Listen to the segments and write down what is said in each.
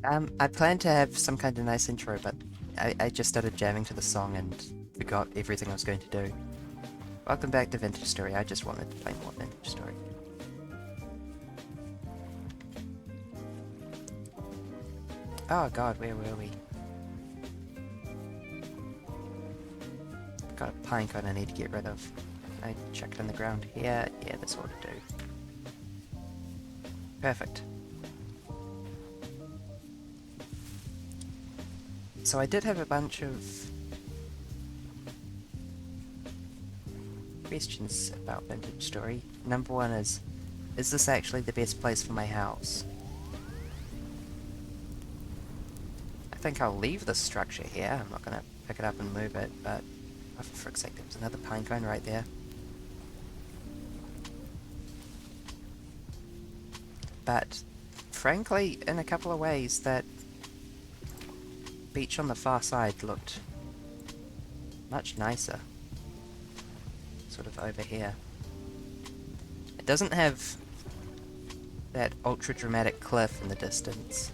I planned to have some kind of nice intro, but I just started jamming to the song and forgot everything I was going to do. Welcome back to Vintage Story. I just wanted to play more Vintage Story. Oh god, where were we? Got a pine cone I need to get rid of. I chuck it in the ground here. Yeah, this ought to do. Perfect. So I did have a bunch of questions about Vintage Story. Number one is this actually the best place for my house? I think I'll leave this structure here. I'm not going to pick it up and move it, but oh, for frick's sake, there was another pine cone right there. But frankly, in a couple of ways, that beach on the far side looked much nicer. Sort of over here. It doesn't have that ultra dramatic cliff in the distance.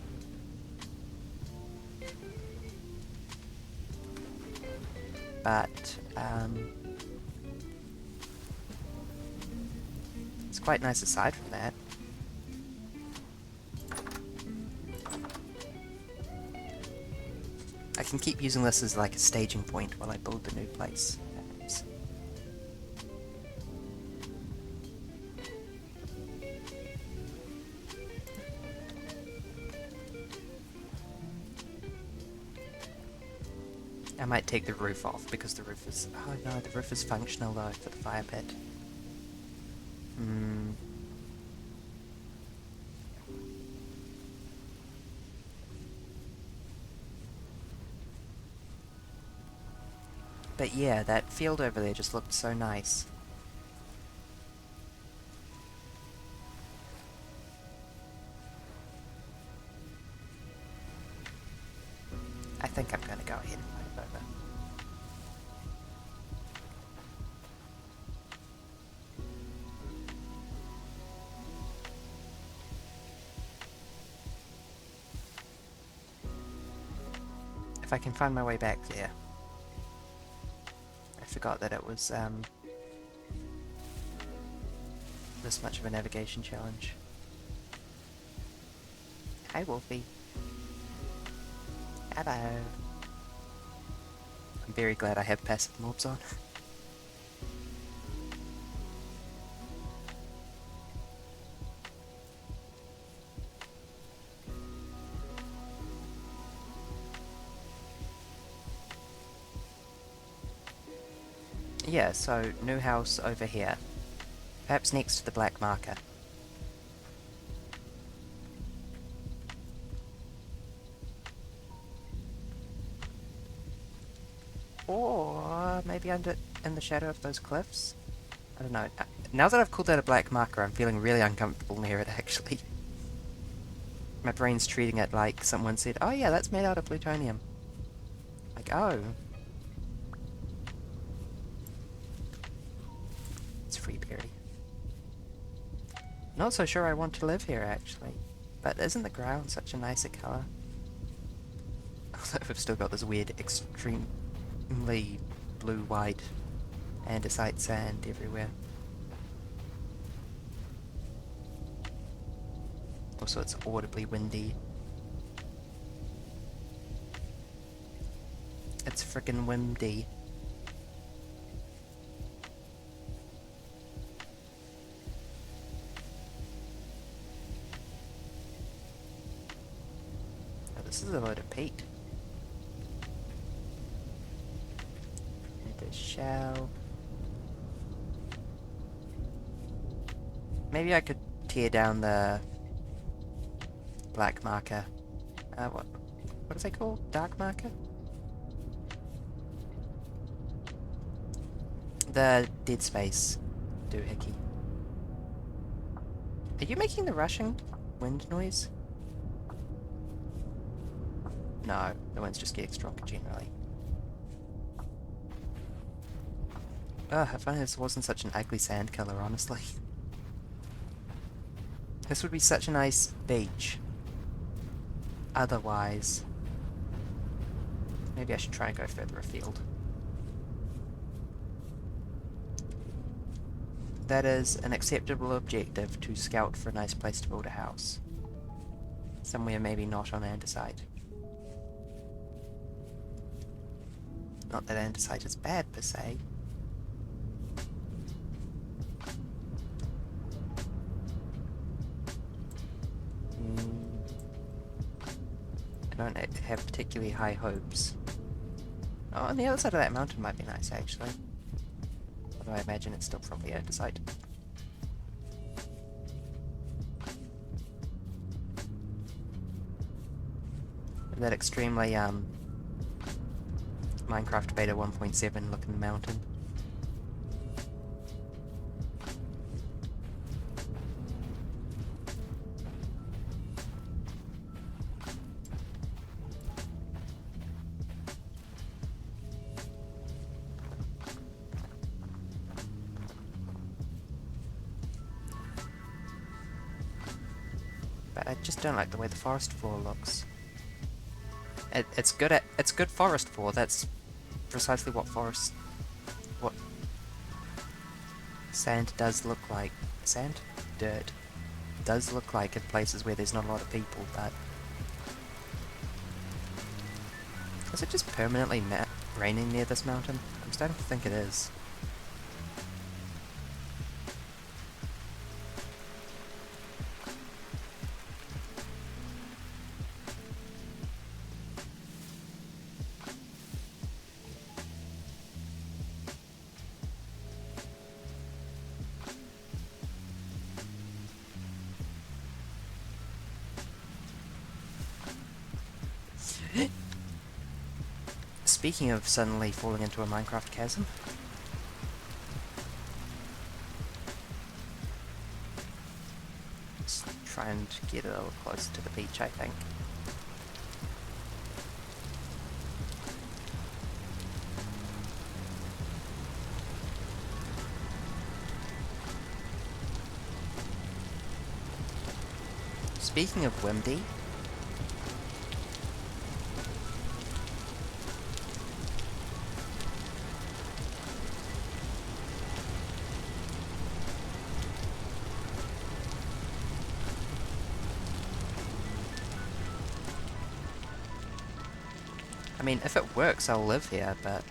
But it's quite nice aside from that. I can keep using this as like a staging point while I build the new place. Perhaps. I might take the roof off because the roof is... Oh no, the roof is functional though for the fire pit. But yeah, that field over there just looked so nice. I think I'm gonna go ahead and move over. If I can find my way back there. I forgot that it was this much of a navigation challenge. Hi Wolfie. Hello. I'm very glad I have passive mobs on. Yeah, so new house over here. Perhaps next to the black marker. Or maybe under in the shadow of those cliffs? I don't know. Now that I've called out a black marker, I'm feeling really uncomfortable near it, actually. My brain's treating it like someone said, oh yeah, that's made out of plutonium. Like, oh. It's Freeberry. Not so sure I want to live here, actually. But isn't the ground such a nicer colour? Although we've still got this weird, extremely blue-white andesite sand everywhere. Also, it's audibly windy. It's frickin' windy. Oh, this is a load of peat. And a shell. Maybe I could tear down the black marker. What is it called? Dark marker? The dead space doohickey. Are you making the rushing wind noise? No, the wind's just getting stronger generally. Ugh, if only this wasn't such an ugly sand colour, honestly. This would be such a nice beach. otherwise, maybe I should try and go further afield. That is an acceptable objective, to scout for a nice place to build a house. Somewhere maybe not on andesite. Not that andesite is bad per se. I don't have particularly high hopes. Oh, on the other side of that mountain might be nice, actually. Although I imagine it's still probably andesite. That extremely, Minecraft Beta 1.7 looking mountain. But I just don't like the way the forest floor looks. It's good forest floor. That's precisely what sand does look like. Sand? Dirt. Does look like in places where there's not a lot of people, but... Is it just permanently raining near this mountain? I'm starting to think it is. Speaking of suddenly falling into a Minecraft chasm. Let's try and get a little closer to the beach, I think. Speaking of windy, I mean, if it works, I'll live here, but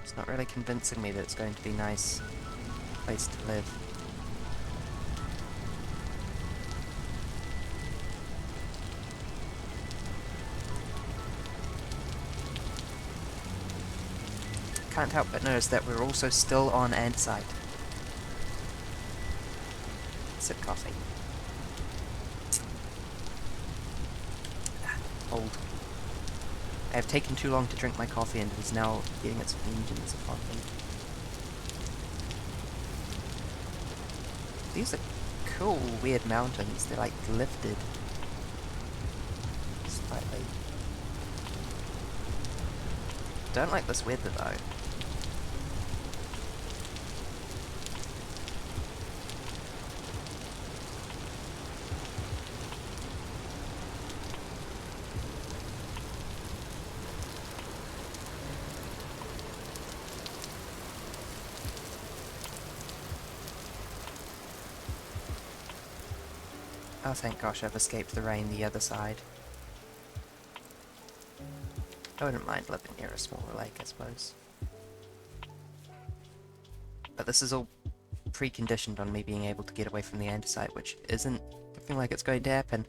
it's not really convincing me that it's going to be a nice place to live. Can't help but notice that we're also still on andesite. Sip coffee. Old. I have taken too long to drink my coffee and it is now getting its vengeance upon me. These are cool, weird mountains. They're like lifted slightly. Don't like this weather though. Oh, thank gosh, I've escaped the rain the other side. I wouldn't mind living near a smaller lake, I suppose. But this is all preconditioned on me being able to get away from the andesite, which isn't looking like it's going to happen.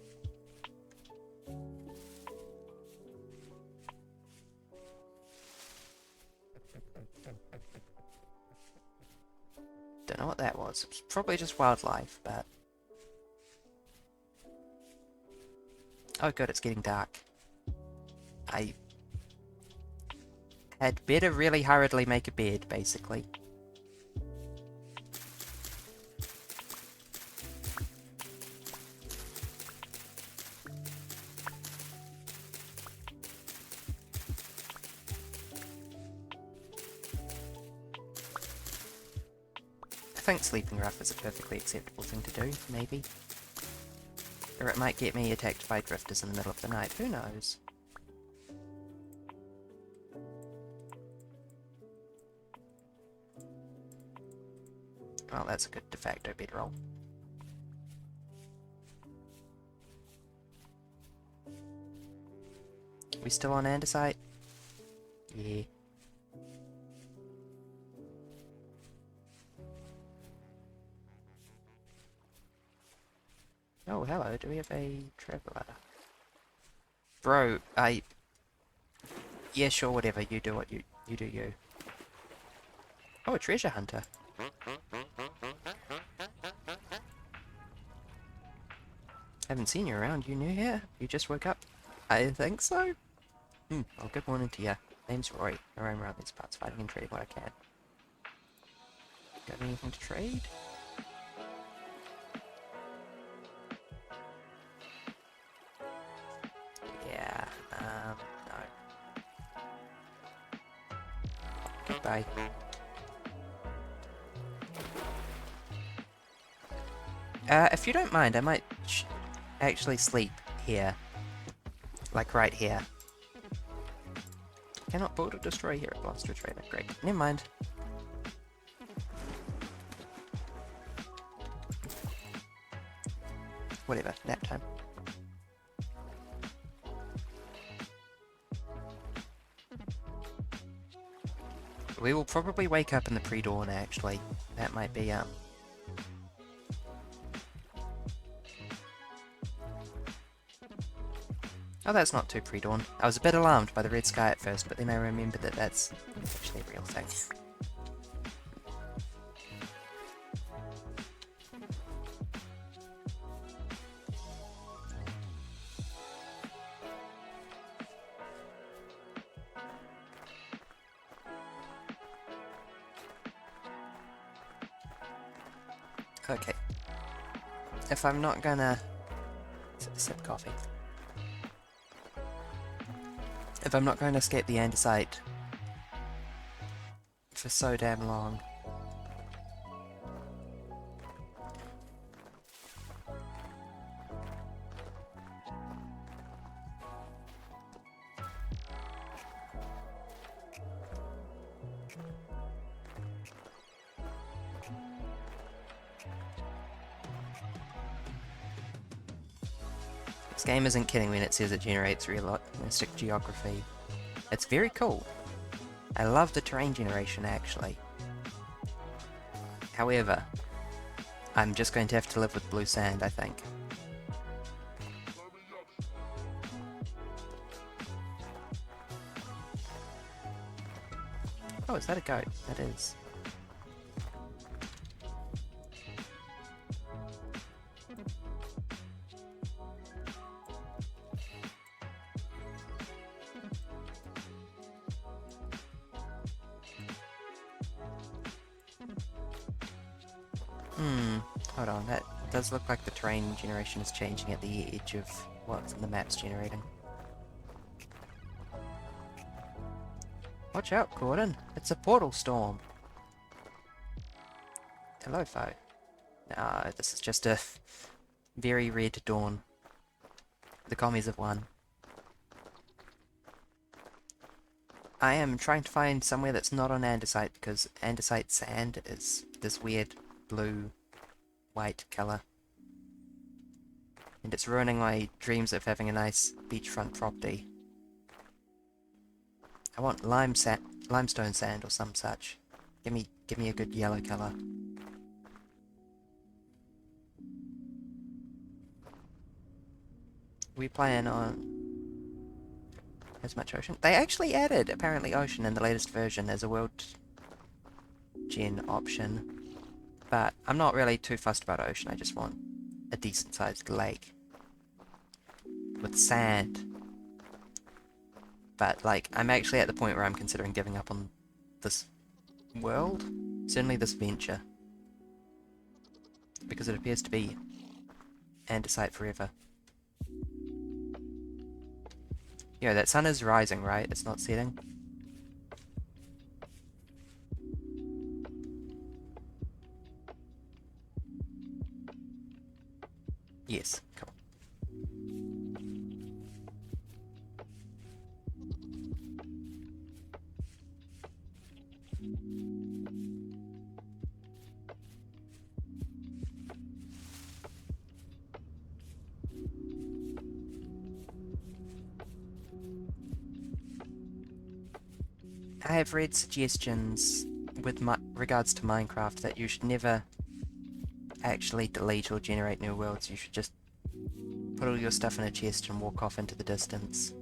Don't know what that was. It was probably just wildlife, but... Oh good, it's getting dark. I had better really hurriedly make a bed, basically. I think sleeping rough is a perfectly acceptable thing to do, maybe. Or it might get me attacked by drifters in the middle of the night, who knows? Well, that's a good de facto bedroll. We still on andesite? Yeah. Oh, hello, do we have a traveller? Bro, yeah, sure, whatever, you do what you do you. Oh, a treasure hunter. Haven't seen you around, you new here? You just woke up? I think so. Well, good morning to you. Name's Roy. I roam around these parts fighting and trading what I can. Got anything to trade? Yeah, no. Goodbye. If you don't mind, I might actually sleep here. Like right here. Cannot build or destroy here at Blaster Trader. Great. Never mind. Whatever. Nap time. We will probably wake up in the pre-dawn, actually. That might be, Oh, that's not too pre-dawn. I was a bit alarmed by the red sky at first, but then I remembered that that's actually a real thing. Okay. If I'm not gonna... sip coffee. If I'm not going to escape the andesite for so damn long... This game isn't kidding when it says it generates realistic geography. It's very cool. I love the terrain generation, actually. However, I'm just going to have to live with blue sand, I think. Oh, is that a goat? That is. Hold on, that does look like the terrain generation is changing at the edge of what the map's generating. Watch out, Gordon. It's a portal storm. Hello, foe. No, this is just a very red dawn. The commies have won. I am trying to find somewhere that's not on andesite because andesite sand is this weird blue-white colour. And it's ruining my dreams of having a nice beachfront property. I want limestone sand or some such. Give me a good yellow colour. We plan on as much ocean. They actually added apparently ocean in the latest version as a world gen option. But I'm not really too fussed about ocean, I just want a decent sized lake. With sand. But, like, I'm actually at the point where I'm considering giving up on this world. Certainly this venture. Because it appears to be andesite forever. Yeah, that sun is rising, right? It's not setting. Yes, cool. I have read suggestions with regards to Minecraft that you should never actually delete or generate new worlds. You should just put all your stuff in a chest and walk off into the distance.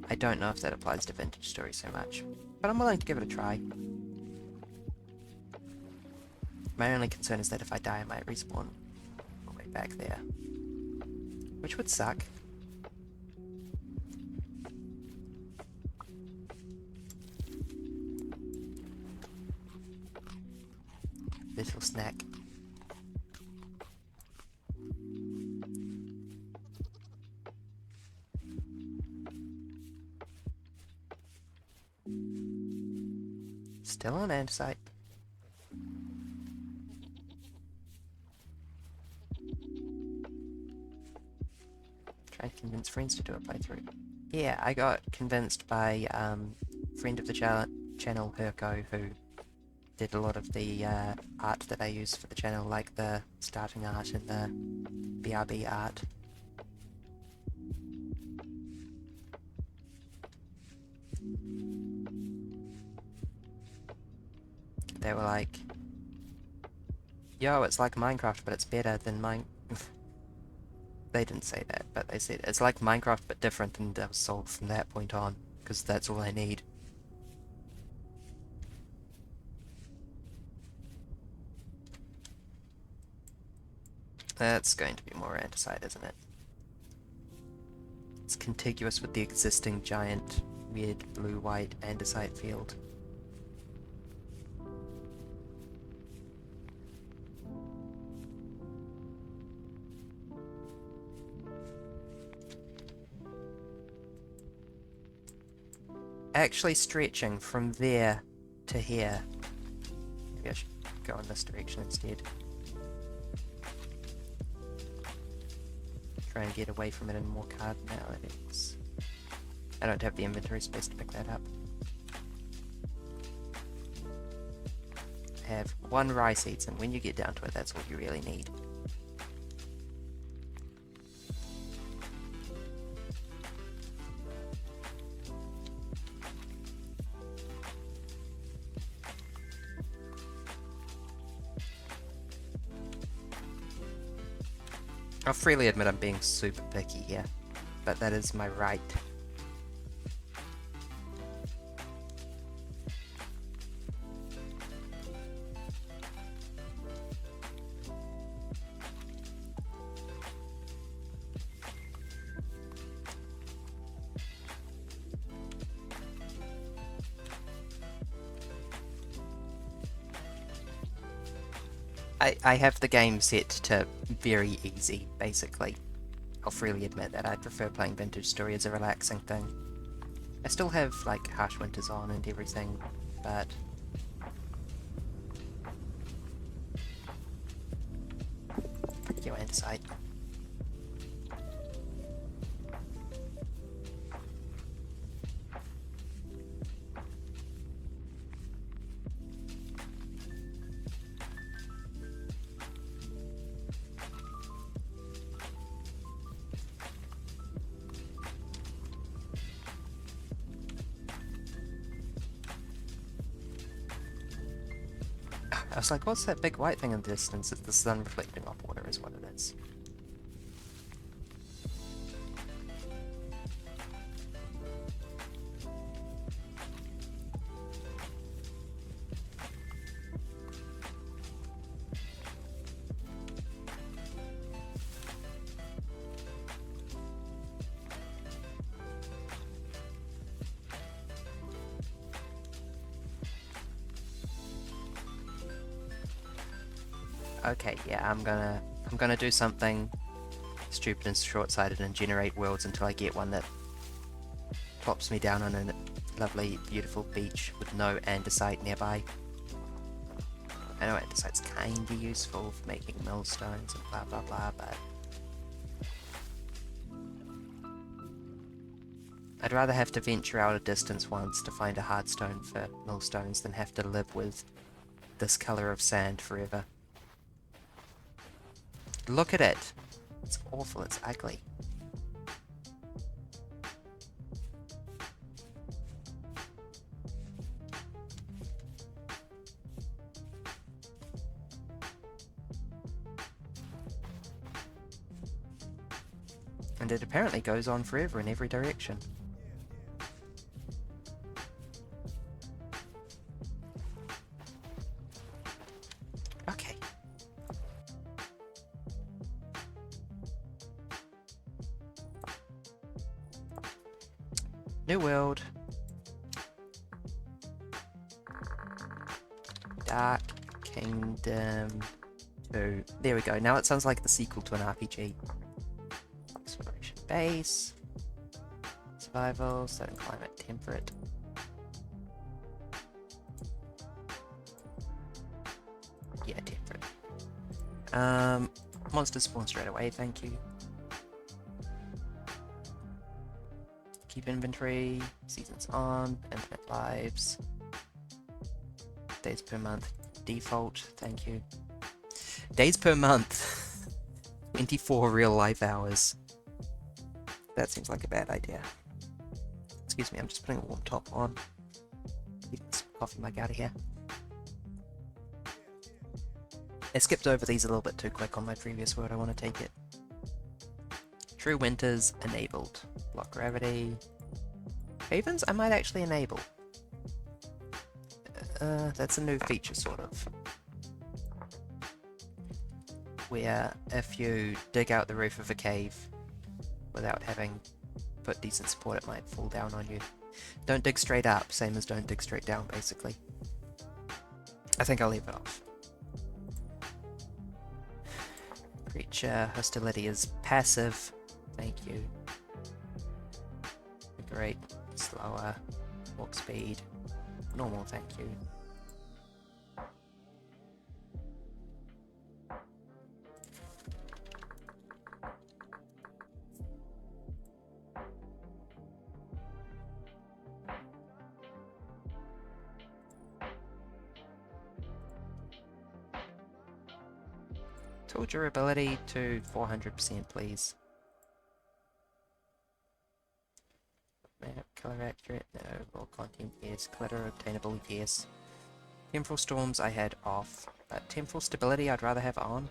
I don't know if that applies to Vintage Story so much, but I'm willing to give it a try. My only concern is that if I die, I might respawn all the way back there, which would suck. Little snack. Still on andesite. Trying to convince friends to do a playthrough. Yeah, I got convinced by friend of the channel, Herco, who did a lot of the art that I use for the channel, like the starting art and the BRB art. They were like, yo, it's like Minecraft, but it's better than They didn't say that, but they said it's like Minecraft, but different, and I was sold from that point on, because that's all I need. That's going to be more andesite, isn't it? It's contiguous with the existing giant red, blue, white andesite field. Actually stretching from there to here. Maybe I should go in this direction instead. Try and get away from it in more cardinalities. I don't have the inventory space to pick that up. I have 1 rye seeds, and when you get down to it, that's all you really need. I'll freely admit I'm being super picky here, but that is my right. I have the game set to very easy, basically. I'll freely admit that I prefer playing Vintage Story as a relaxing thing. I still have, like, Harsh Winters on and everything, but... Frick you, andesite. I was like, what's that big white thing in the distance? It's the sun reflecting off water is what it is. Okay, yeah, I'm gonna do something stupid and short-sighted and generate worlds until I get one that plops me down on a lovely, beautiful beach with no andesite nearby. I know andesite's kinda useful for making millstones and blah blah blah, but I'd rather have to venture out a distance once to find a hardstone for millstones than have to live with this color of sand forever. Look at it! It's awful, it's ugly. I And it apparently goes on forever in every direction. Okay. New world. Dark Kingdom 2. There we go. Now it sounds like the sequel to an RPG. Exploration base. Survival. Certain climate. Temperate. Yeah, temperate. Monsters spawn straight away, thank you. Keep inventory. Seasons on. Infinite lives. Days per month. Default, thank you. Days per month. 24 real life hours. That seems like a bad idea. Excuse me, I'm just putting a warm top on. Get this coffee mug out of here. I skipped over these a little bit too quick on my previous word, I want to take it. True Winters enabled. Block gravity. Havens I might actually enable. That's a new feature, sort of. Where if you dig out the roof of a cave without having put decent support, it might fall down on you. Don't dig straight up, same as don't dig straight down, basically. I think I'll leave it off. Creature hostility is passive. Thank you. Great. Slower. Walk speed. Normal, thank you. Tool durability to 400%, please. Map, color accurate, no. Raw content, yes. Glitter, obtainable, yes. Temporal storms I had off, but temporal stability I'd rather have on.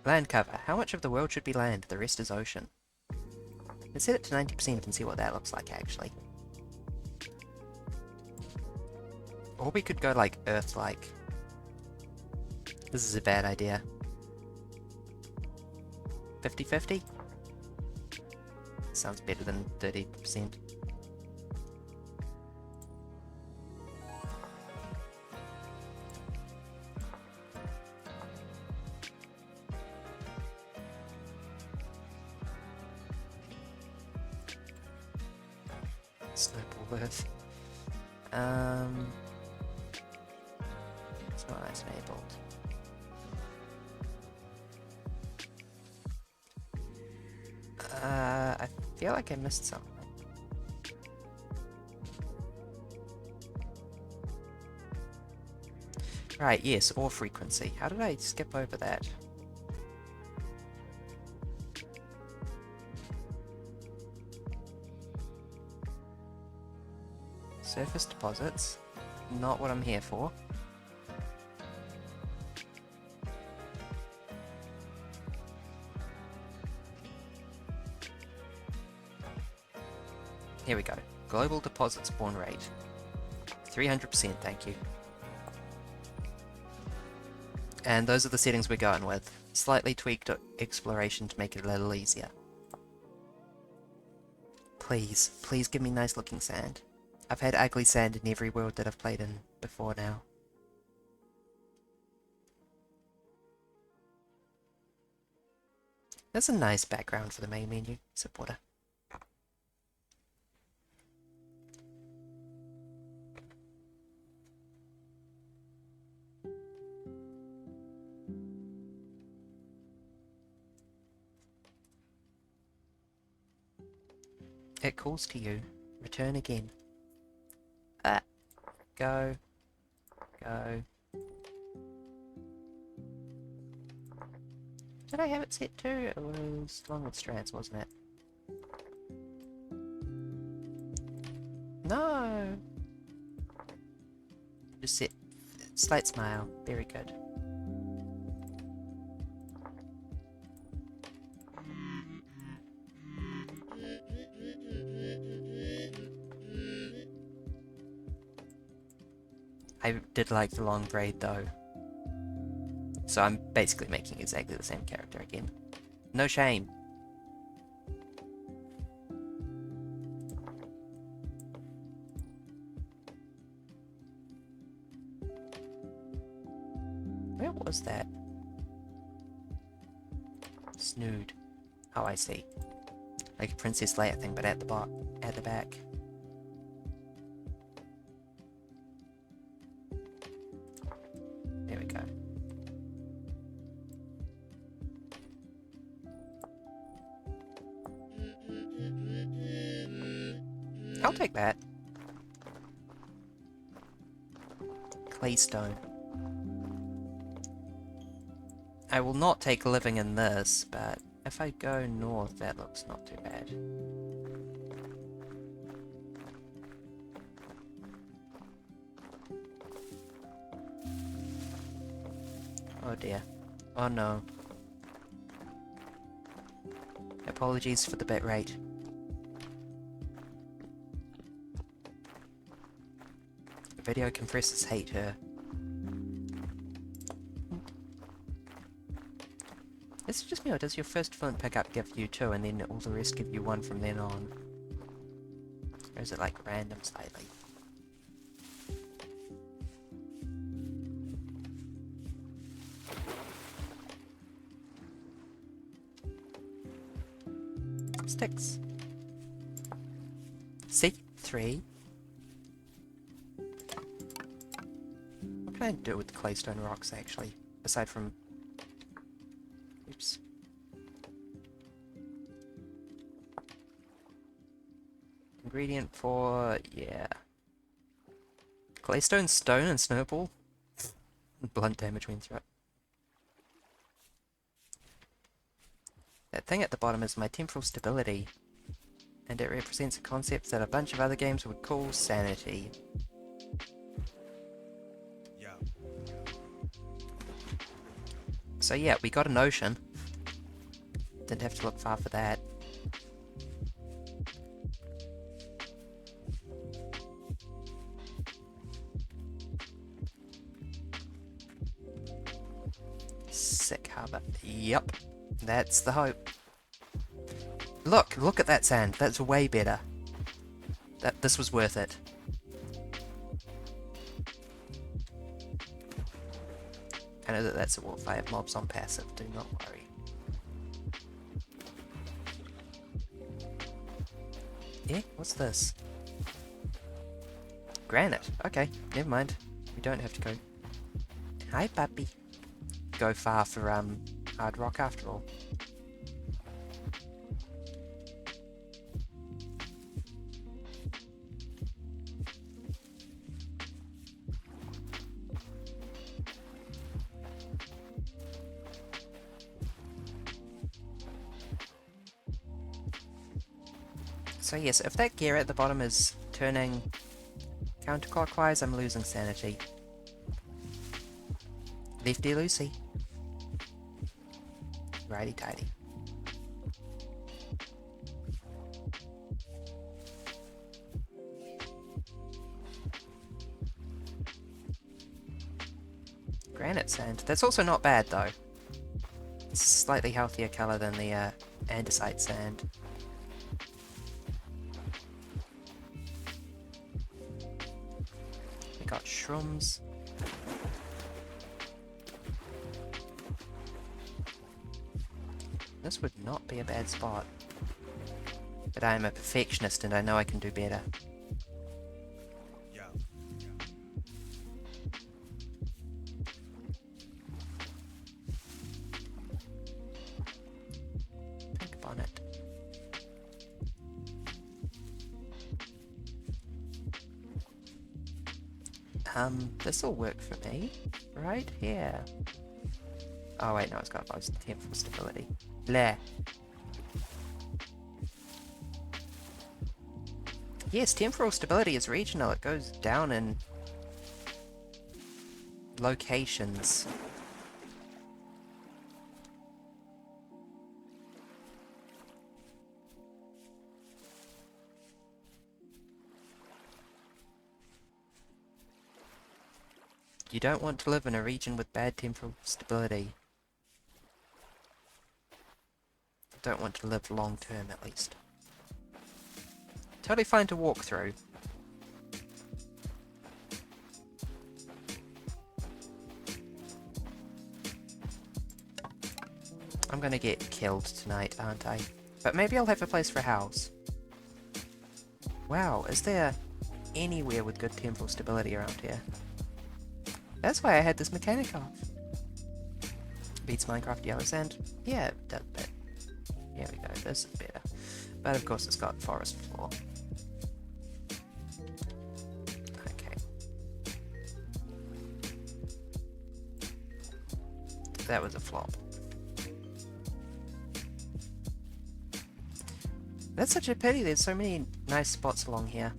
Land cover. How much of the world should be land? The rest is ocean. Let's set it to 90% and see what that looks like, actually. Or we could go like Earth-like. This is a bad idea. 50-50? Sounds better than 30%. Snowball Earth. It's not nice enabled. I feel like I missed something. Right, yes, or frequency. How did I skip over that? Surface deposits. Not what I'm here for. Here we go. Global deposit spawn rate. 300%, thank you. And those are the settings we're going with. Slightly tweaked exploration to make it a little easier. Please, please give me nice looking sand. I've had ugly sand in every world that I've played in before now. That's a nice background for the main menu. Supporter. It calls to you. Return again. Ah. Go. Go. Did I have it set to? It was Longwood Strands, wasn't it? No! Just sit. Slight smile. Very good. I did like the long braid though. So I'm basically making exactly the same character again. No shame. Where was that? Snood. Oh, I see. Like a Princess Leia thing, but at the back. There we go. I'll take that. Claystone. I will not take living in this, but if I go north, that looks not too bad. Oh dear. Oh no. Apologies for the bitrate. Video compressors hate her. Is it just me, or does your first fluent pickup give you 2 and then all the rest give you 1 from then on? Or is it like random slightly? Sticks. See? 3. What can I do with the claystone rocks actually? Aside from... Oops. Ingredient for... yeah. Claystone, stone, and snowball. Blunt damage when through it. That thing at the bottom is my temporal stability. And it represents a concept that a bunch of other games would call sanity. So yeah, we got an ocean. Didn't have to look far for that. Sick harbour. Yep, that's the hope. Look at that sand. That's way better. This was worth it. I know that that's a wolf. I have mobs on passive, do not worry. Yeah, what's this? Granite. Okay, never mind. We don't have to go. Hi, puppy. Go far for hard rock after all. So yes, if that gear at the bottom is turning counterclockwise, I'm losing sanity. Lefty loosey. Righty tighty. Granite sand. That's also not bad though. It's a slightly healthier colour than the andesite sand. We got shrooms. This would not be a bad spot. But I am a perfectionist and I know I can do better. Pink bonnet. This'll work for me, right? Yeah. Oh wait, no, it's got most temporal stability. Bleh. Yes, temporal stability is regional. It goes down in locations. You don't want to live in a region with bad temporal stability. Don't want to live long term, at least. Totally fine to walk through. I'm gonna get killed tonight, aren't I? But maybe I'll have a place for a house. Wow, is there anywhere with good temporal stability around here? That's why I had this mechanic off. Beats Minecraft yellow sand? Yeah, it does a bit. Here we go, this is better. But of course it's got forest floor. Okay. That was a flop. That's such a pity, there's so many nice spots along here.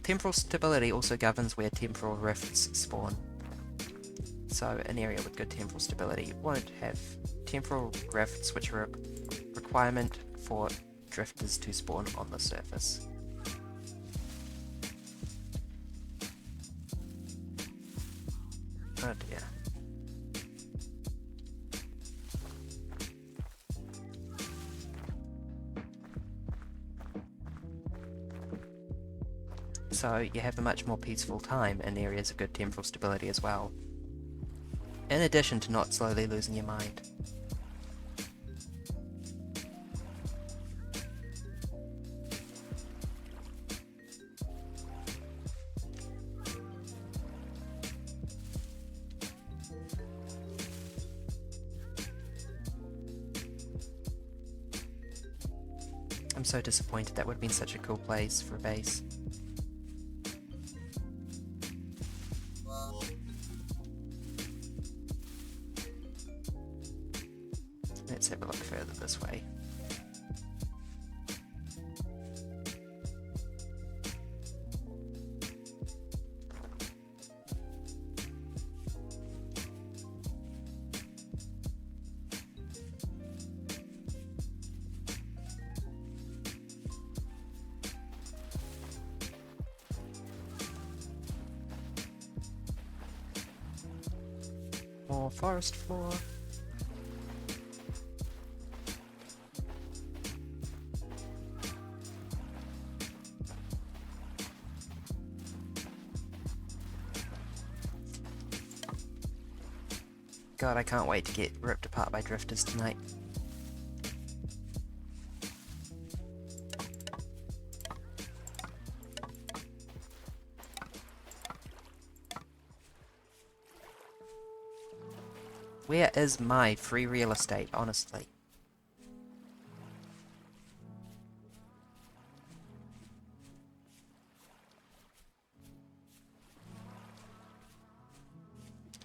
Temporal stability also governs where temporal rifts spawn. So an area with good temporal stability won't have temporal rifts, which are a requirement for drifters to spawn on the surface. Oh dear. So you have a much more peaceful time in areas of good temporal stability as well. In addition to not slowly losing your mind. I'm so disappointed, that would have been such a cool place for a base. Let's have a look further this way. More forest floor. God, I can't wait to get ripped apart by drifters tonight. Where is my free real estate, honestly?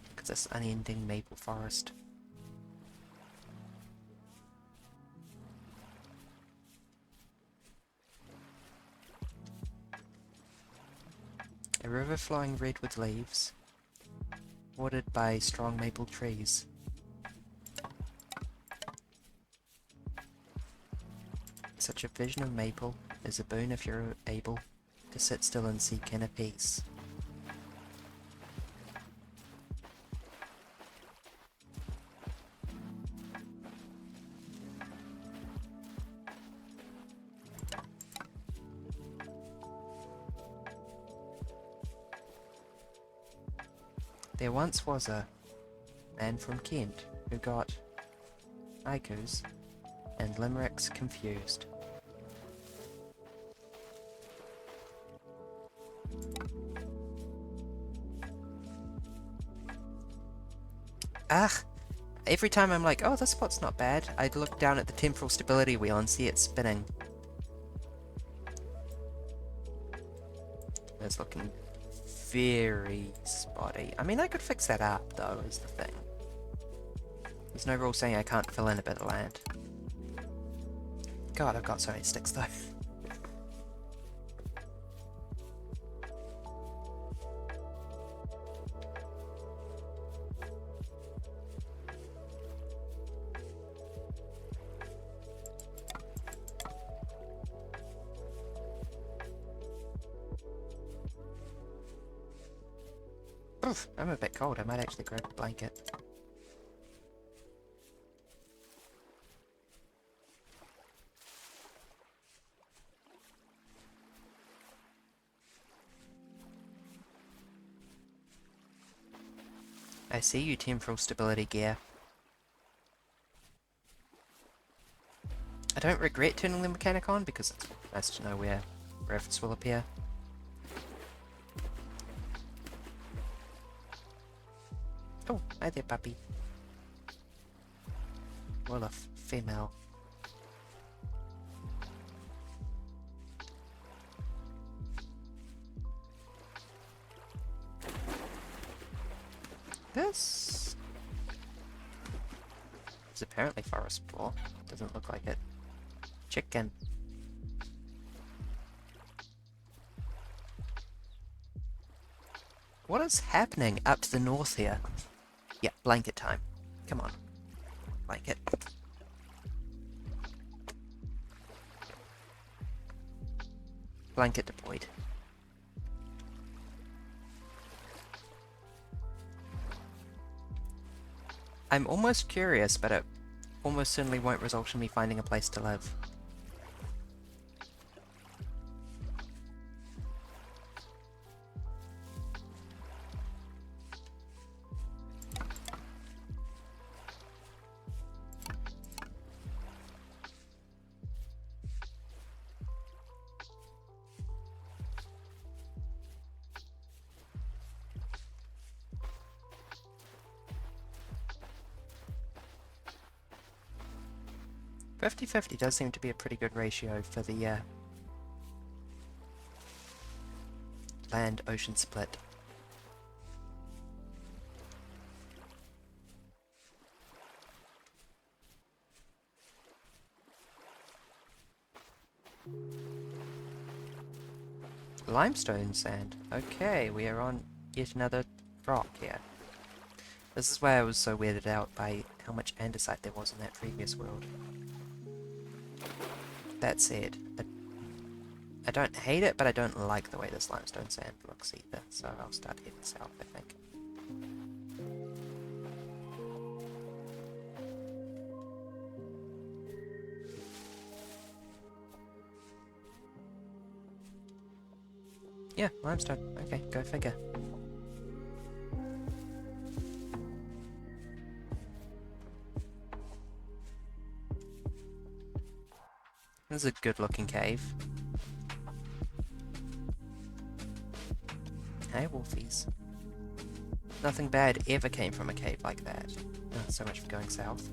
Because this unending maple forest. A river flowing red with leaves, watered by strong maple trees. Such a vision of maple is a boon if you're able to sit still and seek inner peace. There once was a man from Kent who got haikus and limericks confused. Ah! Every time I'm like, oh, this spot's not bad, I look down at the temporal stability wheel and see it spinning. It's looking very spotty. I mean, I could fix that up, though, is the thing. There's no rule saying I can't fill in a bit of land. God, I've got so many sticks, though. Oof, I'm a bit cold. I might actually grab a blanket. I see you, temporal stability gear. I don't regret turning the mechanic on because it's nice to know where rifts will appear. Oh, hi there, puppy. Well, a female. This is apparently forest spore. Doesn't look like it. Chicken. What is happening up to the north here? Yeah, blanket time. Come on. Blanket. Blanket deployed. I'm almost curious, but it almost certainly won't result in me finding a place to live. "50-50" does seem to be a pretty good ratio for the land-ocean split. Limestone sand. Okay, we are on yet another rock here. This is why I was so weirded out by how much andesite there was in that previous world. That said, I don't hate it, but I don't like the way this limestone sand looks either, so I'll start heading south, I think. Yeah, limestone. Okay, go figure. This is a good looking cave. Hey, wolfies. Nothing bad ever came from a cave like that. Oh, so much for going south.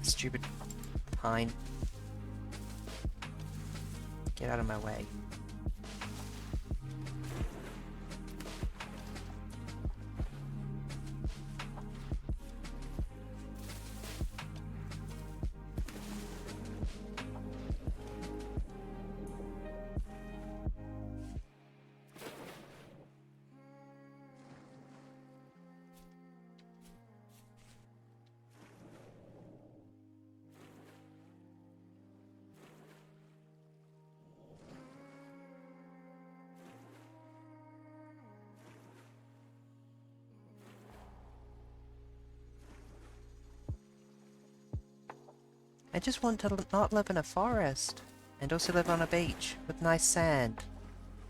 Stupid pine. Get out of my way. I just want to not live in a forest, and also live on a beach with nice sand,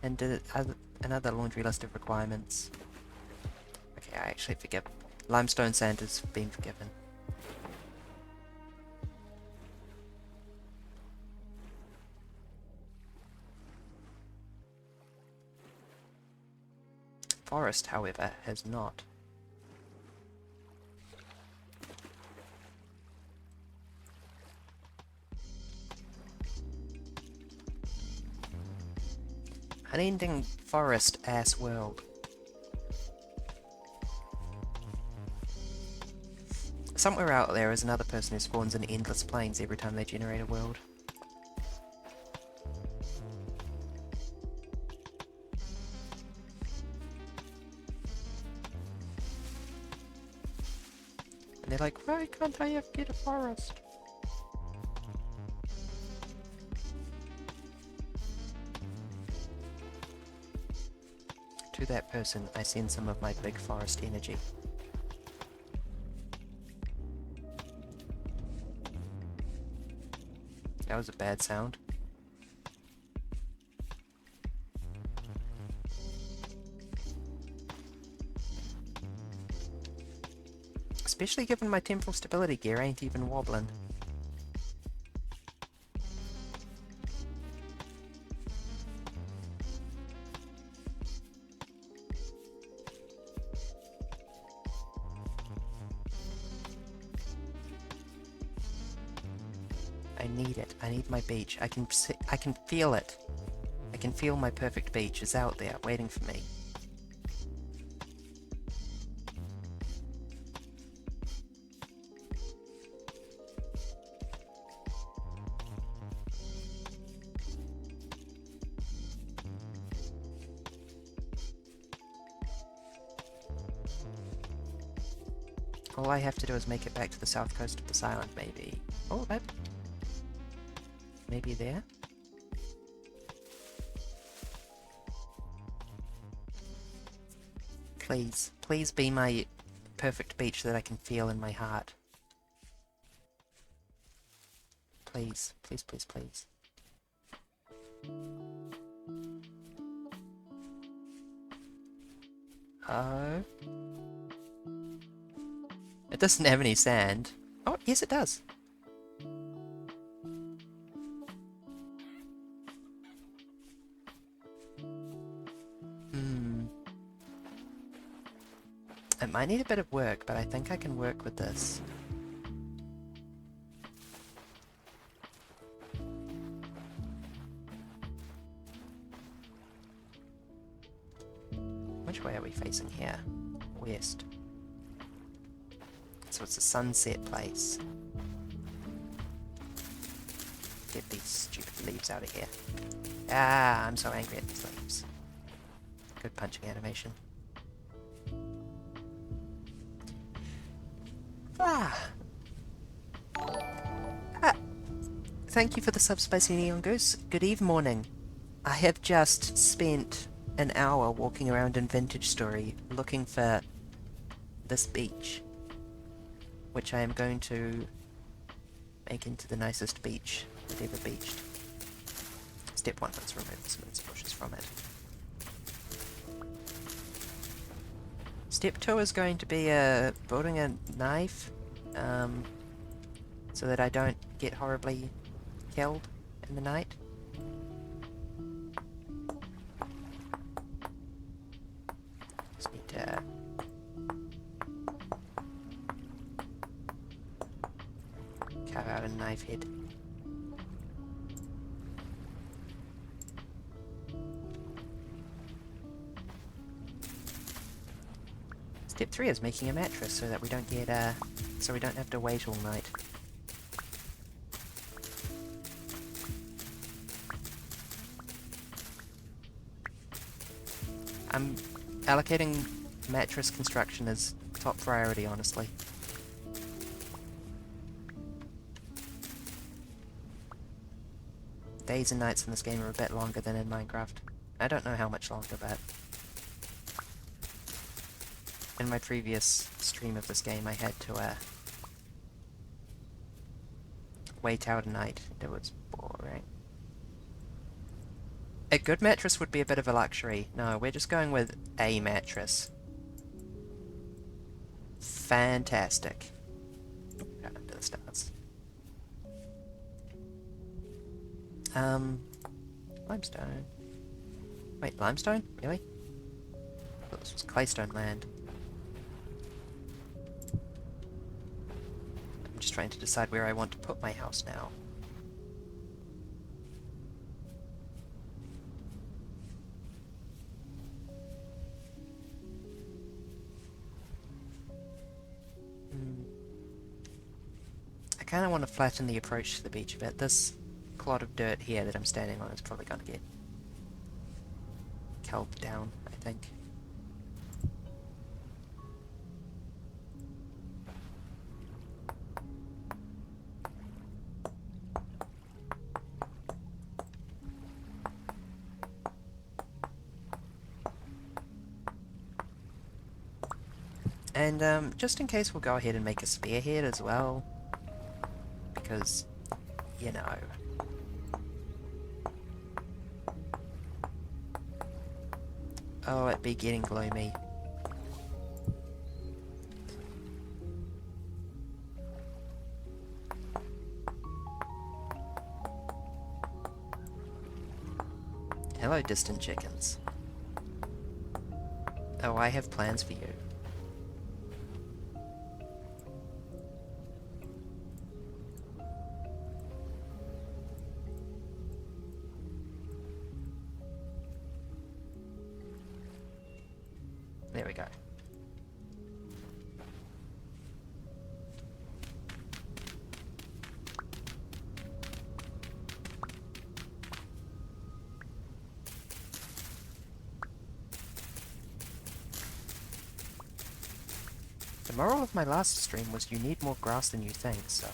and another laundry list of requirements. Okay, I actually forgive. Limestone sand has been forgiven. Forest, however, has not. Unending forest-ass world. Somewhere out there is another person who spawns in endless plains every time they generate a world. they're like, why can't I ever get a forest? To that person, I send some of my big forest energy. That was a bad sound. Especially given my temporal stability gear ain't even wobbling. I need it. I need my beach. I can feel it. I can feel my perfect beach is out there waiting for me. All I have to do is make it back to the south coast of this island, maybe. Oh, that... maybe there? Please. Please be my perfect beach that I can feel in my heart. Please. Please, please, please. Oh... It doesn't have any sand. Oh, yes it does. It might need a bit of work, but I think I can work with this. Which way are we facing here? West. So it's a sunset place. Get these stupid leaves out of here. Ah, I'm so angry at these leaves. Good punching animation. Thank you for the sub, Spicy Neon Goose. Good eve morning. I have just spent an hour walking around in Vintage Story looking for this beach, which I am going to make into the nicest beach I've ever beached. Step 1, let's remove some of these bushes from it. Step 2 is going to be building a knife, so that I don't get horribly killed in the night. Just need to carve out a knife head. Step 3 is making a mattress so that we don't get so we don't have to wait all night. I'm allocating mattress construction as top priority, honestly. Days and nights in this game are a bit longer than in Minecraft. I don't know how much longer, but... in my previous stream of this game I had to wait out a night. It was boring. A good mattress would be a bit of a luxury. No, we're just going with a mattress. Fantastic. Right under the stars. Limestone. Wait, limestone? Really? I thought this was claystone land. I'm just trying to decide where I want to put my house now. I kind of want to flatten the approach to the beach a bit. This clod of dirt here that I'm standing on is probably going to get kelped down, I think. And just in case, we'll go ahead and make a spearhead as well. Because, you know. Oh, it be getting gloomy. Hello, distant chickens. Oh, I have plans for you. There we go. The moral of my last stream was you need more grass than you think, so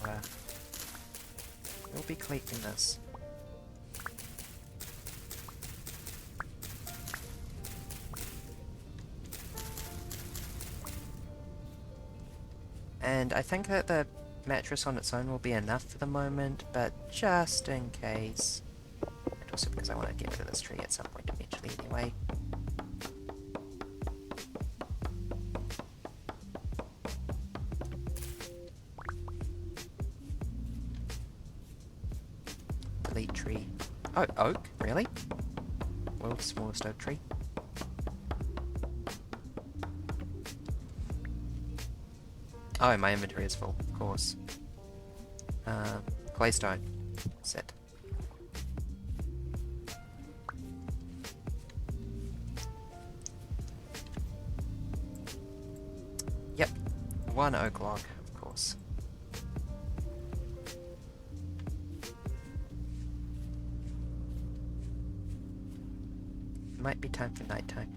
we'll be collecting this. And I think that the mattress on its own will be enough for the moment, but just in case. And also because I want to get rid of this tree at some point eventually anyway. Delete tree. Oh, oak? Really? World's smallest oak tree. Oh, my inventory is full, of course. Claystone. Set. Yep. One oak log, of course. Might be time for nighttime.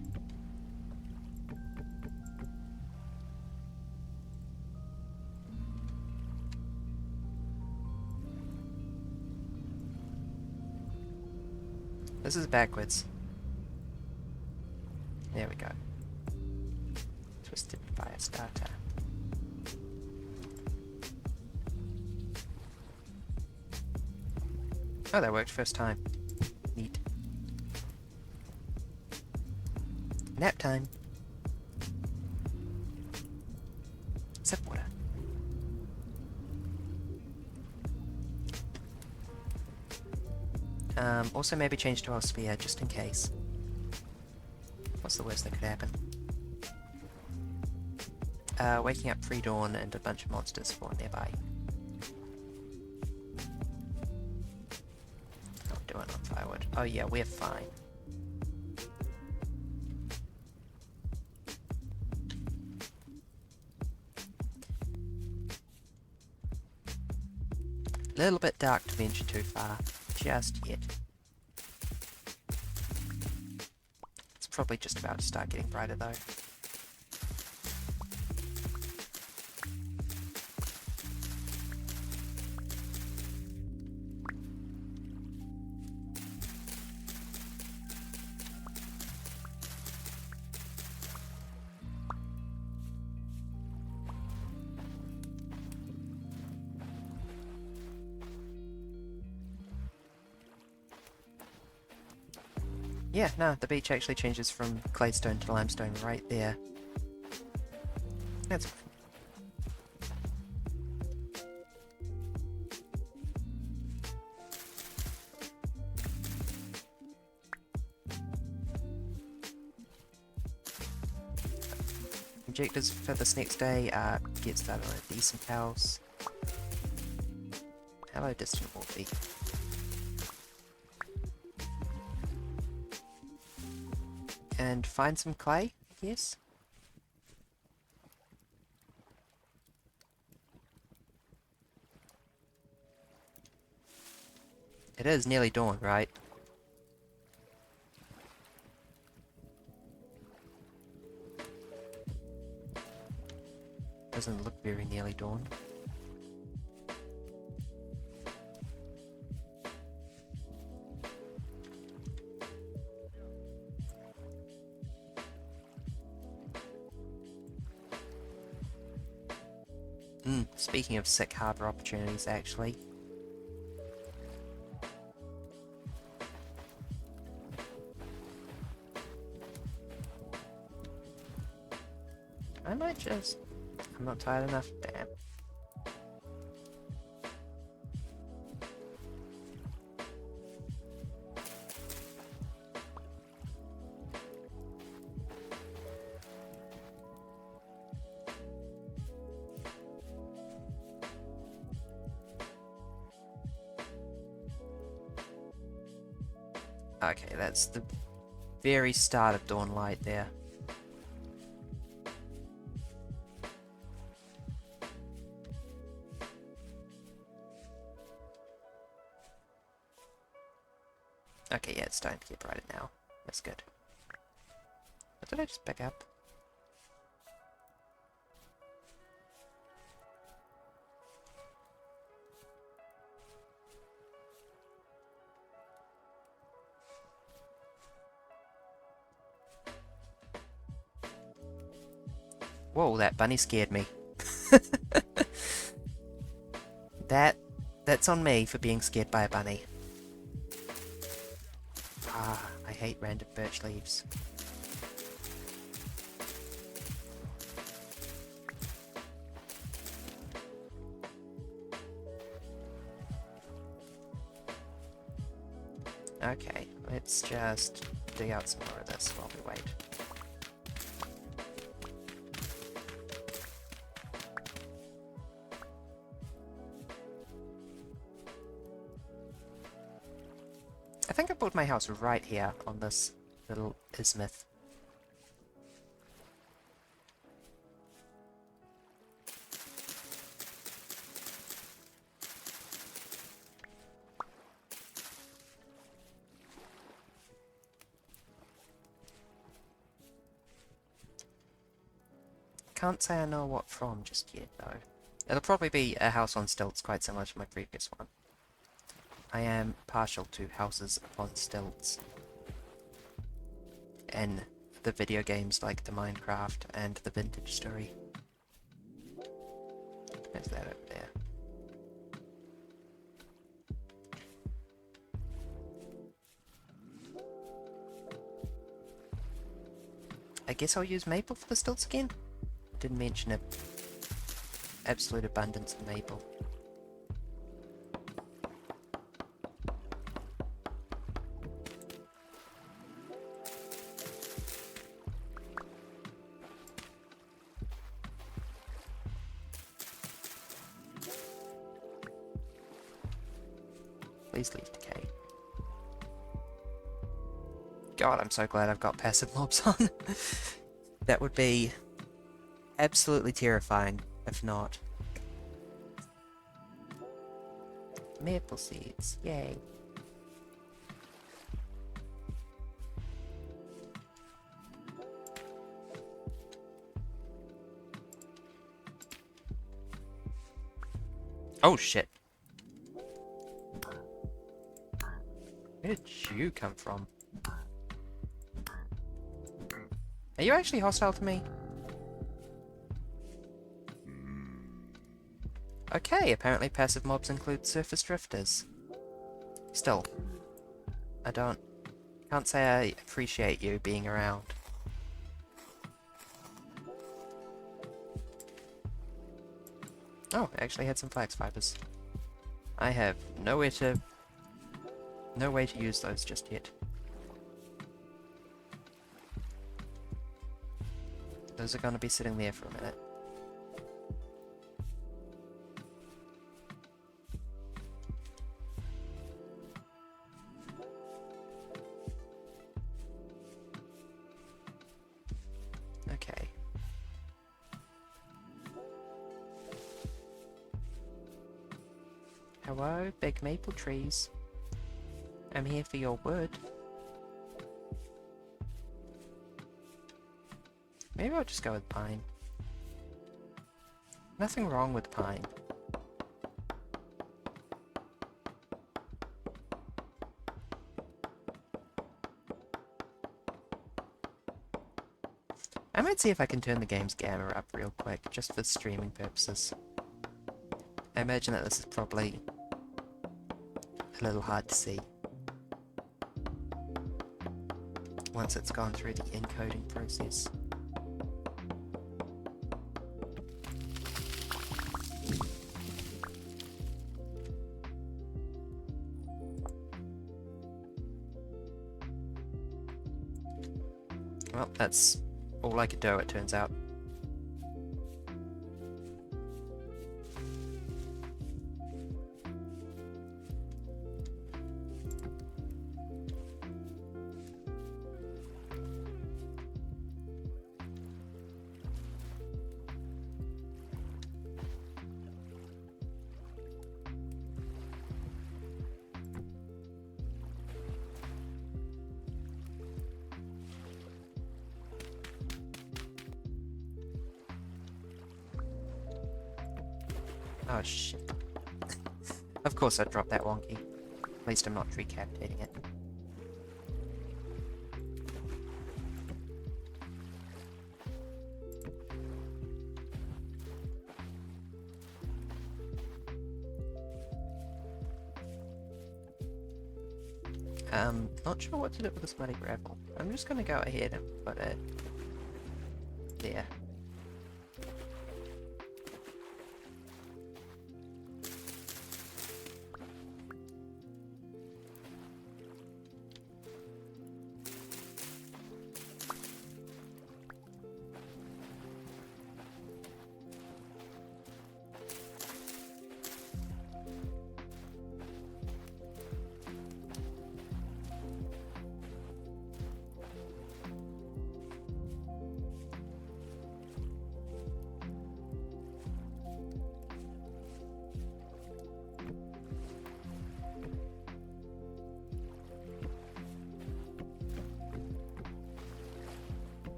This is backwards. There we go. Twisted fire starter. Oh, that worked first time. Neat. Nap time. Sip water. Also maybe change to our sphere, just in case. What's the worst that could happen? Waking up pre-dawn and a bunch of monsters spawn nearby. Not doing on firewood. Oh yeah, we're fine. Little bit dark to venture too far, just yet. It's probably just about to start getting brighter though. Yeah, no, the beach actually changes from claystone to limestone right there. That's... Objectives for this next day are get started on a decent house. Hello, distant Wolfie. And find some clay, yes? It is nearly dawn, right? Doesn't look very nearly dawn. Speaking of sick harbour opportunities, actually. I might just... I'm not tired enough, damn. Okay, that's the very start of dawn light there. Okay, yeah, it's starting to get brighter now. That's good. What did I just pick up? Whoa, that bunny scared me. That's on me for being scared by a bunny. Ah, I hate random birch leaves. Okay, let's just dig out some more of this while we wait. I think I built my house right here on this little isthmus. Can't say I know what from just yet, though. It'll probably be a house on stilts, quite similar to my previous one. I am partial to houses upon stilts in the video games like the Minecraft and the Vintage Story. There's that over there. I guess I'll use maple for the stilts again? Didn't mention it. Absolute abundance of maple. Please leave decay. God, I'm so glad I've got passive mobs on. That would be absolutely terrifying if not. Maple seeds, yay. Oh shit. Where did you come from? Are you actually hostile to me? Okay, apparently passive mobs include surface drifters. Still, can't say I appreciate you being around. Oh, I actually had some flax fibers. I have no way to use those just yet. Those are going to be sitting there for a minute. Okay. Hello, big maple trees. I'm here for your wood. Maybe I'll just go with pine. Nothing wrong with pine. I might see if I can turn the game's gamma up real quick, just for streaming purposes. I imagine that this is probably a little hard to see once it's gone through the encoding process. Well, that's all I could do, it turns out. Oh shit. Of course I'd drop that wonky. At least I'm not decapitating it. Not sure what to do with this muddy gravel. I'm just gonna go ahead and put it there.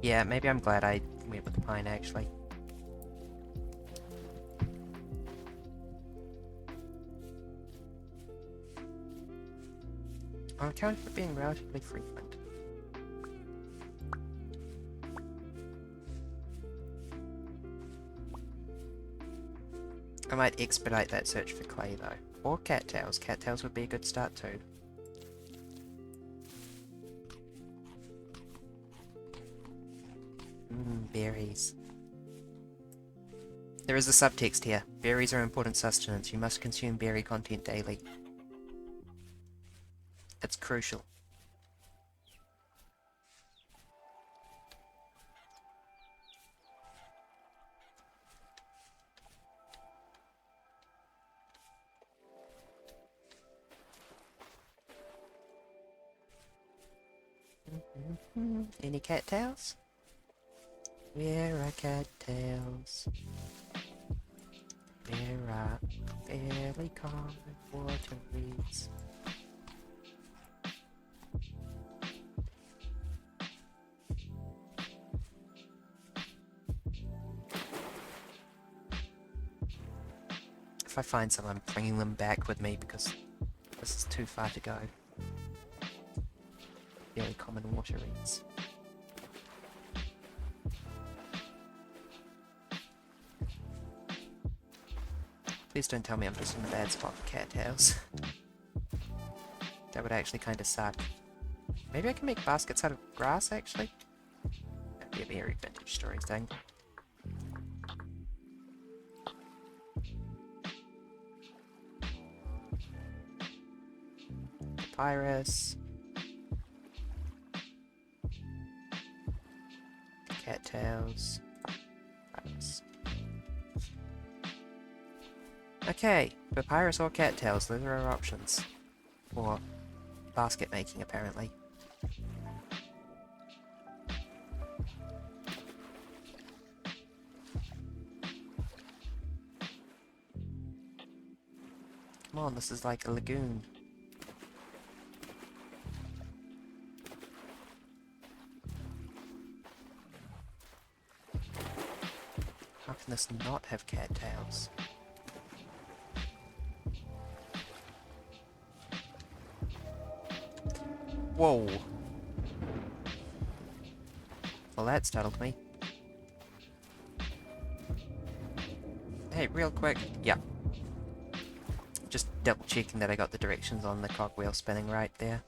Yeah, maybe I'm glad I went with the pine, actually. On account of it being relatively frequent. I might expedite that search for clay, though. Or cattails. Cattails would be a good start, too. Berries. There is a subtext here. Berries are important sustenance. You must consume berry content daily. It's crucial. Any cattails? Where are cattails? There are fairly common water weeds. If I find some, I'm bringing them back with me because this is too far to go. Fairly common water weeds. Please don't tell me I'm just in a bad spot for cattails. That would actually kind of suck. Maybe I can make baskets out of grass, actually? That'd be a very vintage stories thing. Papyrus. Cattails. Papyrus. Okay, papyrus or cattails, those are our options for basket making, apparently. Come on, this is like a lagoon. How can this not have cattails? Whoa! Well, that startled me. Hey, real quick. Yeah. Just double checking that I got the directions on the cogwheel spinning right there.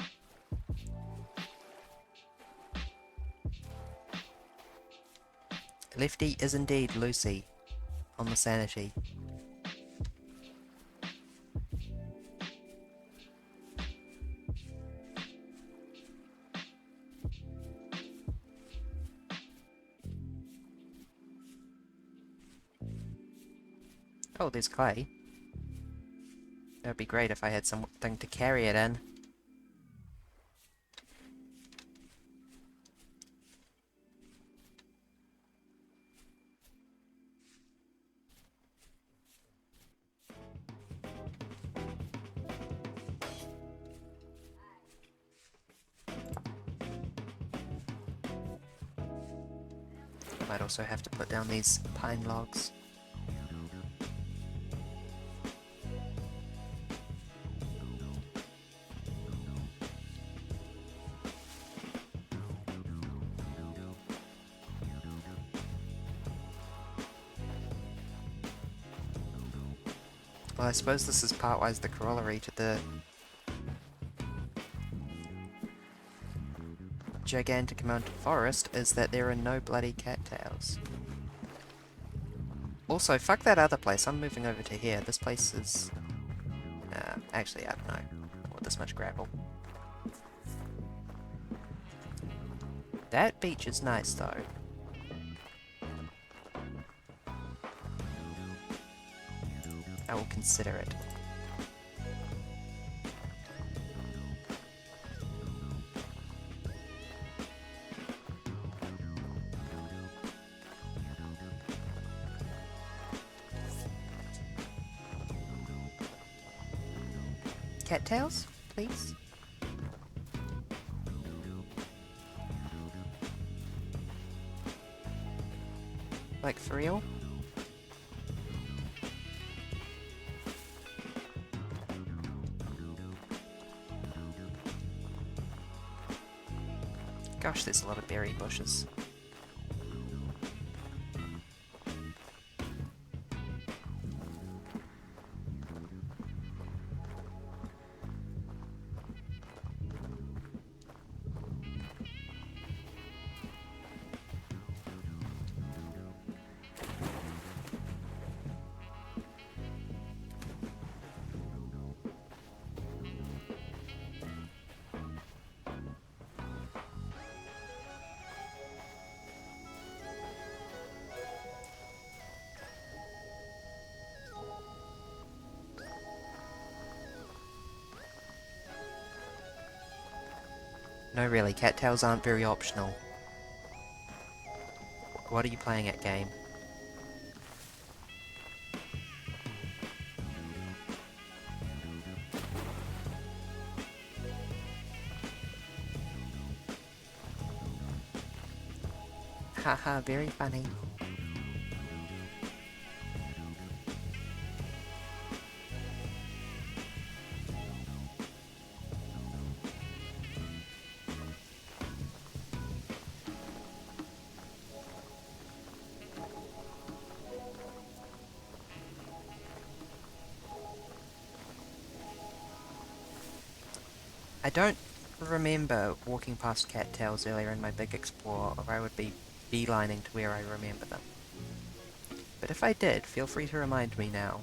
Lefty is indeed Lucy on the sanity. Oh, there's clay. That would be great if I had something to carry it in. Might also have to put down these pine logs. Well, I suppose this is partwise the corollary to the gigantic amount of forest, is that there are no bloody cattails. Also, fuck that other place, I'm moving over to here. This place is... actually, I don't know. What, this much gravel. That beach is nice, though. I will consider it. Cattails, please? Like, for real? Gosh, there's a lot of berry bushes. No, really, cattails aren't very optional. What are you playing at, game? Haha, very funny. I don't remember walking past cattails earlier in my big explore, or I would be beelining to where I remember them. But if I did, feel free to remind me now.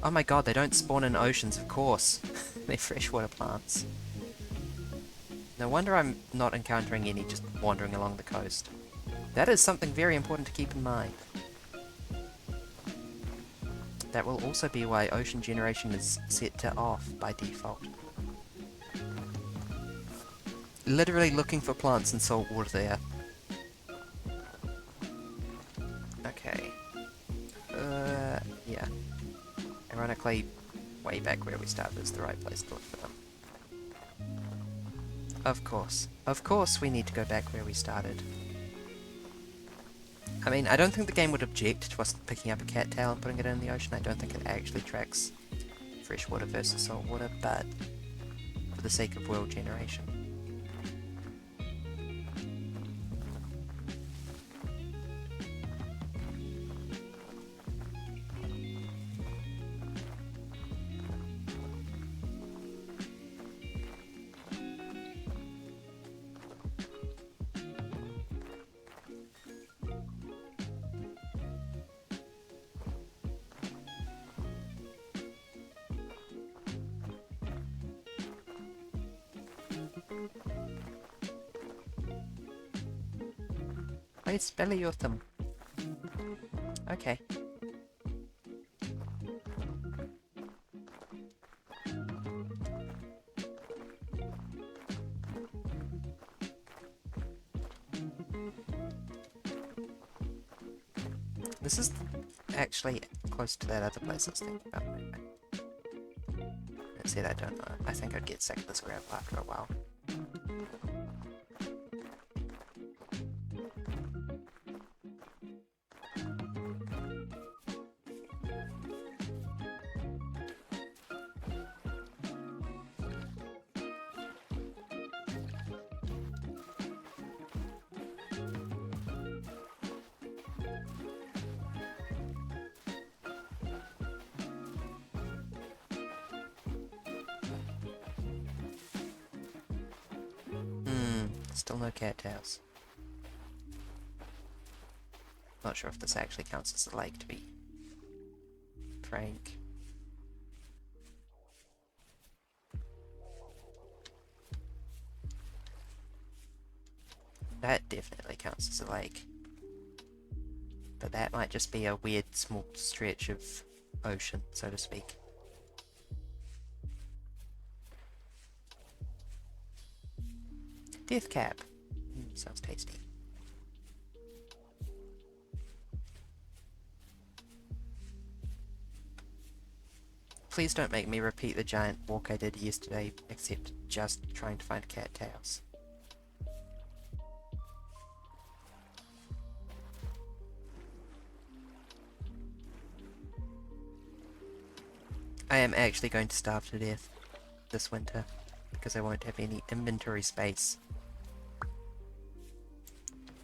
Oh my god, they don't spawn in oceans, of course. They're freshwater plants. No wonder I'm not encountering any just wandering along the coast. That is something very important to keep in mind. That will also be why ocean generation is set to off by default. Literally looking for plants in salt water there. Okay. Yeah. Ironically, way back where we started is the right place to look for them. Of course. Of course we need to go back where we started. I mean, I don't think the game would object to us picking up a cattail and putting it in the ocean. I don't think it actually tracks freshwater versus saltwater, but for the sake of world generation. Wait, spell your thumb. Okay. This is actually close to that other place I was thinking about moving. That said, I don't know. I think I'd get sick of this gravel after a while. Still no cattails. Not sure if this actually counts as a lake, to be frank. That definitely counts as a lake. But that might just be a weird small stretch of ocean, so to speak. Death cap. Sounds tasty. Please don't make me repeat the giant walk I did yesterday, except just trying to find cattails. I am actually going to starve to death this winter, because I won't have any inventory space.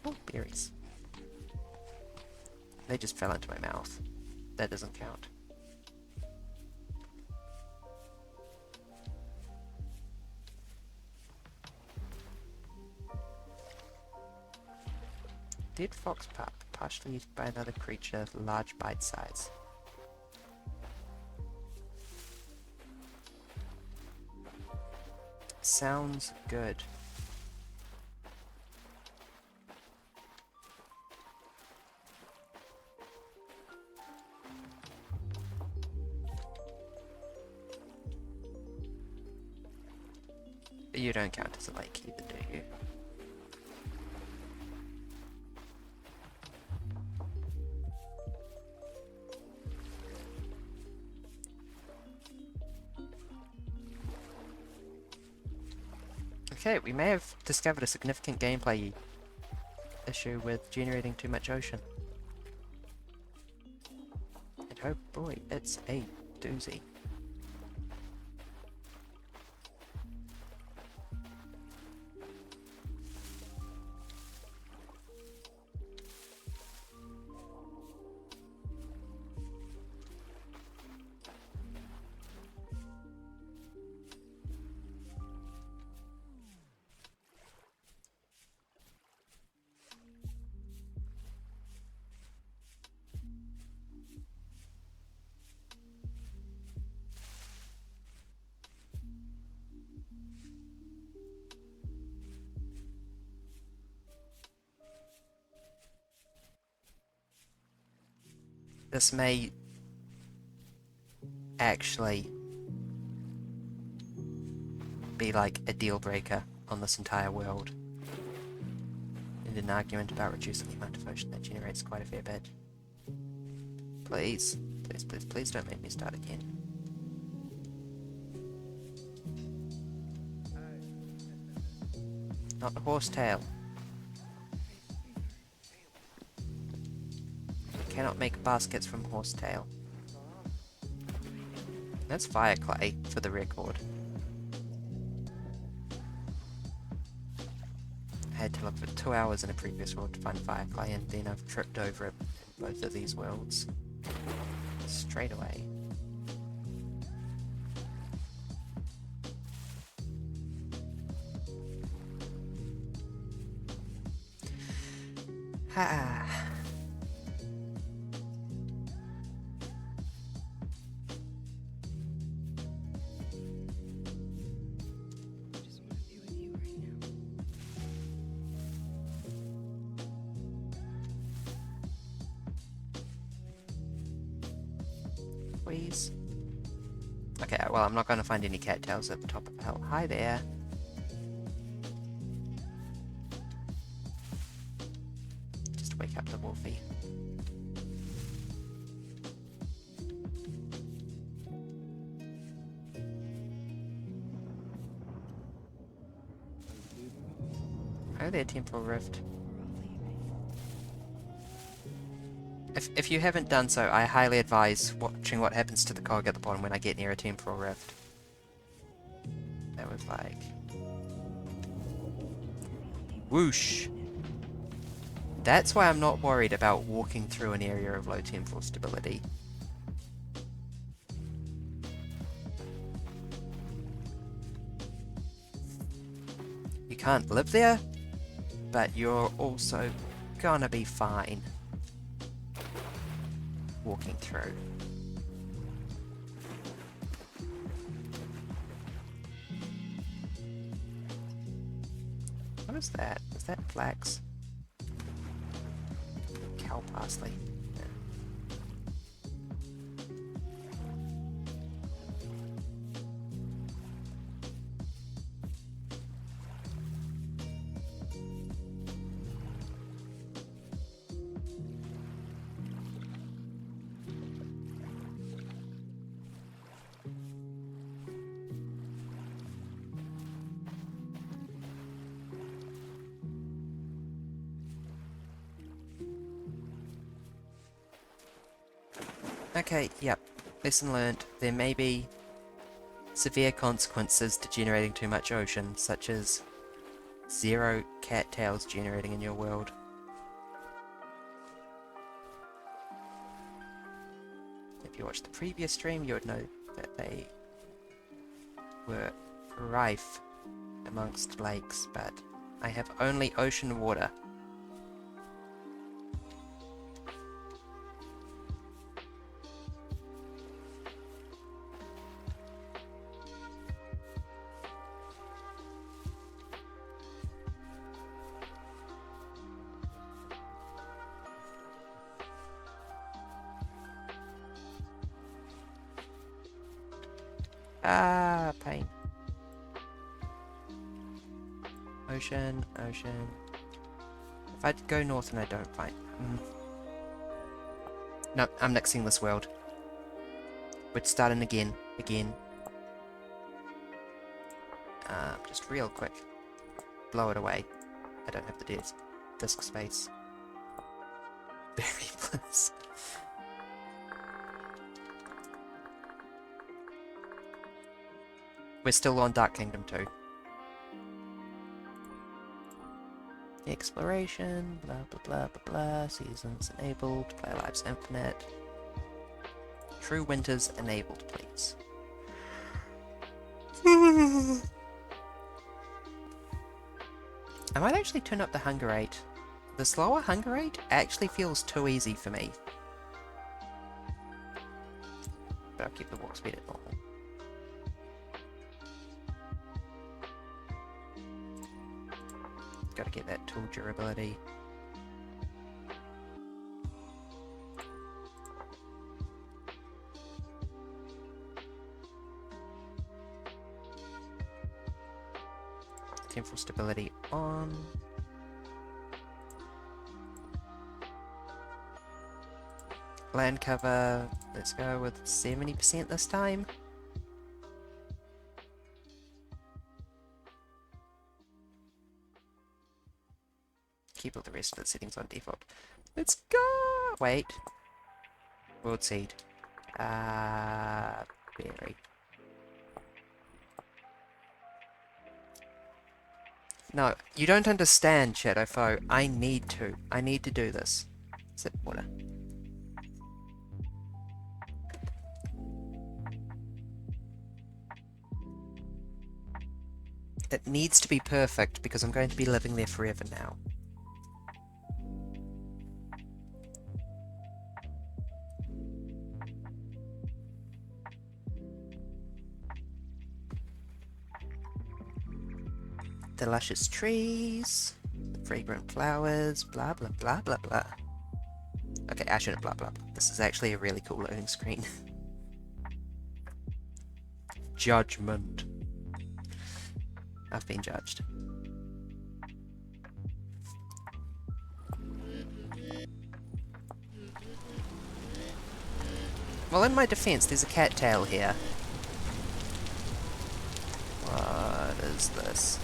Oh, berries. They just fell into my mouth. That doesn't count. Dead fox pup, partially eaten by another creature, large bite size. Sounds good. You don't count as a lake either, do you? Okay, we may have discovered a significant gameplay issue with generating too much ocean. And oh boy, it's a doozy. This may actually be like a deal breaker on this entire world. In an argument about reducing the amount of ocean that generates quite a fair bit. Please, please, please, please don't make me start again. Not the horsetail. Cannot make baskets from horsetail. That's fire clay, for the record. I had to look for 2 hours in a previous world to find fire clay, and then I've tripped over it in both of these worlds. Straight away. Ha! Just want to be with you right now. Please. Okay, well, I'm not going to find any cattails at the top of the hill. Hi there. Just wake up the wolfie. Oh there, Temporal Rift. If you haven't done so, I highly advise watching what happens to the cog at the bottom when I get near a Temporal Rift. That was like... whoosh! That's why I'm not worried about walking through an area of low temporal stability. You can't live there, but you're also gonna be fine walking through. What is that? Is that flax? Cow parsley. Yeah. Okay, yep. Lesson learned. There may be severe consequences to generating too much ocean, such as 0 cattails generating in your world. If you watched the previous stream, you would know that they were rife amongst lakes, but I have only ocean water. Ah, pain. Ocean, ocean. If I go north and I don't find... No, I'm nixing this world. We're starting again. Just real quick. Blow it away. I don't have the disk space. Very bliss. We're still on Dark Kingdom 2. Exploration, blah blah blah blah blah, seasons enabled, player lives infinite. True winters enabled, please. I might actually turn up the hunger rate. The slower hunger rate actually feels too easy for me. But I'll keep the walk speed at normal. Gotta get that tool durability. Temporal stability on. Land cover, let's go with 70% this time. Keep all the rest of the settings on default. Let's go! Wait. World seed. Berry. No, you don't understand, Shadowfoe. I need to. I need to do this. Sip water. It needs to be perfect because I'm going to be living there forever now. The luscious trees, the fragrant flowers, blah blah blah blah blah. Okay, I shouldn't blah blah blah. This is actually a really cool loading screen. Judgment. I've been judged. Well, in my defense, there's a cattail here. What is this?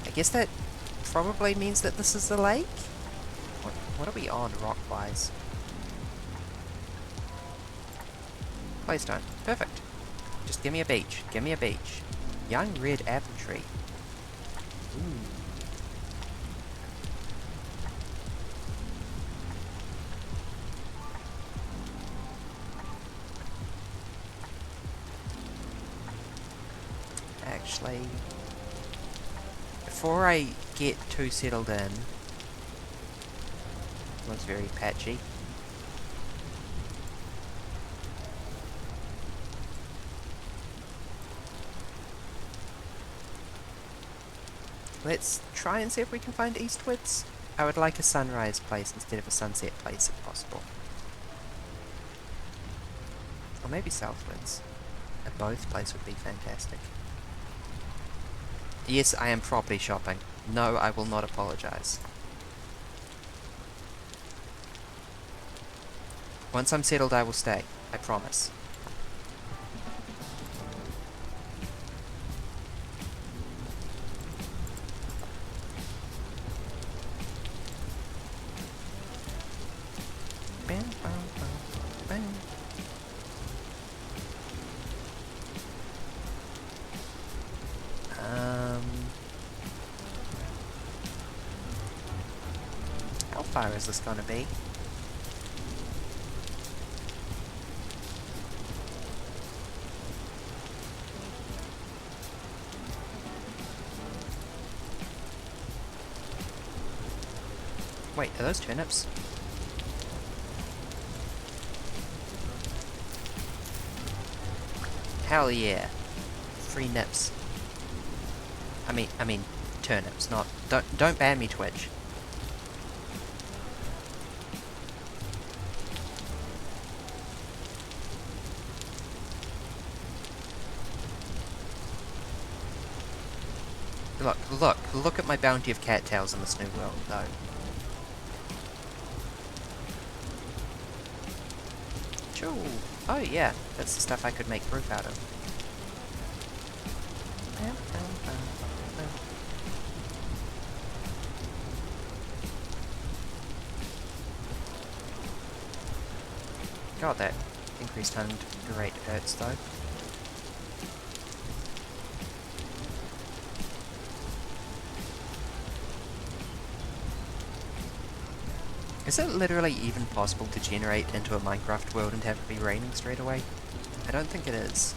I guess that probably means that this is the lake? What are we on, rock-wise? Claystone. Perfect. Just give me a beach. Give me a beach. Young red apple tree. Ooh. Actually, before I get too settled in, looks very patchy. Let's try and see if we can find eastwards. I would like a sunrise place instead of a sunset place if possible. Or maybe southwards. A both place would be fantastic. Yes, I am properly shopping. No, I will not apologize. Once I'm settled, I will stay. I promise. Bam, bam, bam, bam. How far is this gonna be? Wait, are those turnips? Hell yeah. Free nips. I mean turnips, not don't ban me, Twitch. Look at my bounty of cattails in this new world, though. Cool. Oh yeah, that's the stuff I could make proof out of. God, that increased hand rate hurts though. Is it literally even possible to generate into a Minecraft world and have it be raining straight away? I don't think it is.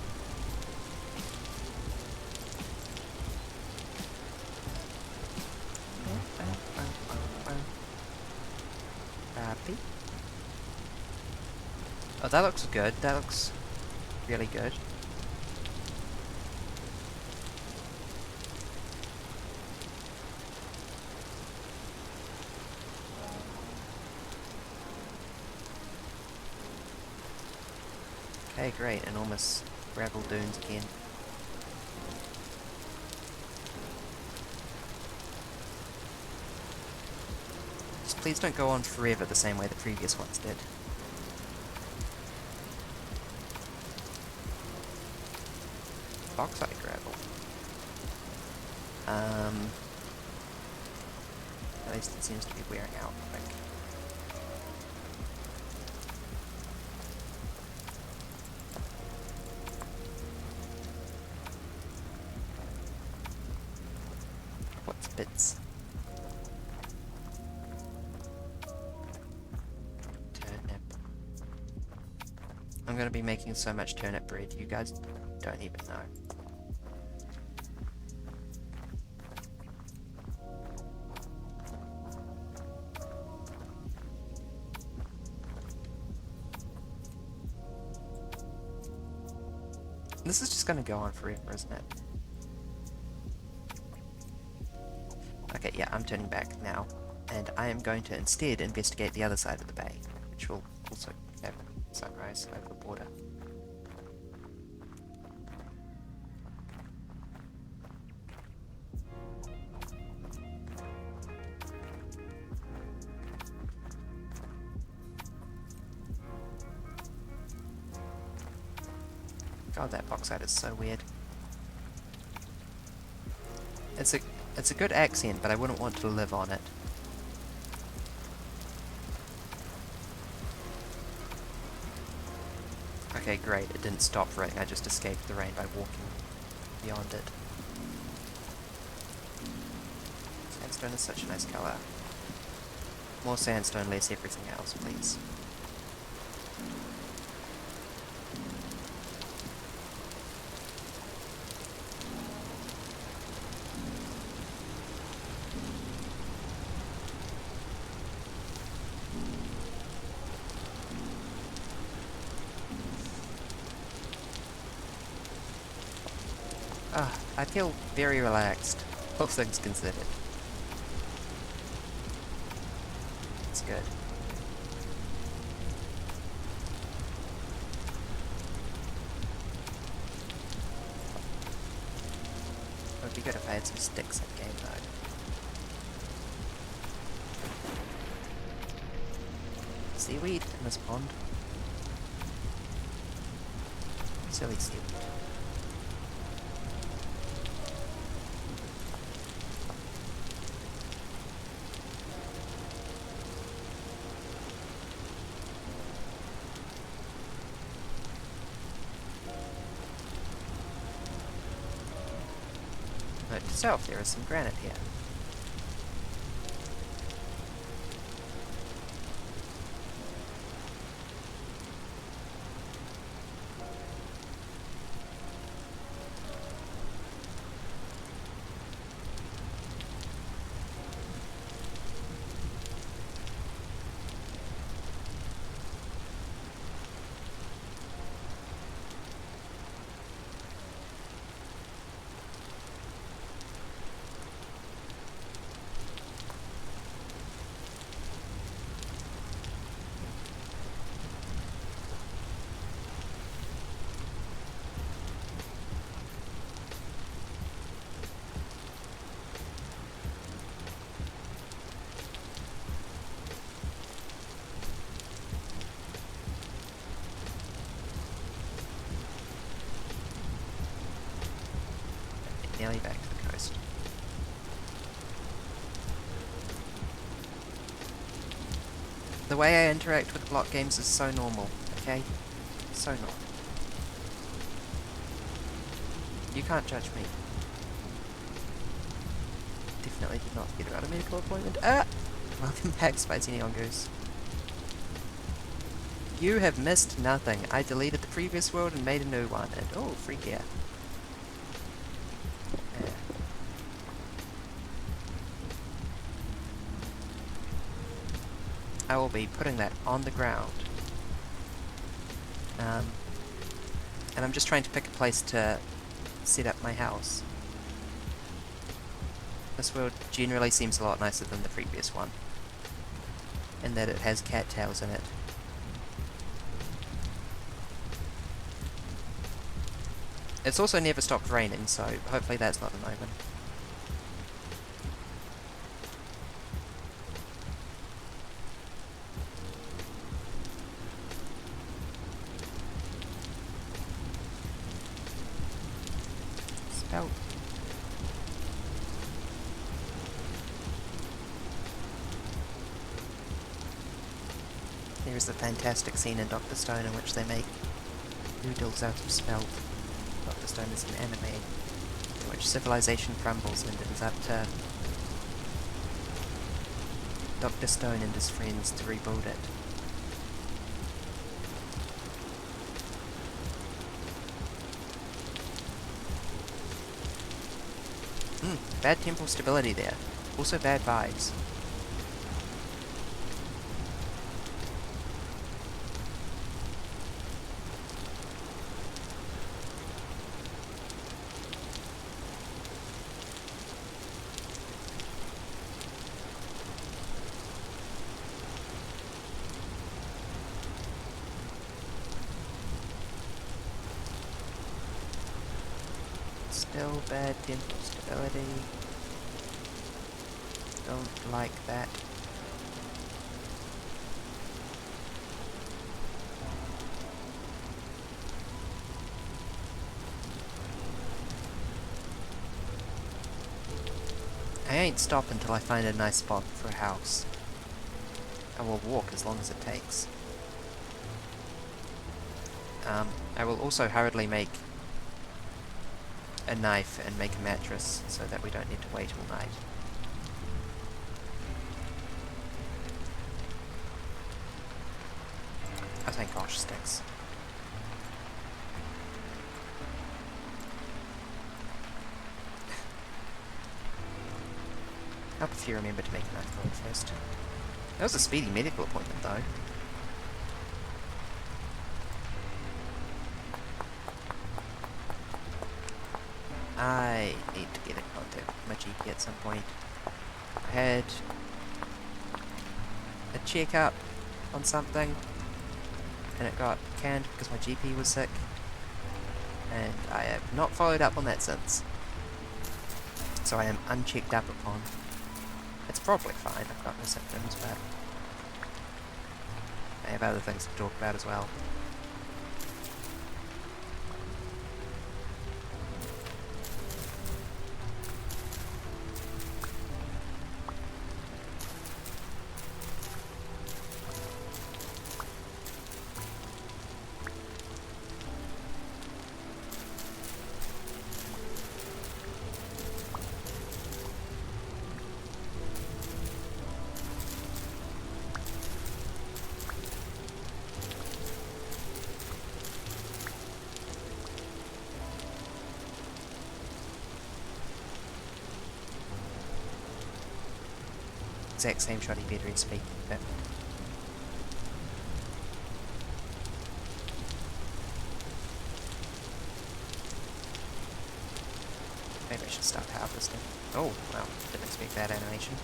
Happy. Oh, that looks good. That looks really good. Okay, great. Enormous gravel dunes again. Just please don't go on forever the same way the previous ones did. bauxite gravel. At least it seems to be wearing out quick. What's bits? Turnip. I'm gonna be making so much turnip bread, you guys don't even know. This is just gonna go on forever, isn't it? Okay, yeah, I'm turning back now, and I am going to instead investigate the other side of the bay, which will also have sunrise over the border. God, that bauxite is so weird. It's a good accent, but I wouldn't want to live on it. Okay, great, it didn't stop raining, I just escaped the rain by walking beyond it. Sandstone is such a nice colour. More sandstone, less everything else, please. I feel very relaxed, all things considered. It's good. It would be good if I had some sticks in game mode. Seaweed in this pond. Silly seaweed. Note to self, there is some granite here. Nearly back to the coast. The way I interact with block games is so normal, okay? So normal. You can't judge me. Definitely did not forget about a medical appointment. Ah! Welcome back, Spicy Neon Goose. You have missed nothing. I deleted the previous world and made a new one, and oh, free gear. Yeah. I will be putting that on the ground. And I'm just trying to pick a place to set up my house. This world generally seems a lot nicer than the previous one, in that it has cattails in it. It's also never stopped raining, so hopefully that's not an omen. Help. There is the fantastic scene in Dr. Stone in which they make noodles out of spelt. Dr. Stone is an anime in which civilization crumbles and it is up to Dr. Stone and his friends to rebuild it. Bad temple stability there. Also bad vibes. Still bad temple stability. Don't like that. I ain't stop until I find a nice spot for a house. I will walk as long as it takes. I will also hurriedly make a knife and make a mattress so that we don't need to wait all night. Oh, thank gosh, sticks. Help if you remember to make a knife going first. That was a speedy medical appointment, though. I need to get in contact with my GP at some point. I had a checkup on something, and it got canned because my GP was sick, and I have not followed up on that since. So I am unchecked up upon. It's probably fine, I've got no symptoms, but I have other things to talk about as well. Exact same shoddy bed recipe, but maybe I should start harvesting. Oh, well, didn't expect that animation.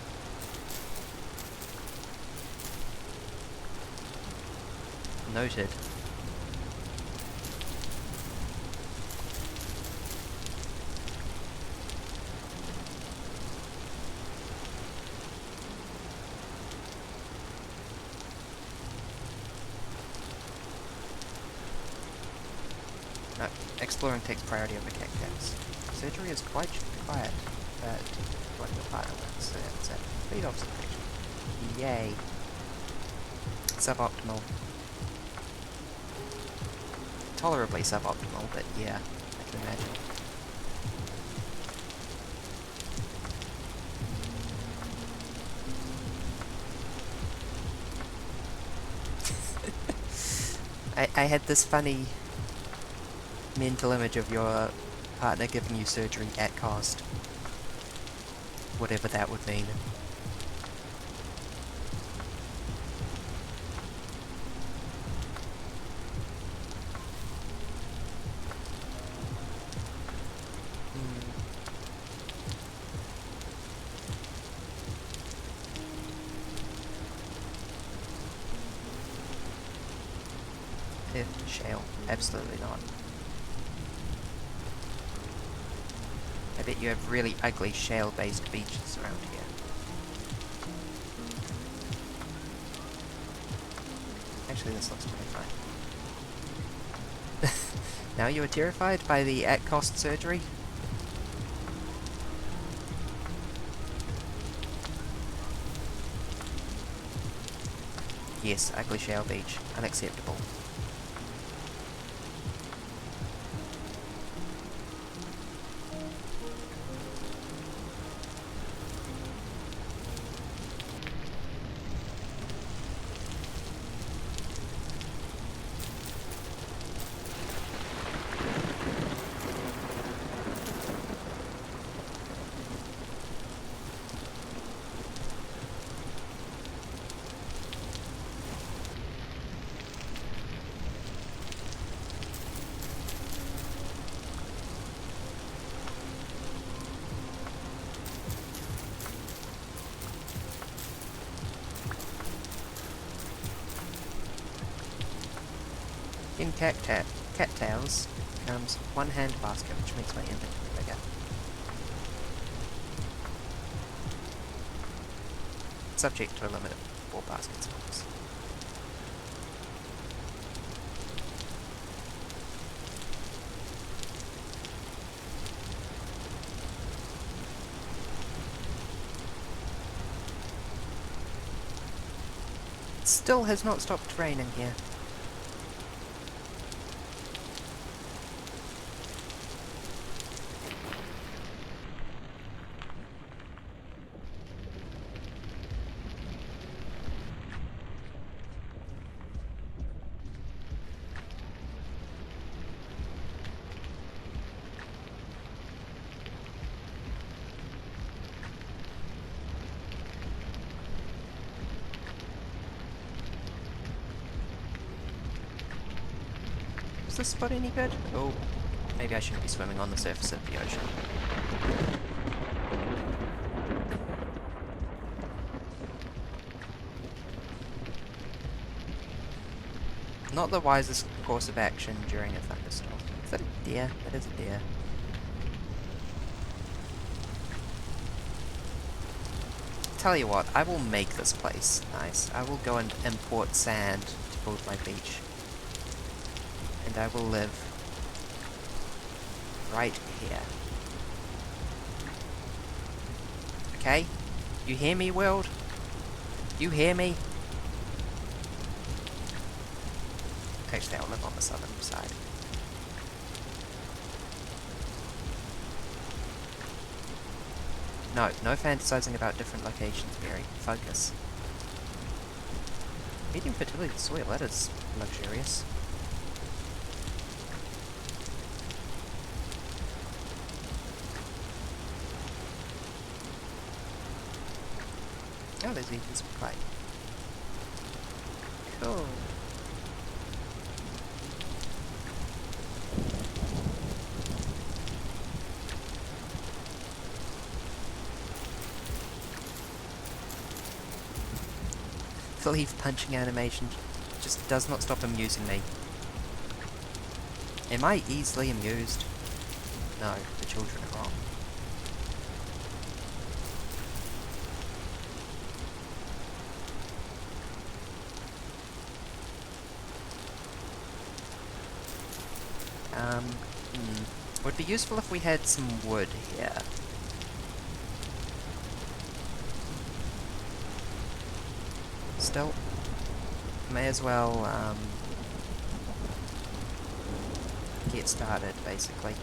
Noted. No, exploring takes priority over cactus. Surgery is quite quiet, but what your partner wants, so that's a complete observation. Yay. Suboptimal. Tolerably suboptimal, but yeah, I can imagine. I had this funny mental image of your partner giving you surgery at cost. Whatever that would mean. Shale. Absolutely not. I bet you have really ugly shale-based beaches around here. Actually, this looks totally fine. Now you are terrified by the at-cost surgery? Yes, ugly shale beach. Unacceptable. In cattails comes one hand basket, which makes my inventory bigger. Subject to a limit of 4 baskets, of course. It still has not stopped raining here. Is this spot any good? Oh, maybe I shouldn't be swimming on the surface of the ocean. Not the wisest course of action during a thunderstorm. Is that a deer? That is a deer. Tell you what, I will make this place nice. I will go and import sand to build my beach. And I will live right here. Okay? You hear me, world? You hear me? Actually, I'll live on the southern side. No fantasizing about different locations, Mary. Focus. Medium fertility soil, that is luxurious. Oh, there's even some clay. Cool. The leaf punching animation just does not stop amusing me. Am I easily amused? No, the children are wrong. Would be useful if we had some wood here. Still, may as well, get started, basically.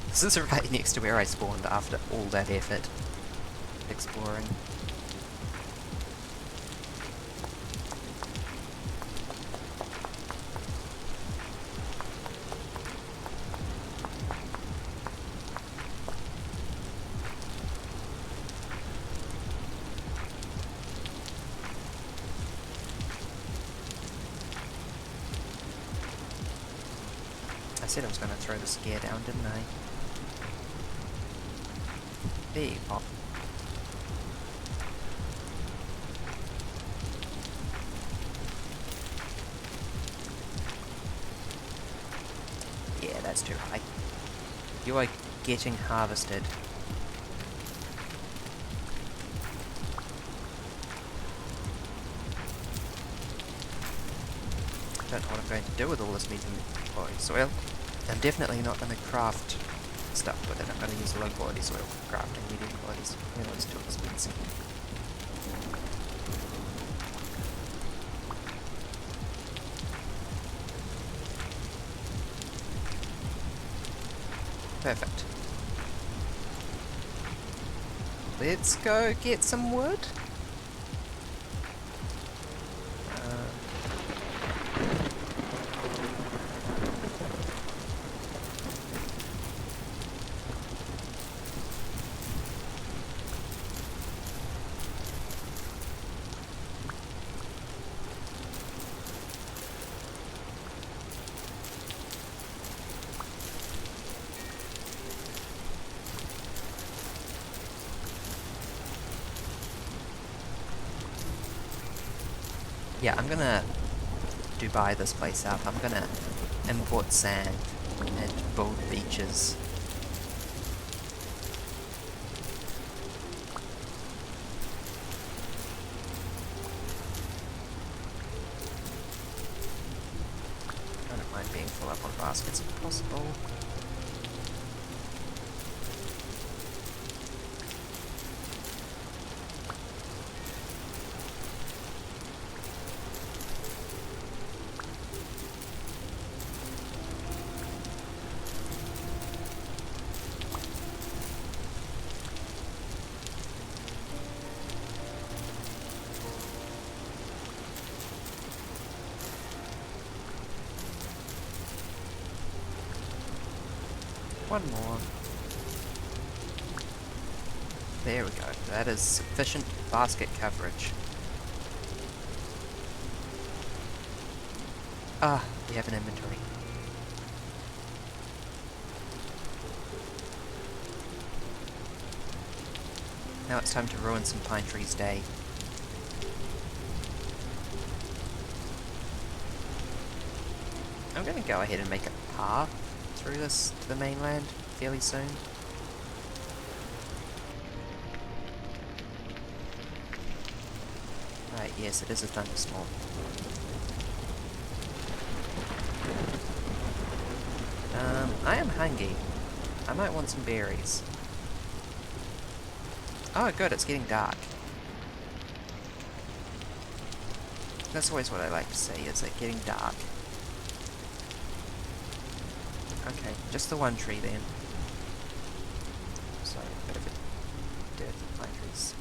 This is right next to where I spawned after all that effort exploring. I said I was going to throw the scare down, didn't I? There you pop. Yeah, that's too high. You are getting harvested. Don't don't know what I'm going to do with all this medium quality soil. I'm definitely not going to craft stuff with it. I'm going to use low quality soil for crafting. Medium quality soil is too expensive. Perfect. Let's go get some wood. Yeah, I'm gonna Dubai this place up. I'm gonna import sand and build beaches. I don't mind being full up on baskets if possible. One more. There we go. That is sufficient basket coverage. Ah, we have an inventory. Now it's time to ruin some pine trees' day. I'm gonna go ahead and make a path through this to the mainland fairly soon. Right, yes, it is a thunderstorm. I am hungry. I might want some berries. Oh good, it's getting dark. That's always what I like to see, is it getting dark. Okay, just the one tree then. Sorry, a bit of a dirty pine trees.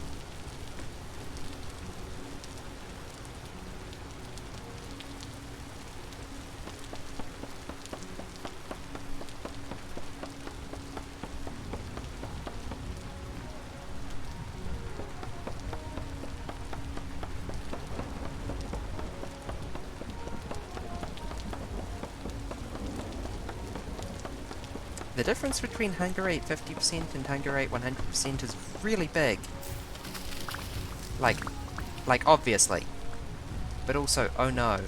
The difference between hunger rate 50% and hunger rate 100% is really big. Like obviously. But also, oh no.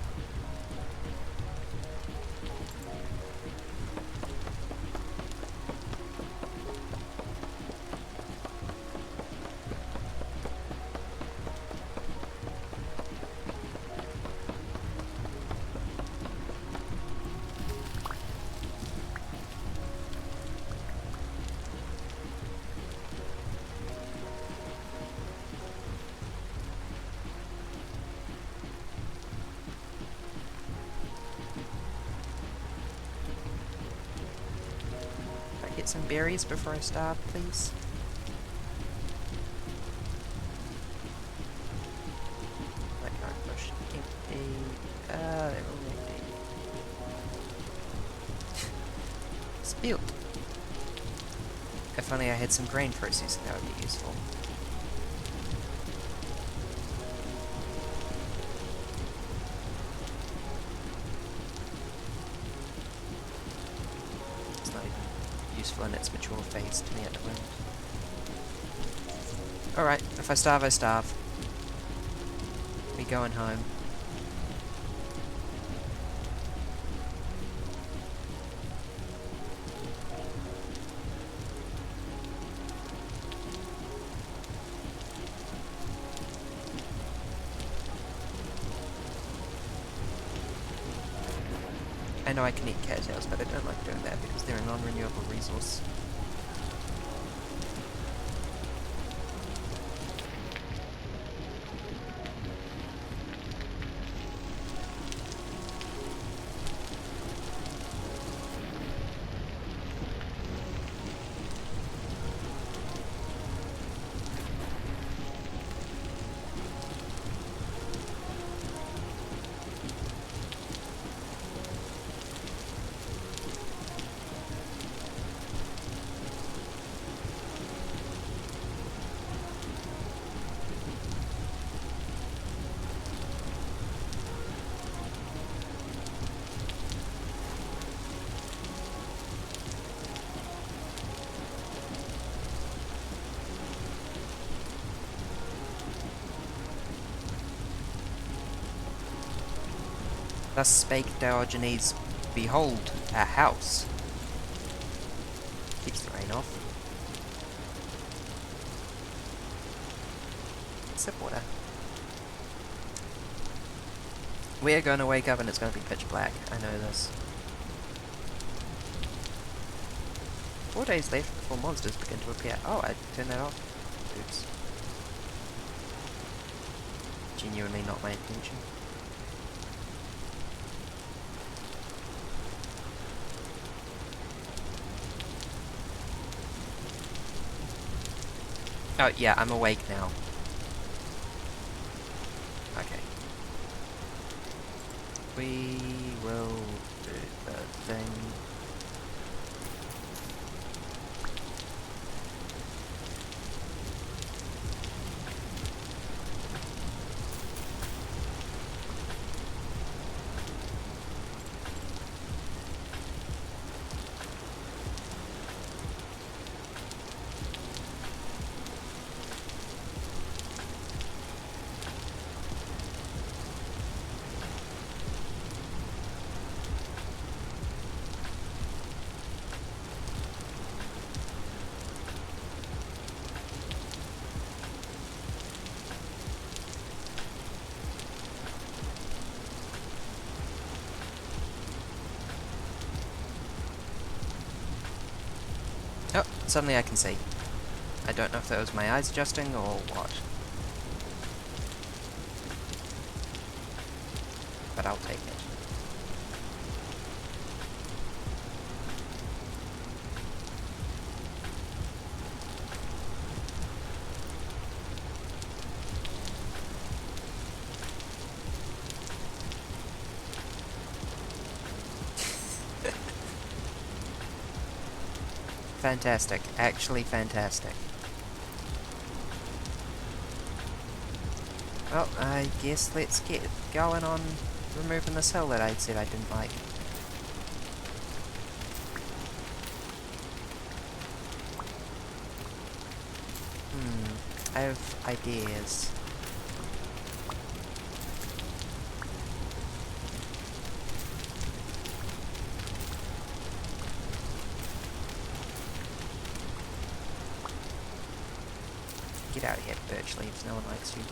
Get some berries before I starve, please. Like our bush empty. They're all empty. Spilled. If only I had some grain processing, that would be useful. It's not even useful in its mature phase to me at the moment. Alright, if I starve, I starve. We going home. I know I can eat cattails, but I don't like doing that because they're a non-renewable resource. Thus spake Diogenes, behold, a house. Keeps the rain off. Sip water. We're gonna wake up and it's gonna be pitch black. I know this. 4 days left before monsters begin to appear. Oh, I turned that off. Oops. Genuinely not my intention. Oh, yeah, I'm awake now. Okay. We will do the thing. Oh, suddenly I can see. I don't know if that was my eyes adjusting or what. But I'll take it. Fantastic. Actually fantastic. Well, I guess let's get going on removing this hill that I said I didn't like. I have ideas. Get out of here, birch leaves. No one likes you.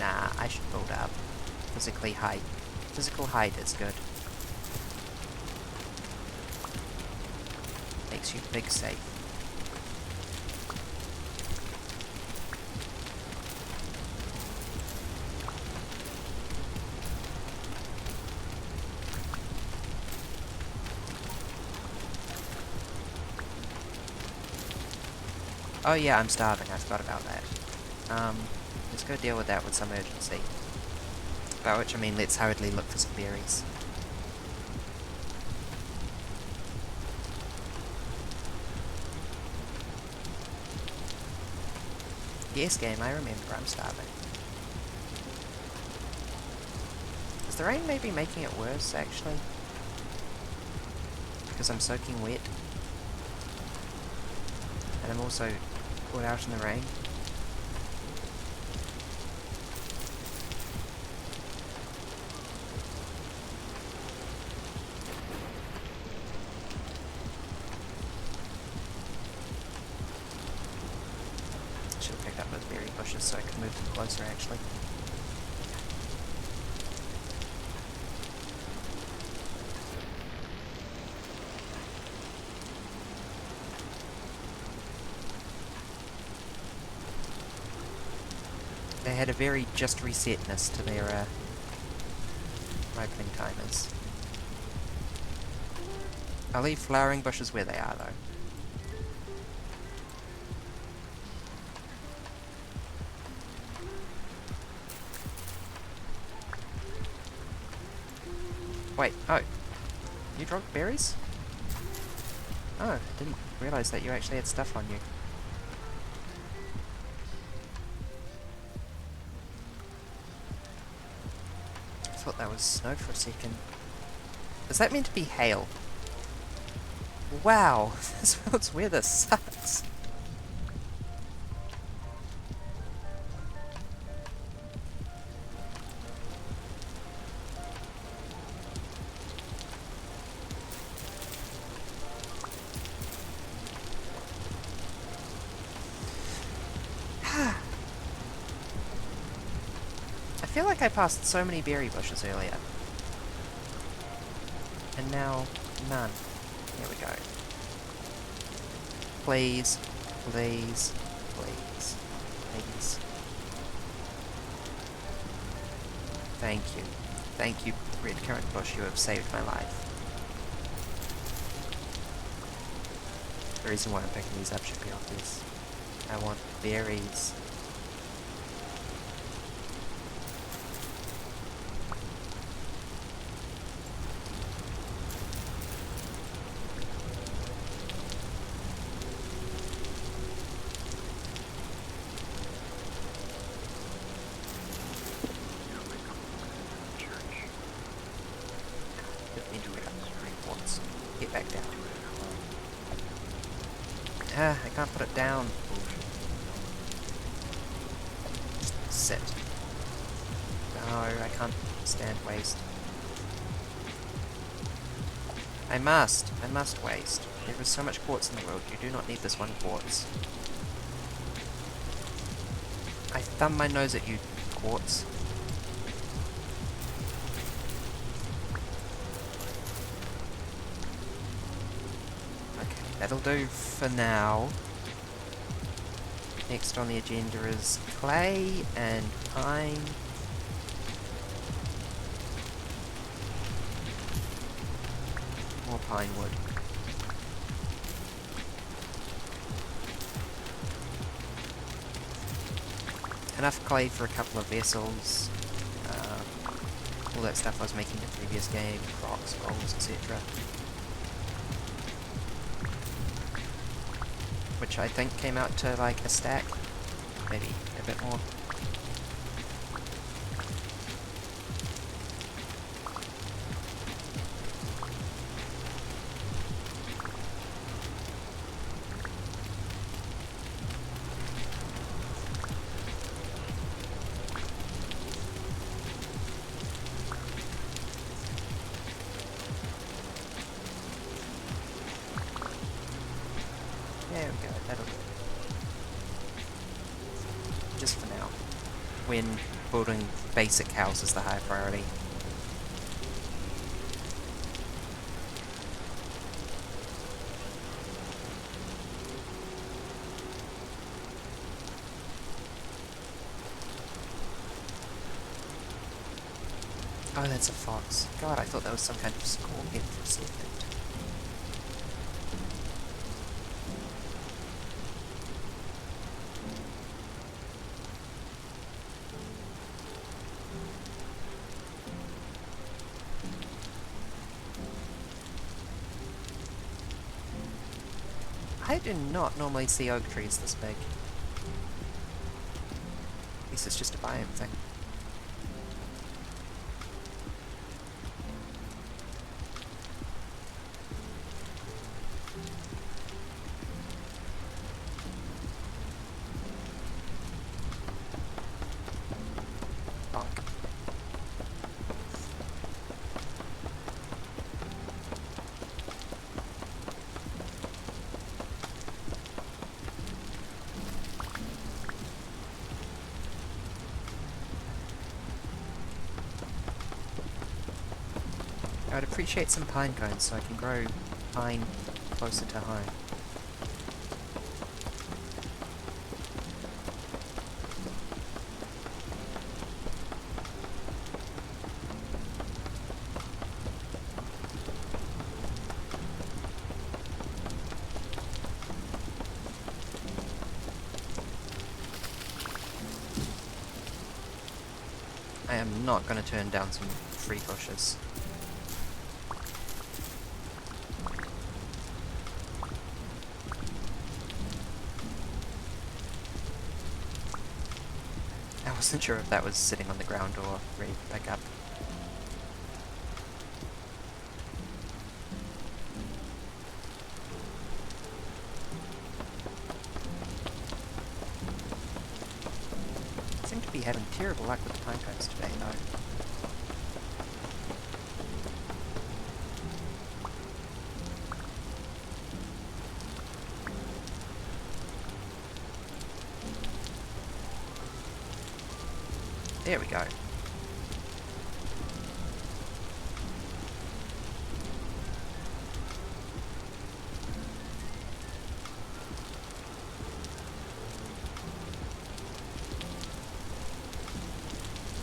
Nah, I should build up. Physical height is good. Makes you big safe. Oh yeah, I'm starving. I forgot about that. Let's go deal with that with some urgency. By which I mean let's hurriedly look for some berries. Yes, game, I remember. I'm starving. Is the rain maybe making it worse, actually? Because I'm soaking wet. And I'm also caught out in the rain. berry bushes so I could move them closer actually. They had a very just resetness to their ripening timers. I'll leave flowering bushes where they are though. Wait, oh. You dropped berries? Oh, I didn't realise that you actually had stuff on you. I thought that was snow for a second. Is that meant to be hail? Wow, this world's weather sucks. I feel like I passed so many berry bushes earlier. And now, none. Here we go. Please, please, please, please. Thank you. Thank you, red currant bush, you have saved my life. The reason why I'm picking these up should be obvious. I want berries. Get back down. Ah, I can't put it down. Sit. No, I can't stand waste. I must waste. There is so much quartz in the world, you do not need this one quartz. I thumb my nose at you, quartz. Okay, that'll do for now. Next on the agenda is clay and pine. More pine wood. Enough clay for a couple of vessels. All that stuff I was making in the previous game, rocks, bowls, etc. Which I think came out to like a stack, maybe a bit more. There we go, that'll do. Just for now. When building basic house is the high priority. Oh, that's a fox. God, I thought that was some kind of scorpion for a second. I do not normally see oak trees this big. I guess it's just a biome thing. Bonk. I would appreciate some pine cones so I can grow pine closer to home. I am not going to turn down some free bushes. I wasn't sure if that was sitting on the ground or ready to pick up. I seem to be having terrible luck with the pine cones today, though. There we go.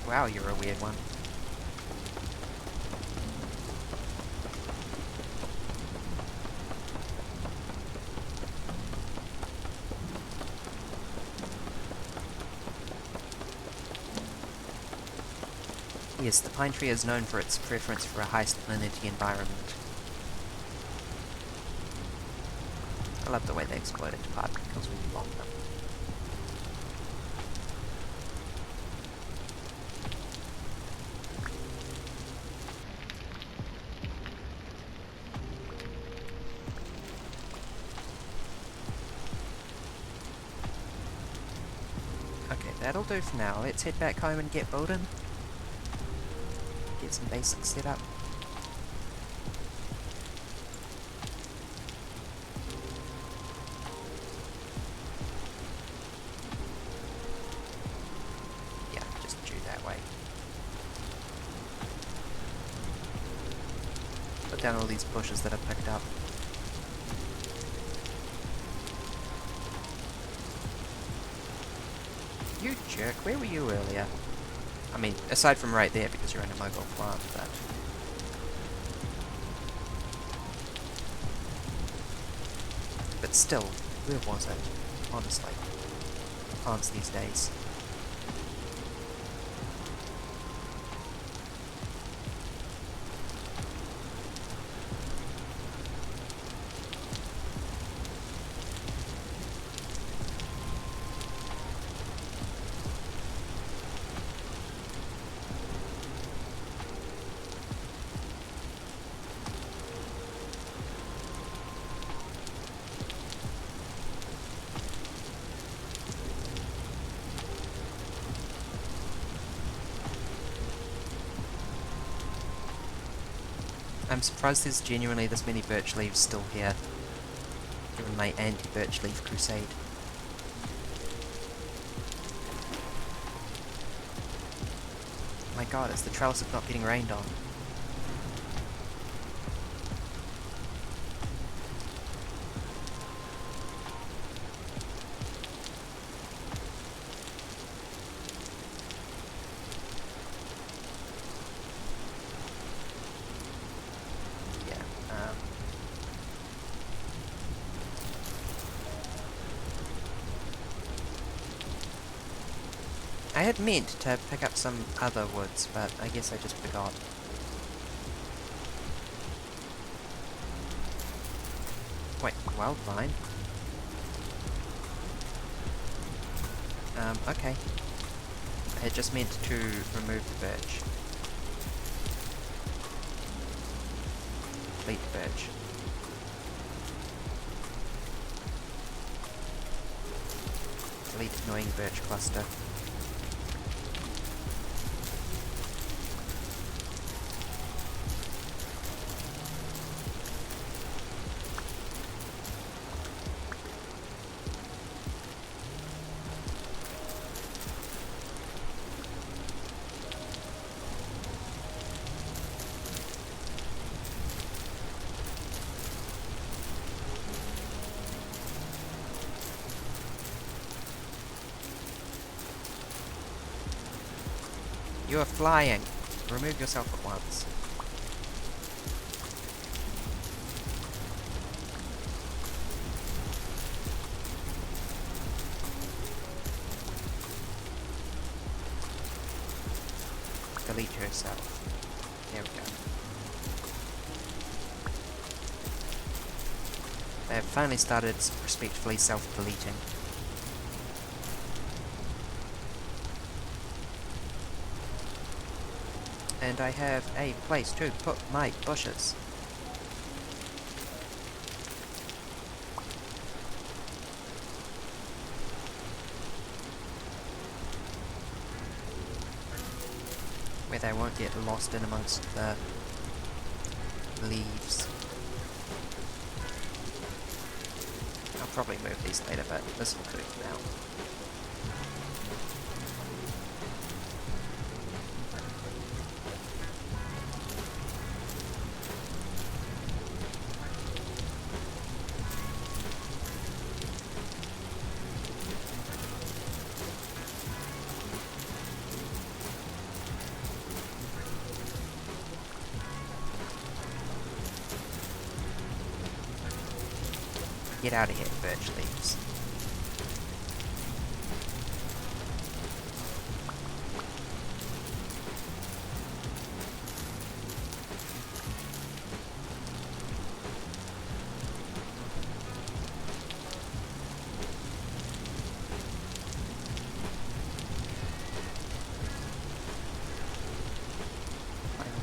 Wow, you're a weird one. Yes, the pine tree is known for its preference for a high salinity environment. I love the way they exploited department because we belong them. Okay, that'll do for now. Let's head back home and get building. Get some basics set up. Yeah, just due that way. Put down all these bushes that I've picked up. You jerk, where were you earlier? I mean, aside from right there because you're in a mobile plant, but... But still, where was it? Honestly. Plants these days. I'm surprised there's genuinely this many birch leaves still here, given my anti-birch leaf crusade. My god, it's the trellis of not getting rained on. I had meant to pick up some other woods, but I guess I just forgot. Wait, wildvine? Okay. I had just meant to remove the birch. Delete the birch. Delete annoying birch cluster. You are flying. Remove yourself at once. Delete yourself. There we go. They have finally started respectfully self-deleting. And I have a place to put my bushes. Where they won't get lost in amongst the leaves. I'll probably move these later, but this will do for now. Get out of here, birch leaves.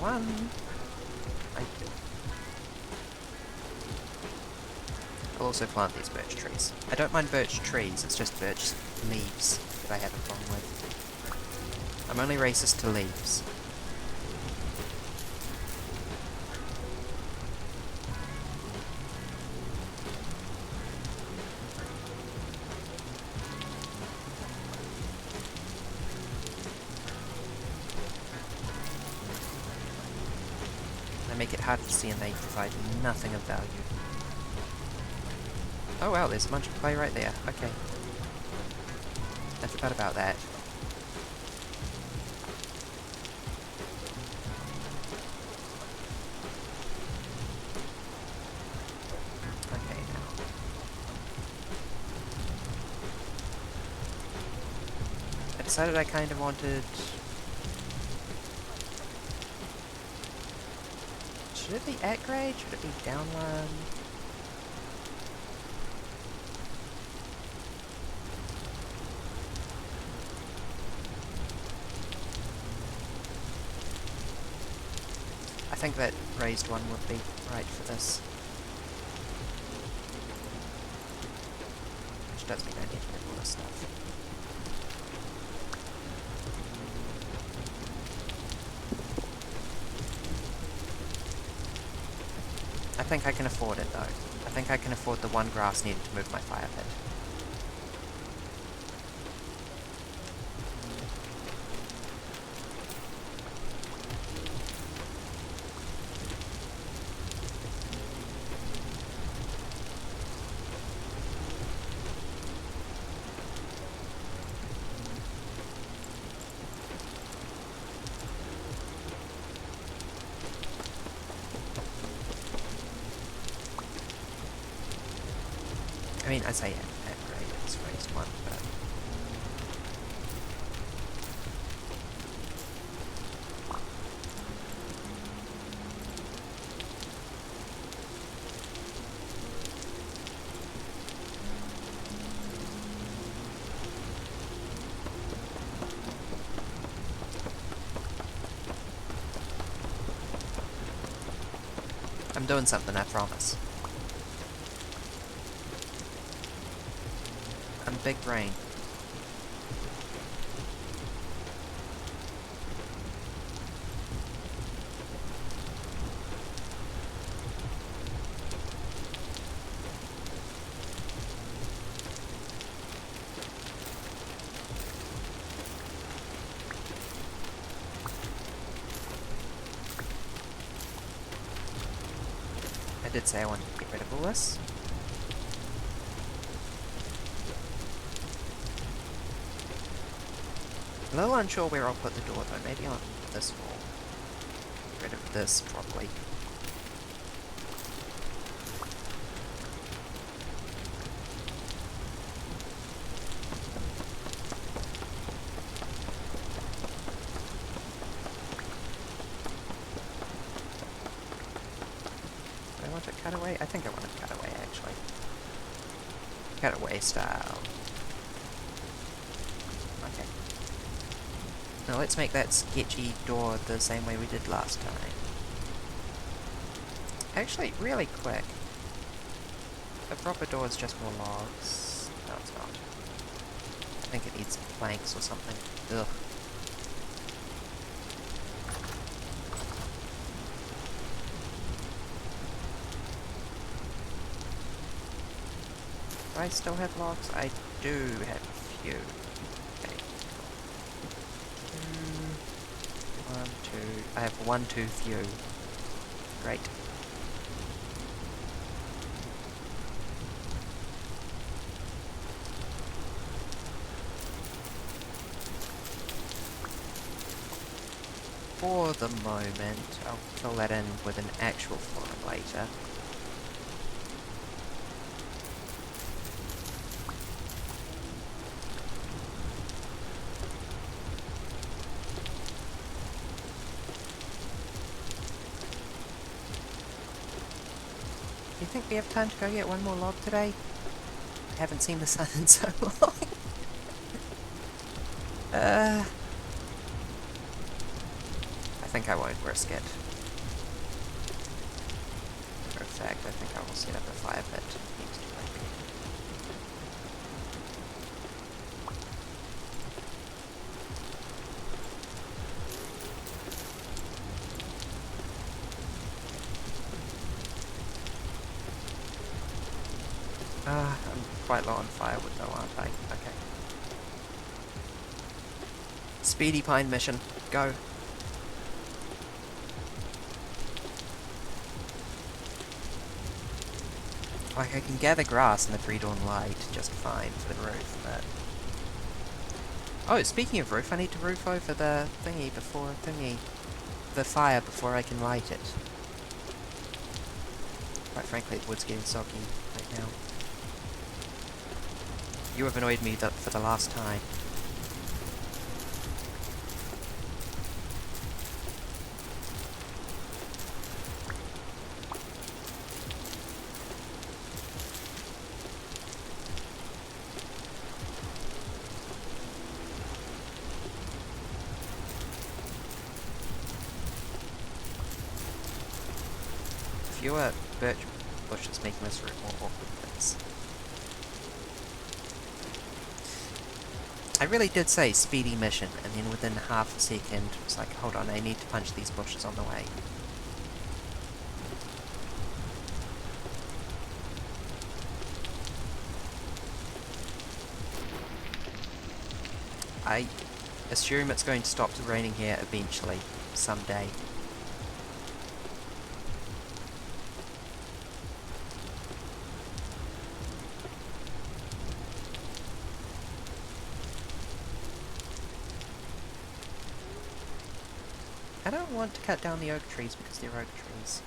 One. Thank you. I'll also plant these birch trees. I don't mind birch trees, it's just birch leaves that I have a problem with. I'm only racist to leaves. They make it hard to see and they provide nothing of value. Oh wow, there's a bunch of clay right there. Okay. I forgot about that. Okay, now. I decided I kind of wanted... Should it be at grade? Should it be down one? I think that raised one would be right for this. Which does mean I need to move all this stuff. I think I can afford it though. I think I can afford the one grass needed to move my fire pit. I mean, I say at grade, it's raised one, but... I'm doing something, I promise. I'm big brain. I did say I wanted to get rid of all this. A little unsure where I'll put the door though, maybe on this wall. Get rid of this properly. Do I want it cut away? I think I want it cut away actually. Cut away style. Okay. Now let's make that sketchy door the same way we did last time. Actually, really quick. A proper door is just more logs. No, it's not. I think it needs planks or something. Ugh. Do I still have logs? I do have a few. Okay. One, two. I have one too few. Great. For the moment, I'll fill that in with an actual floor later. Do you think we have time to go get one more log today? I haven't seen the sun in so long. I think I won't risk it. For a fact, I think I will set up a fire pit next to my bed. I'm quite low on firewood though, aren't I? Okay. Speedy Pine mission. Go. Like, I can gather grass in the pre-dawn light just fine for the roof, but... Oh, speaking of roof, I need to roof over the thingy before... the fire before I can light it. Quite frankly, the wood's getting soggy right now. You have annoyed me for the last time. Fewer birch bushes making this route more awkward, please. I really did say speedy mission, and then within half a second, it was like, hold on, I need to punch these bushes on the way. I assume it's going to stop raining here eventually, someday. I don't want to cut down the oak trees because they're oak trees.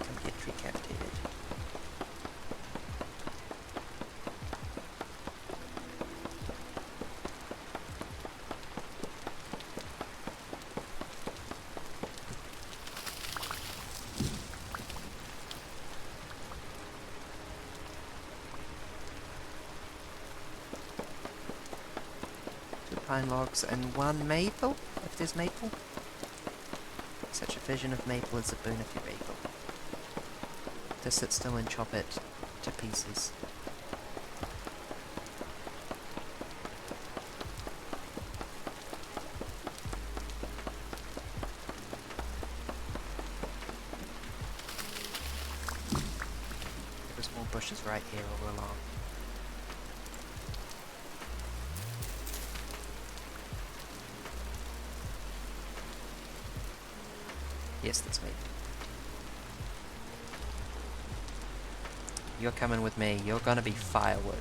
Come get decapitated. Pine logs and one maple, if there's maple. Such a vision of maple is a boon if you're able to sit still and chop it to pieces. There's more bushes right here all along. Yes, that's me. You're coming with me. You're gonna be firewood.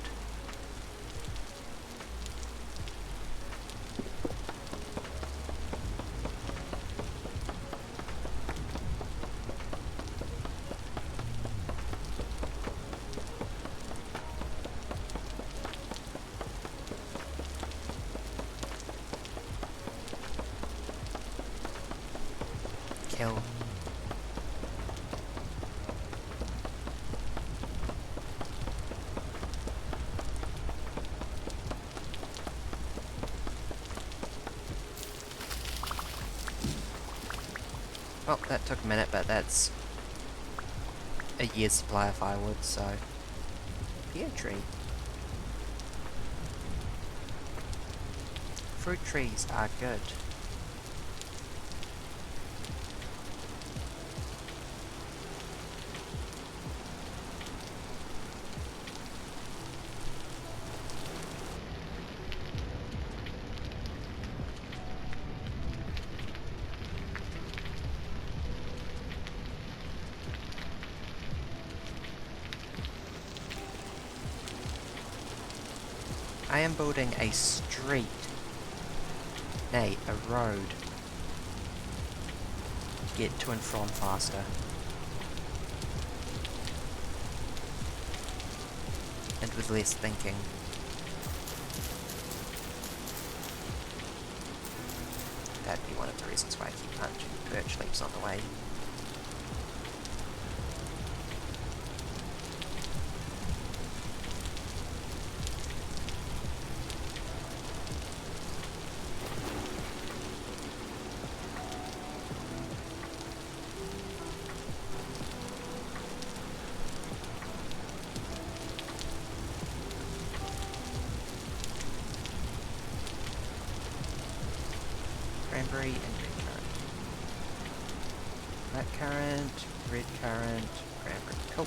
Kill. Well, that took a minute, but that's a year's supply of firewood, so... Pear tree. Fruit trees are good. I am building a street. Nay, a road. Get to and from faster. And with less thinking. That'd be one of the reasons why I keep punching birch leaves on the way. Cranberry and red currant. Black currant, red currant, cranberry. Cool.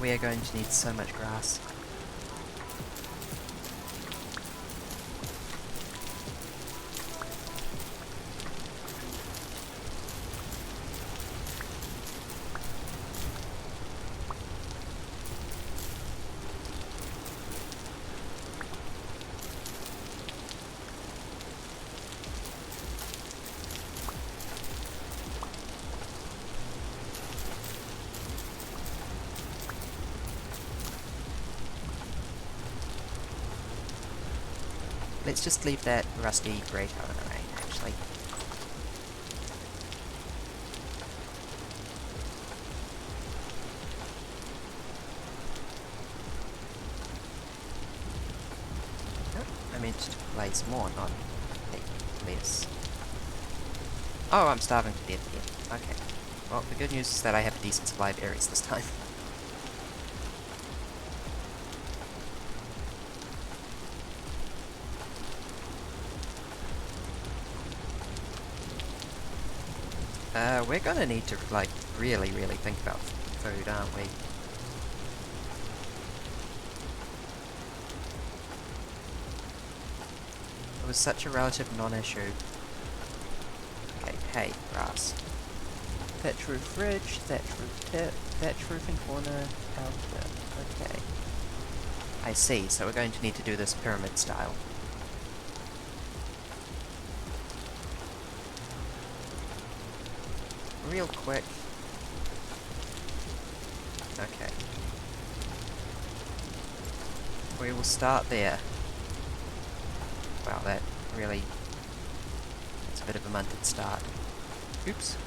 We are going to need so much grass. Let's just leave that rusty grey toe in the rain, actually. Oh, I meant to place more, not less. Oh, I'm starving to death again. Okay. Well, the good news is that I have a decent supply of berries this time. We're gonna need to, like, really think about food, aren't we? It was such a relative non-issue. Okay, hay, grass. Thatch roof ridge, thatch roof tip, thatch roofing corner, outer. Okay. I see, so we're going to need to do this pyramid style. Real quick. Okay. We will start there. Wow, that really... It's a bit of a munted start. Oops.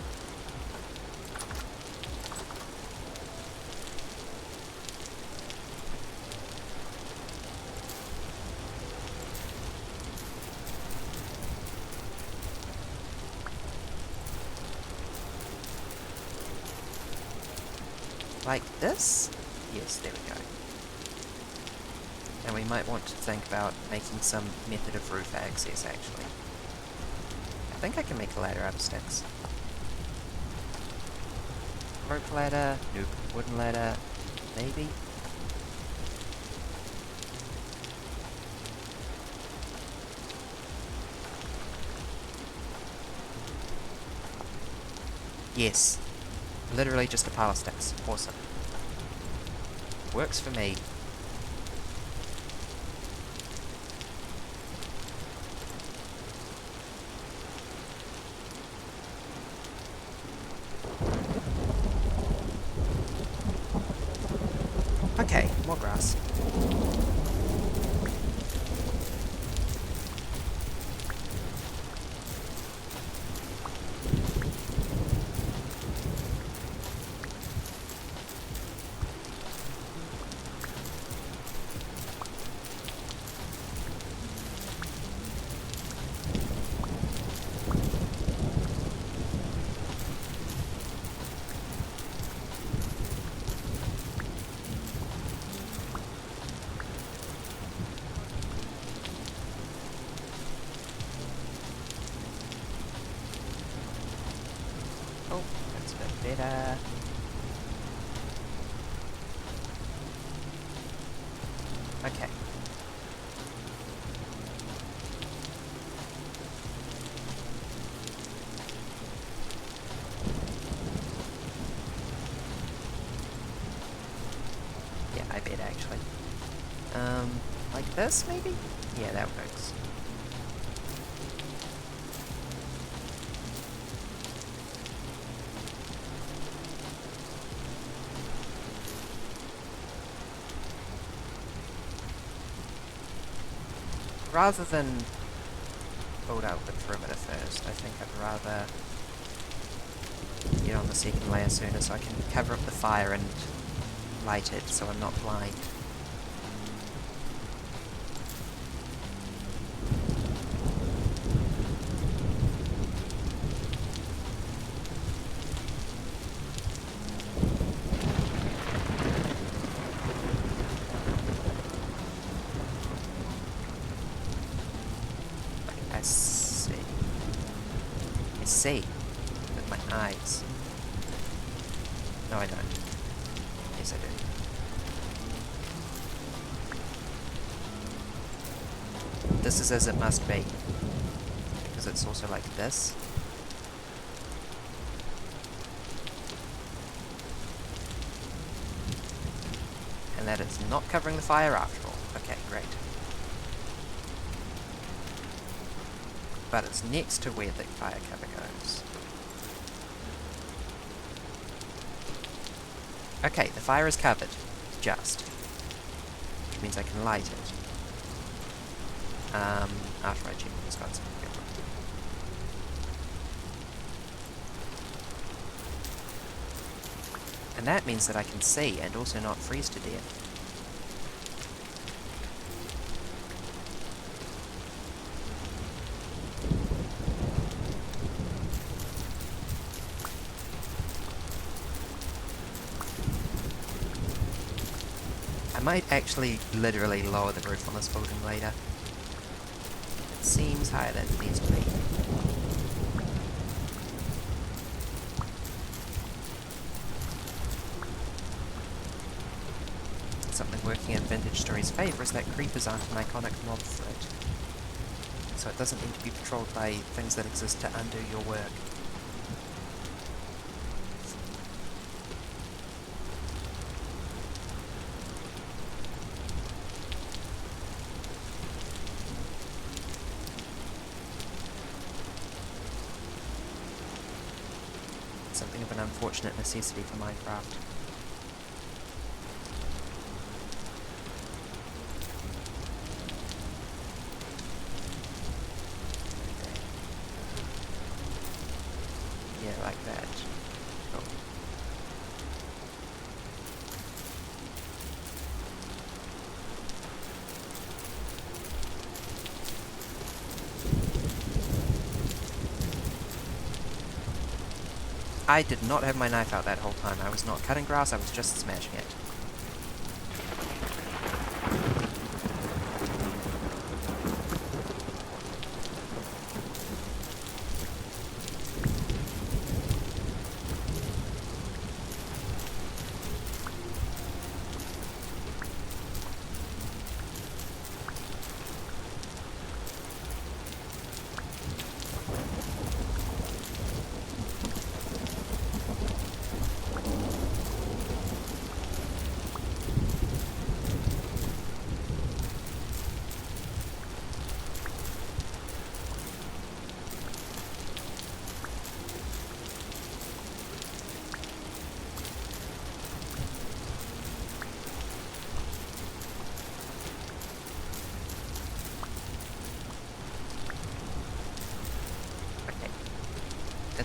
Like this? Yes, there we go. And we might want to think about making some method of roof access, actually. I think I can make a ladder out of sticks. Rope ladder. Nope. Wooden ladder. Maybe. Yes. Literally just a pile of sticks. Awesome. Works for me. Okay, more grass. Oh, that's a bit better. Okay. Yeah, I bet actually. Like this maybe? Yeah, that works. Rather than build out the perimeter first, I think I'd rather get on the second layer sooner so I can cover up the fire and light it so I'm not blind. I see. I see. With my eyes. No, I don't. Yes, I do. This is as it must be. Because it's also like this. And that it's not covering the fire after all. Okay, great. But it's next to where the fire cover goes. Okay, the fire is covered. Just. Which means I can light it. After I check if it's got some fuel. And that means that I can see and also not freeze to death. I might actually literally lower the roof on this building later. It seems higher than it needs to be. Something working in Vintage Story's favour is that creepers aren't an iconic mob threat. So it doesn't need to be patrolled by things that exist to undo your work. Something of an unfortunate necessity for Minecraft. Yeah, like that. Cool. I did not have my knife out that whole time. I was not cutting grass, I was just smashing it.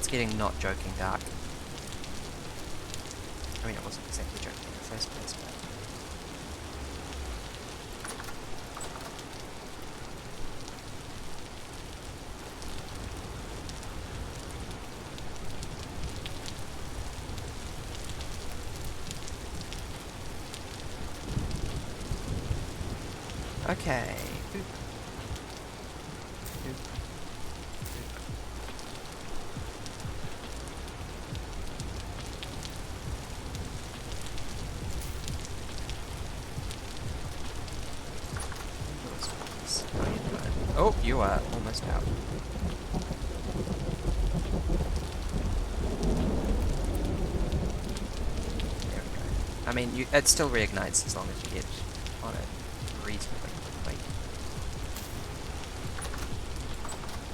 It's getting not joking dark. I mean, it wasn't exactly joking in the first place, but... Okay. Boop. Boop. Boop. How are you doing? Oh, you are almost out. There we go. I mean, it still reignites as long as you get on it reasonably quickly.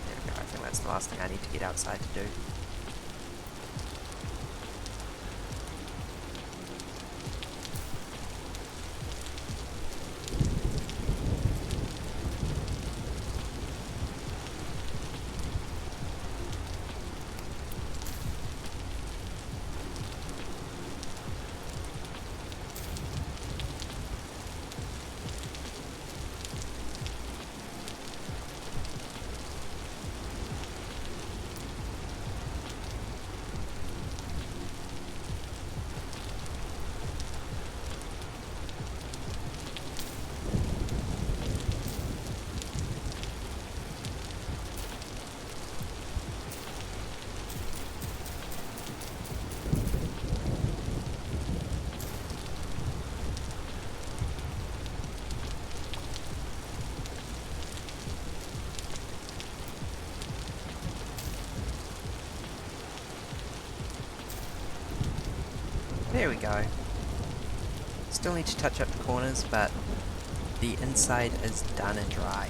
There we go. I think that's the last thing I need to get outside to do. There we go. Still need to touch up the corners, but the inside is done and dry.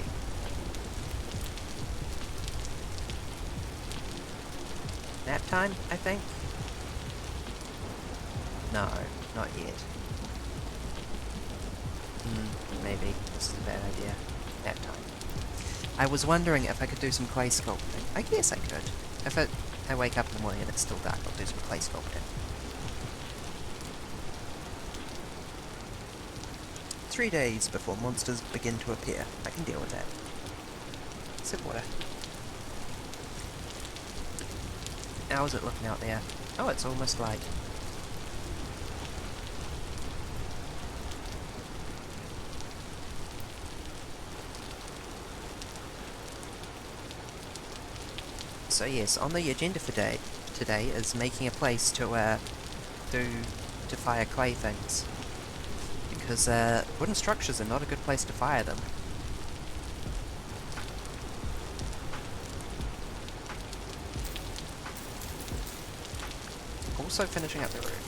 Nap time, I think? No, not yet. Maybe. This is a bad idea. Nap time. I was wondering if I could do some clay sculpting. I guess I could. If I wake up in the morning and it's still dark, I'll do some clay sculpting. 3 days before monsters begin to appear. I can deal with that. Sip water. How's it looking out there? Oh, it's almost light. So yes, on the agenda for today is making a place to fire clay things. Because wooden structures are not a good place to fire them. Also finishing up the roof,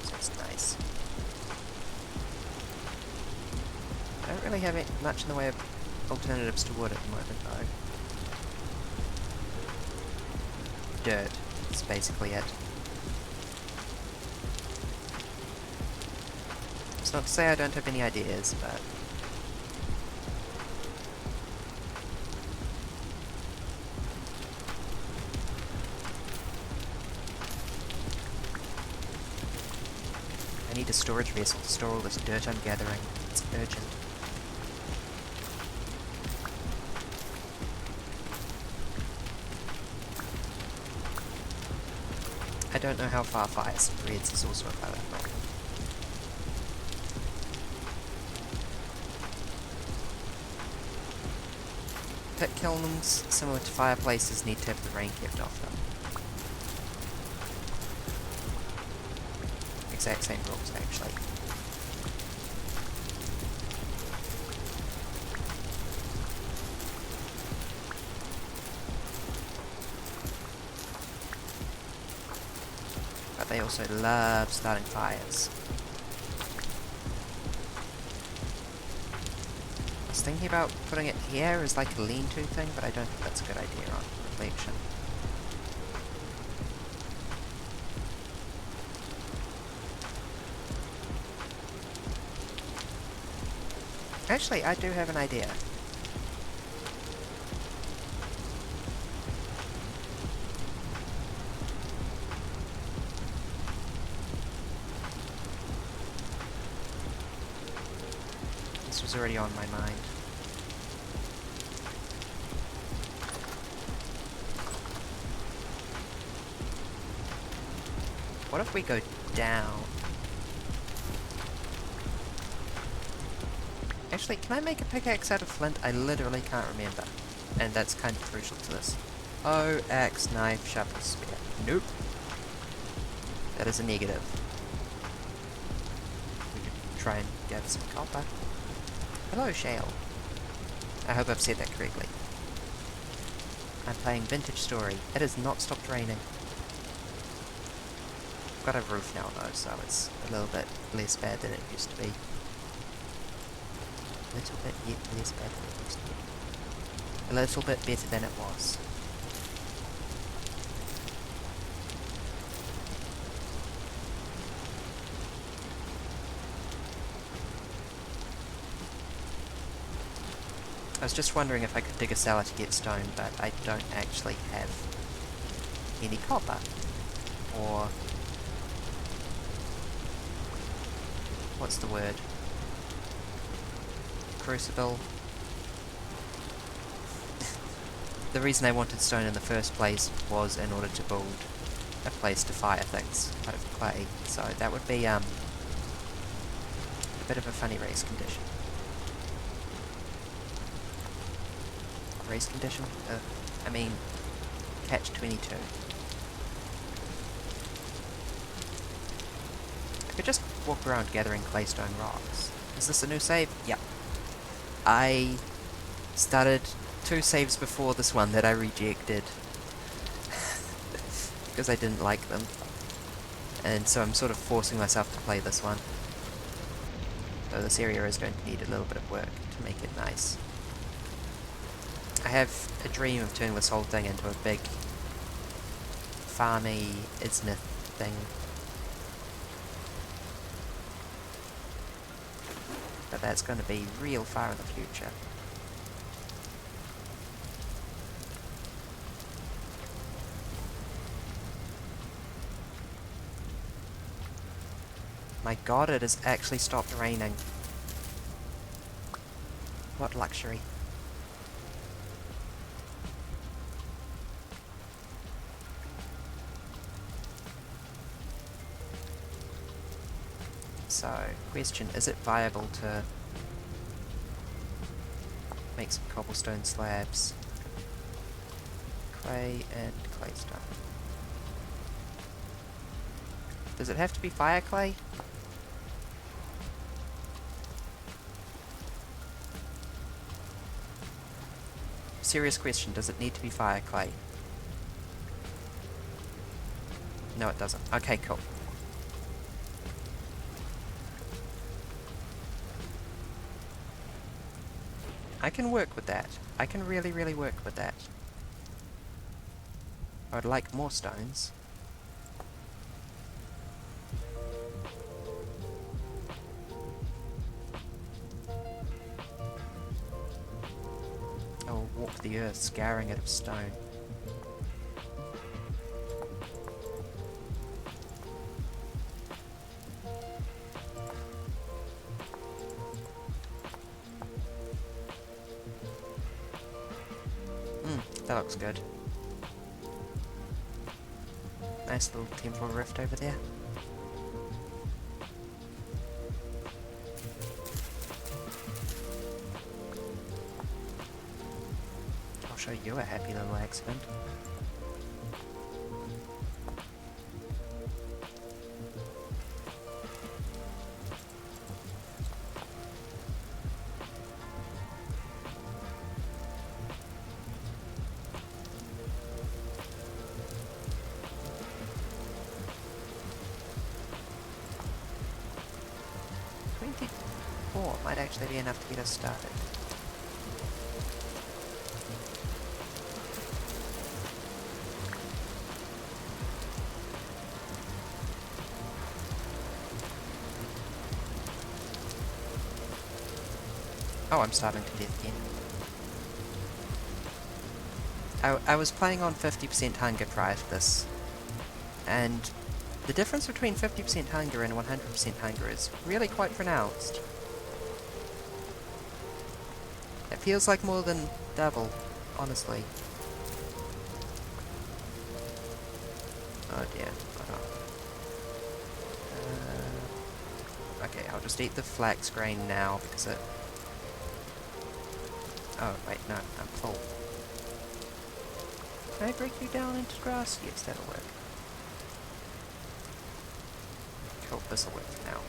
so it's nice. I don't really have much in the way of alternatives to wood at the moment though. Dirt is basically it. It's not to say I don't have any ideas, but... I need a storage vessel to store all this dirt I'm gathering. It's urgent. I don't know how far fire spreads is also a valid problem. Pit kilns, similar to fireplaces, need to have the rain kept off them. Exact same rules, actually. But they also love starting fires. I was thinking about putting it here as like a lean-to thing, but I don't think that's a good idea on reflection. Actually, I do have an idea. this was already on my mind. What if we go down? Actually, can I make a pickaxe out of flint? I literally can't remember. And that's kind of crucial to this. Oh, axe, knife, shovel, spear. Nope. That is a negative. We could try and gather some copper. Hello, Shale. I hope I've said that correctly. I'm playing Vintage Story. It has not stopped raining. I've got a roof now though, so it's a little bit less bad than it used to be. A little bit yet less bad than it used to be. A little bit better than it was. I was just wondering if I could dig a cellar to get stone, but I don't actually have any copper. Or... what's the word? Crucible. The reason I wanted stone in the first place was in order to build a place to fire things out of clay, so that would be a bit of a funny race condition. Race condition? I mean, catch-22. I could just walk around gathering claystone rocks. Is this a new save? Yep. I started 2 saves before this one that I rejected because I didn't like them, and so I'm sort of forcing myself to play this one. So this area is going to need a little bit of work to make it nice. I have a dream of turning this whole thing into a big farmy isneth thing. But that's going to be real far in the future. My god, it has actually stopped raining. What luxury. So, question, is it viable to make some cobblestone slabs? Clay and claystone. Does it have to be fire clay? Serious question, does it need to be fire clay? No, it doesn't. Okay, cool. I can work with that. I can really, really work with that. I would like more stones. I will walk the earth, scouring it of stone. That looks good. Nice little temporal rift over there. I'll show you a happy little accident. Might actually be enough to get us started. Oh, I'm starving to death again. I was playing on 50% hunger prior to this, and the difference between 50% hunger and 100% hunger is really quite pronounced. It feels like more than double, honestly. Oh dear. Hold on. Okay, I'll just eat the flax grain now because it... Oh, wait, no, I'm full. Can I break you down into grass? Yes, that'll work. Cool, this'll work for now.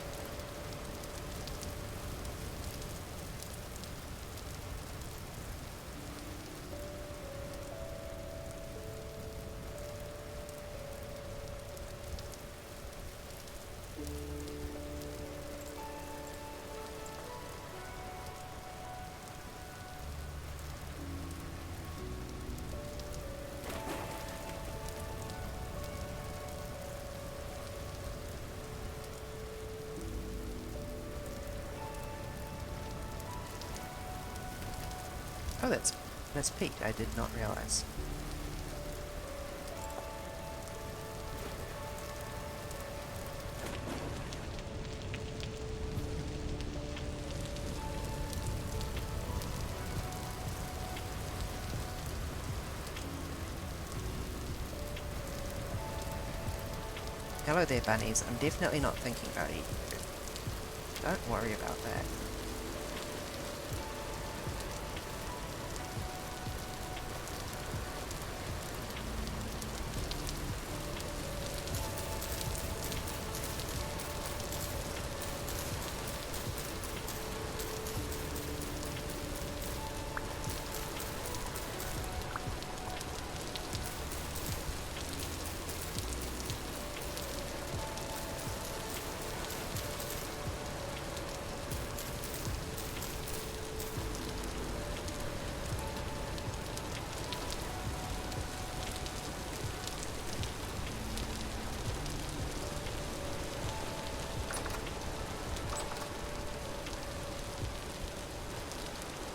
Oh, that's peat. I did not realize. Hello there, bunnies. I'm definitely not thinking about eating you. Don't worry about that.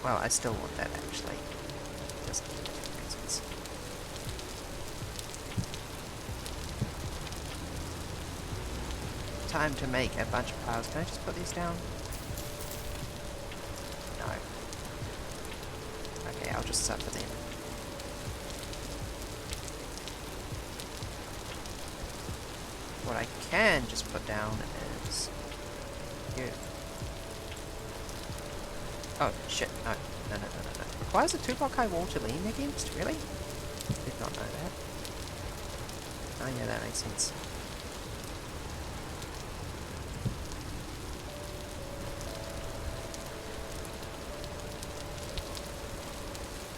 Well, I still want that, actually. Just for different reasons. Time to make a bunch of piles. Can I just put these down? No. Okay, I'll just suffer then. What I can just put down is... you. Oh, shit, no. No. Requires a 2-block high wall to lean against? Really? Did not know that. Oh yeah, that makes sense.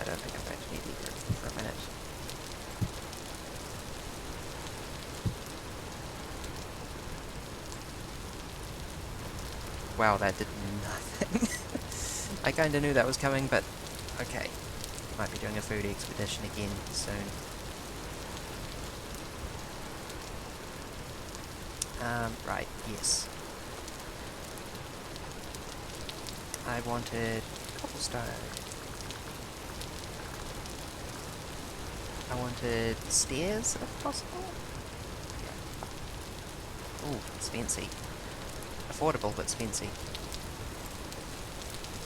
I don't think I'm going to need either of them for a minute. Wow, that did nothing. I kinda knew that was coming, but okay. Might be doing a food expedition again soon. Right, yes. I wanted cobblestone. I wanted stairs, if possible. Yeah. Ooh, it's fancy. Affordable, but fancy.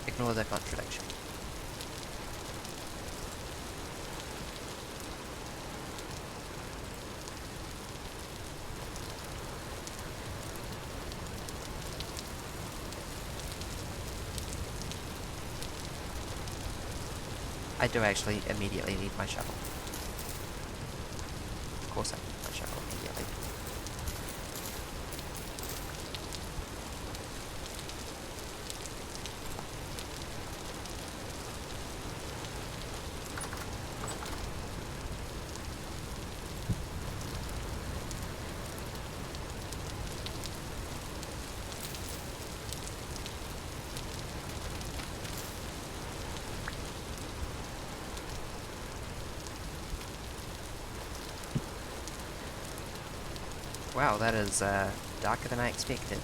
Ignore the contradiction. I do actually immediately need my shovel. Of course I need my shovel immediately. Wow, that is darker than I expected.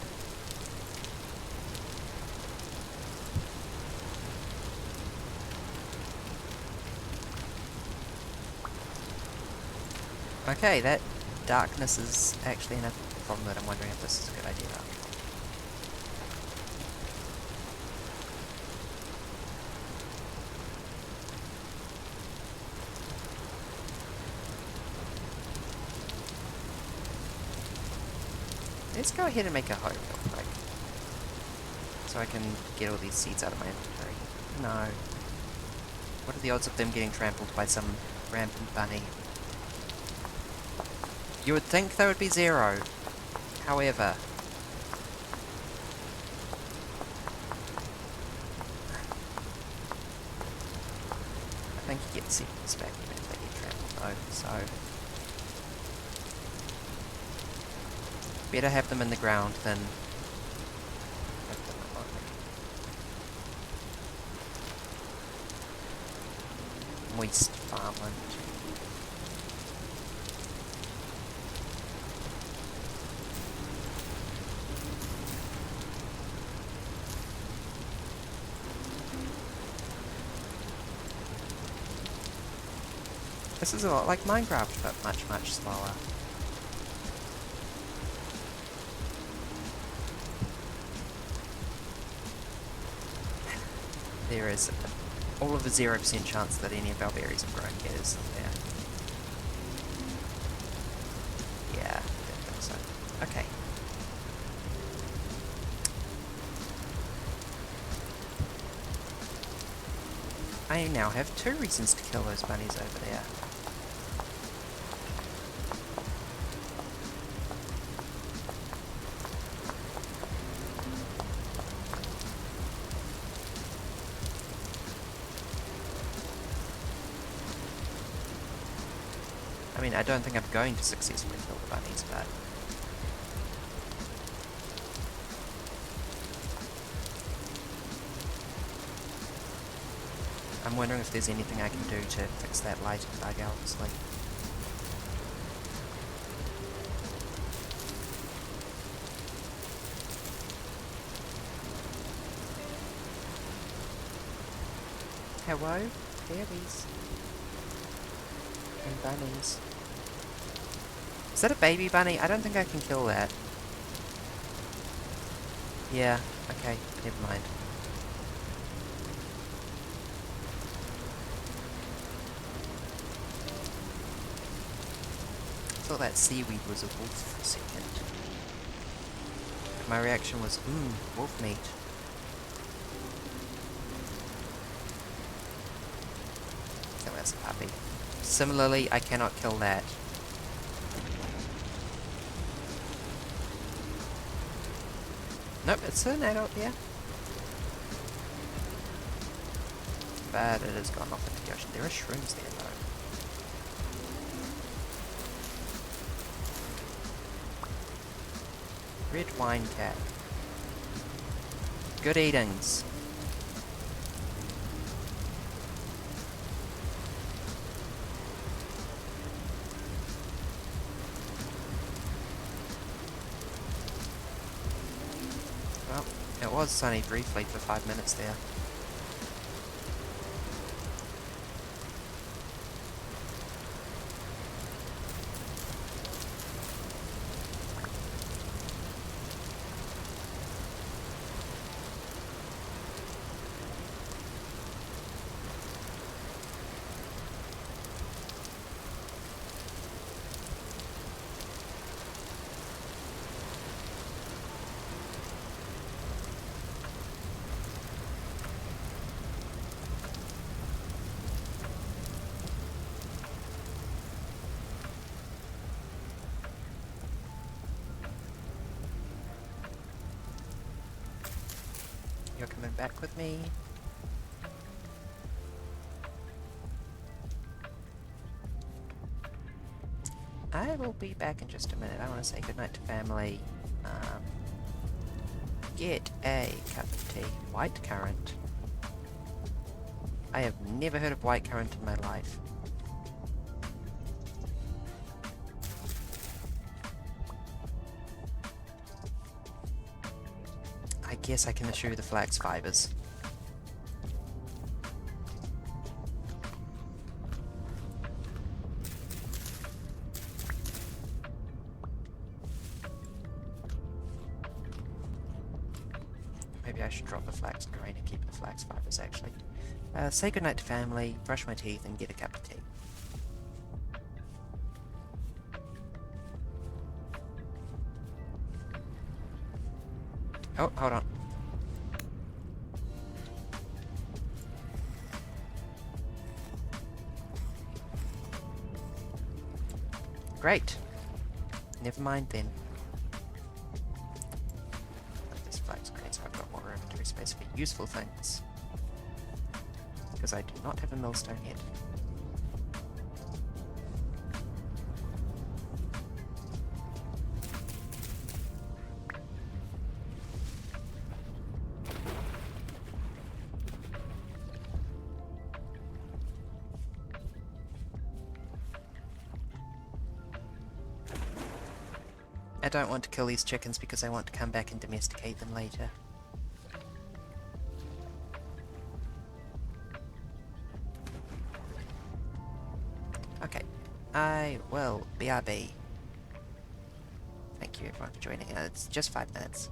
Okay, that darkness is actually enough problem that I'm wondering if this is a good idea after all. Let's go ahead and make a hoe real quick. So I can get all these seeds out of my inventory. No. What are the odds of them getting trampled by some rampant bunny? You would think they would be 0. However... I think you get seeds back even if they get trampled though, so... Better have them in the ground than... have them remotely. Moist farmland. This is a lot like Minecraft, but much, much slower. There is all of a 0% chance that any of our berries are growing yet, isn't there? Yeah, I don't think so. Okay. I now have 2 reasons to kill those bunnies over there. I mean, I don't think I'm going to successfully kill the bunnies, but... I'm wondering if there's anything I can do to fix that lighting bug, obviously. Hello, berries. And bunnies. Is that a baby bunny? I don't think I can kill that. Yeah, okay, never mind. I thought that seaweed was a wolf for a second. My reaction was, wolf meat. Oh, that's a puppy. Similarly, I cannot kill that. Nope, it's an adult, yeah. But it has gone off into the ocean. There are shrooms there, though. Red wine cat. Good eatings. Well, it was sunny briefly for 5 minutes there. You're coming back with me. I will be back in just a minute. I want to say goodnight to family. Get a cup of tea. White currant. I have never heard of white currant in my life. I guess I can eschew the flax fibers. Maybe I should drop the flax grain and keep the flax fibers, actually. Say goodnight to family, brush my teeth, and get a cup of tea. Oh, hold on. Great. Never mind then. This flag's great, so I've got more inventory space for useful things. Because I do not have a millstone yet. I don't want to kill these chickens because I want to come back and domesticate them later. Okay, I will BRB. Thank you everyone for joining. It's just 5 minutes.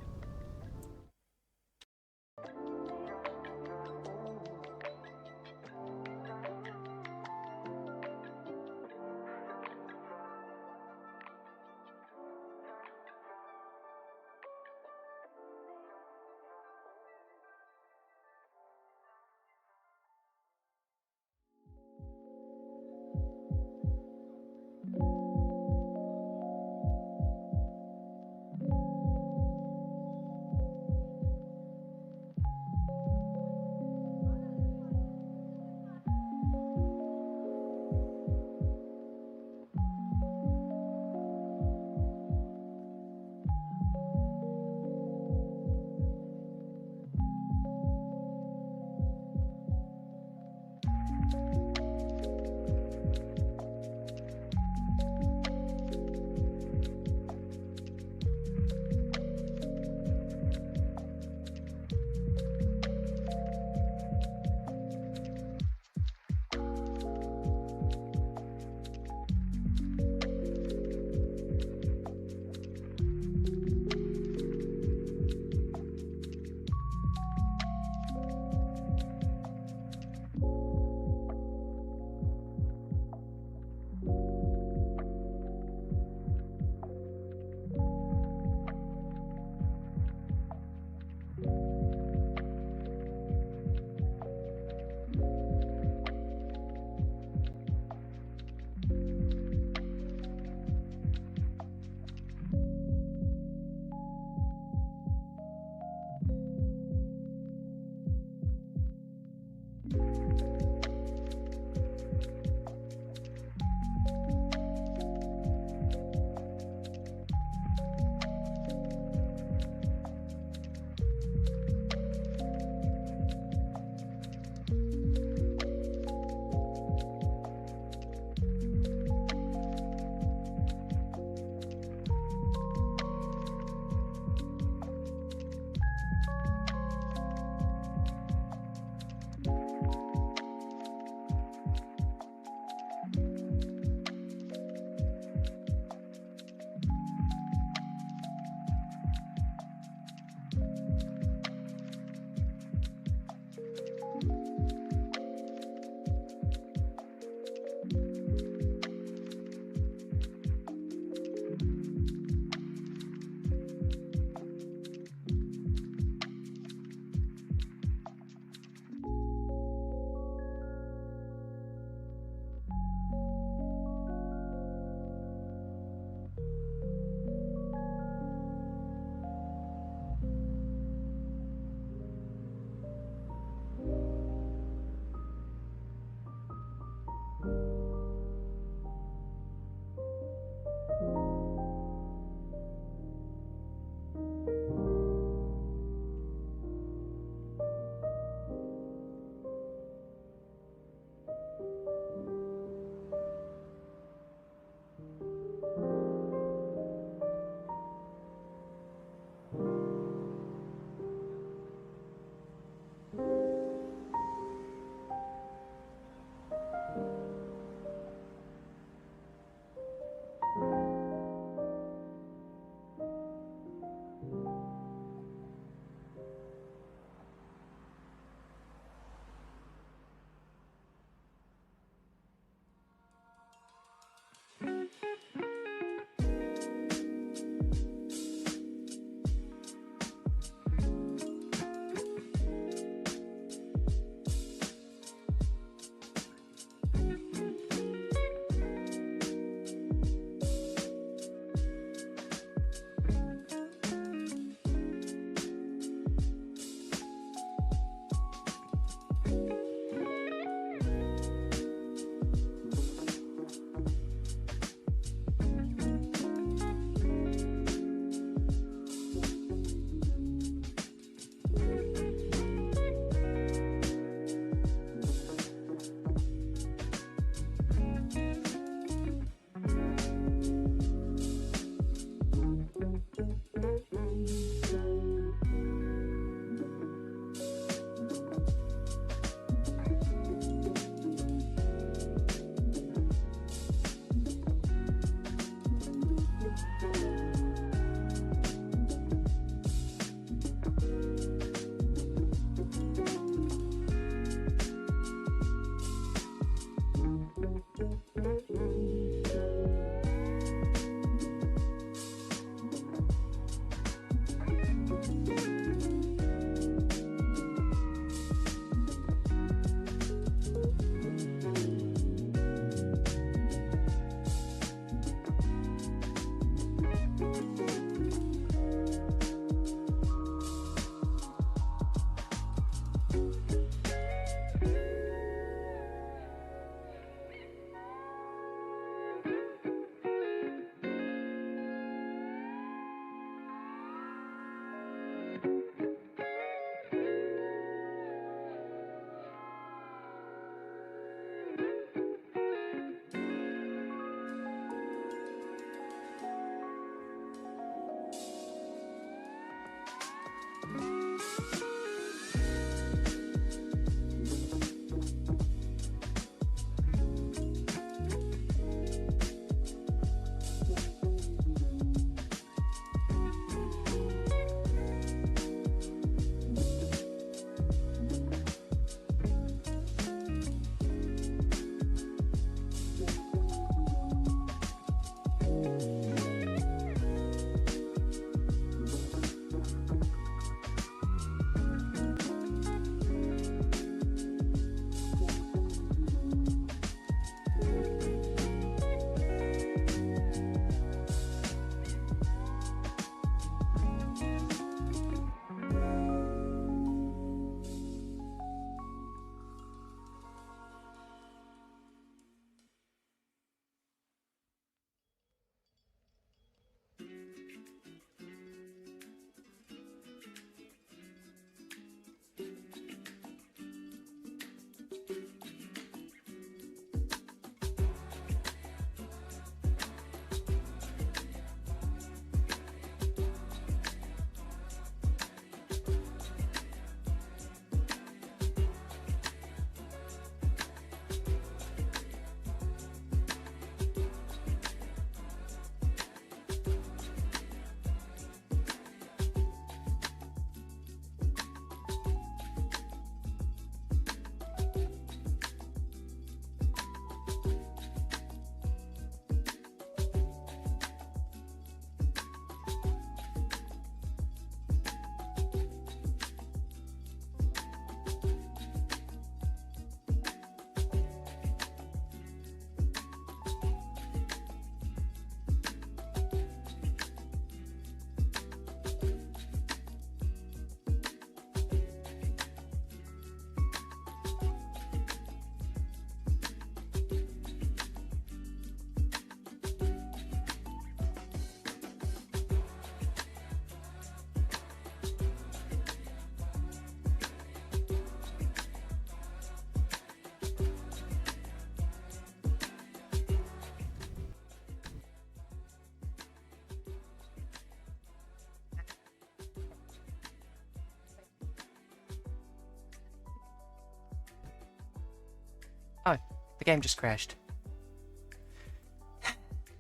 Oh, the game just crashed.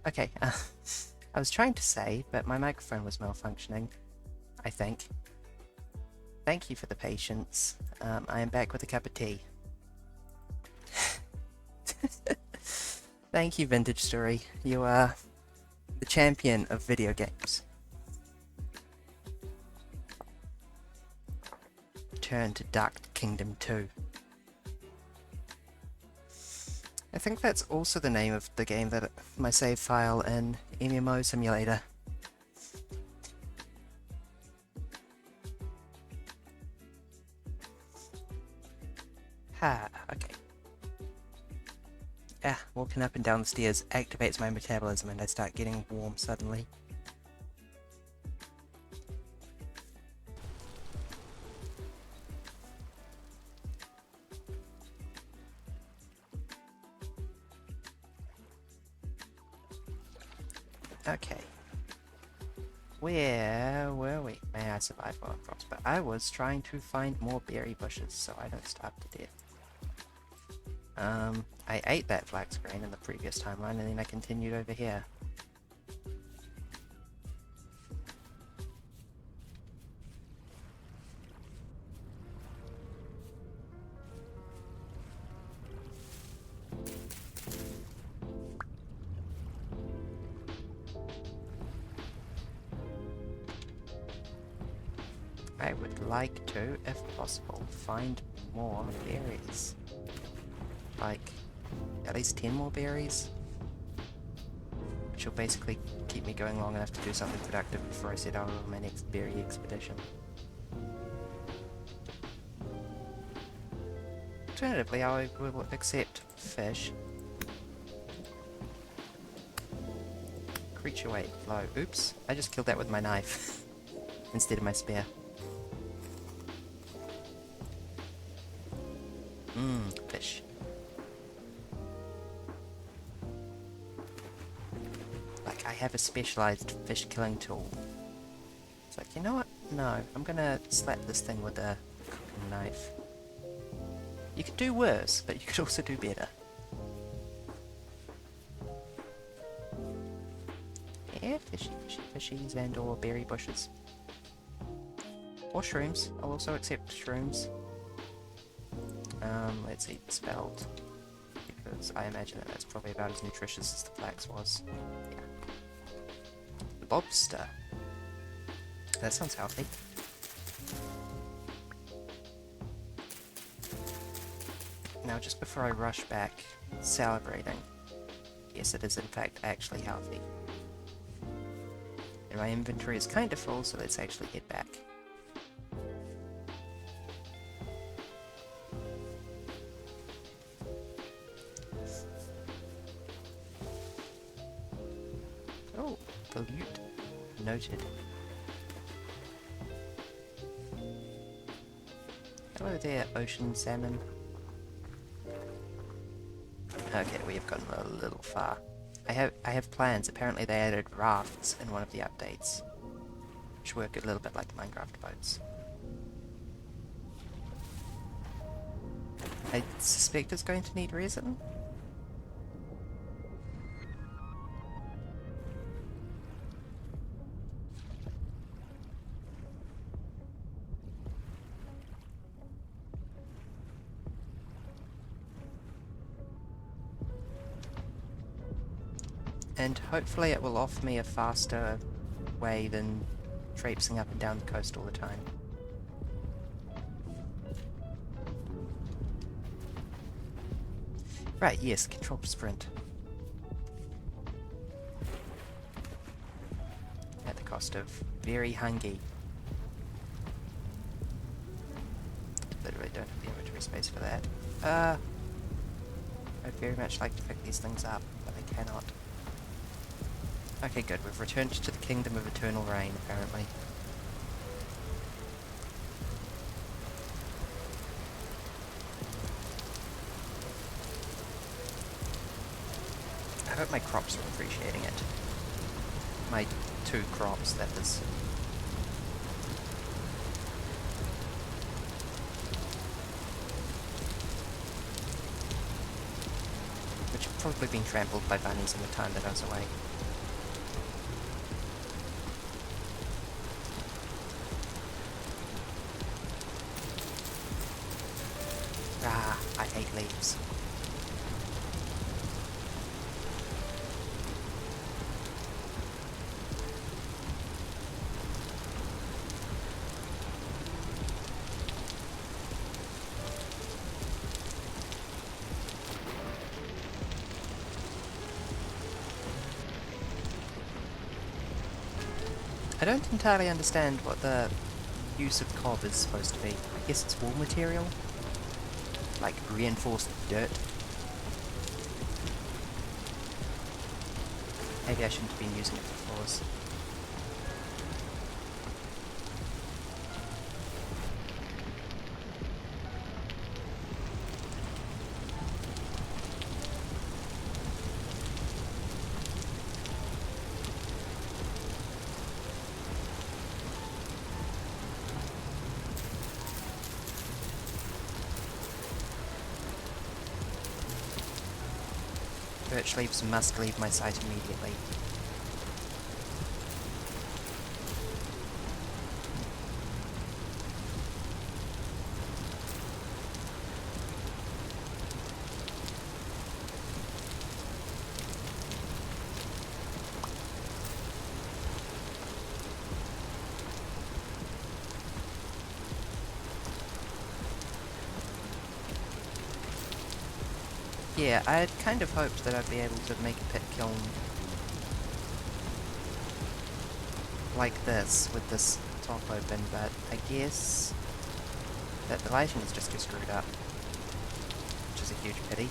Okay, I was trying to say, but my microphone was malfunctioning, I think. Thank you for the patience. I am back with a cup of tea. Thank you, Vintage Story. You are the champion of video games. Turn to Dark Kingdom 2. I think that's also the name of the game that my save file in MMO Simulator. Okay. Walking up and down the stairs activates my metabolism and I start getting warm suddenly. Okay. Where were we? May I survive while I'm frost? But I was trying to find more berry bushes so I don't starve to death. I ate that flax grain in the previous timeline and then I continued over here. I would like to, if possible, find more berries. Like, at least 10 more berries. Which will basically keep me going long enough to do something productive before I set out on my next berry expedition. Alternatively, I will accept fish. Creature weight low. Oops, I just killed that with my knife instead of my spear. Fish. Like, I have a specialized fish killing tool. It's like, you know what? No, I'm gonna slap this thing with a cooking knife. You could do worse, but you could also do better. Yeah, fishy, fishies and or berry bushes. Or shrooms. I'll also accept shrooms. Let's eat spelled, because I imagine that that's probably about as nutritious as the flax was. Yeah. Lobster. That sounds healthy. Now, just before I rush back, celebrating. Yes, it is in fact actually healthy. And my inventory is kind of full, so let's actually head back. Oh, pollute. Noted. Hello there, ocean salmon. Okay, we have gotten a little far. I have plans. Apparently they added rafts in one of the updates, which work a little bit like Minecraft boats. I suspect it's going to need resin. And hopefully it will offer me a faster way than traipsing up and down the coast all the time. Right, yes, controlled sprint. At the cost of very hungry. Literally don't have the inventory space for that. I'd very much like to pick these things up, but I cannot. Okay, good. We've returned to the Kingdom of Eternal Rain, apparently. I hope my crops are appreciating it. My 2 crops, that is. which have probably been trampled by bunnies in the time that I was away. Ah, I hate leaves. I don't entirely understand what the use of cob is supposed to be. I guess it's wall material? Like reinforced dirt? Maybe I shouldn't have been using it for floors. Birch leaves must leave my sight immediately. Yeah, I had kind of hoped that I'd be able to make a pit kiln like this, with this top open, but I guess that the lighting is just too screwed up, which is a huge pity.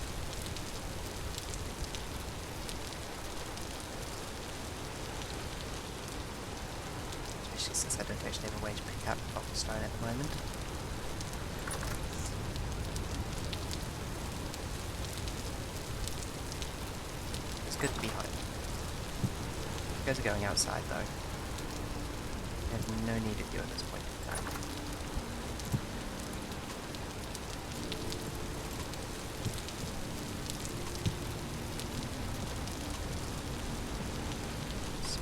Especially since I don't actually have a way to pick up cobblestone at the moment. It's good to be home. You guys are going outside though. I have no need of you at this point in time.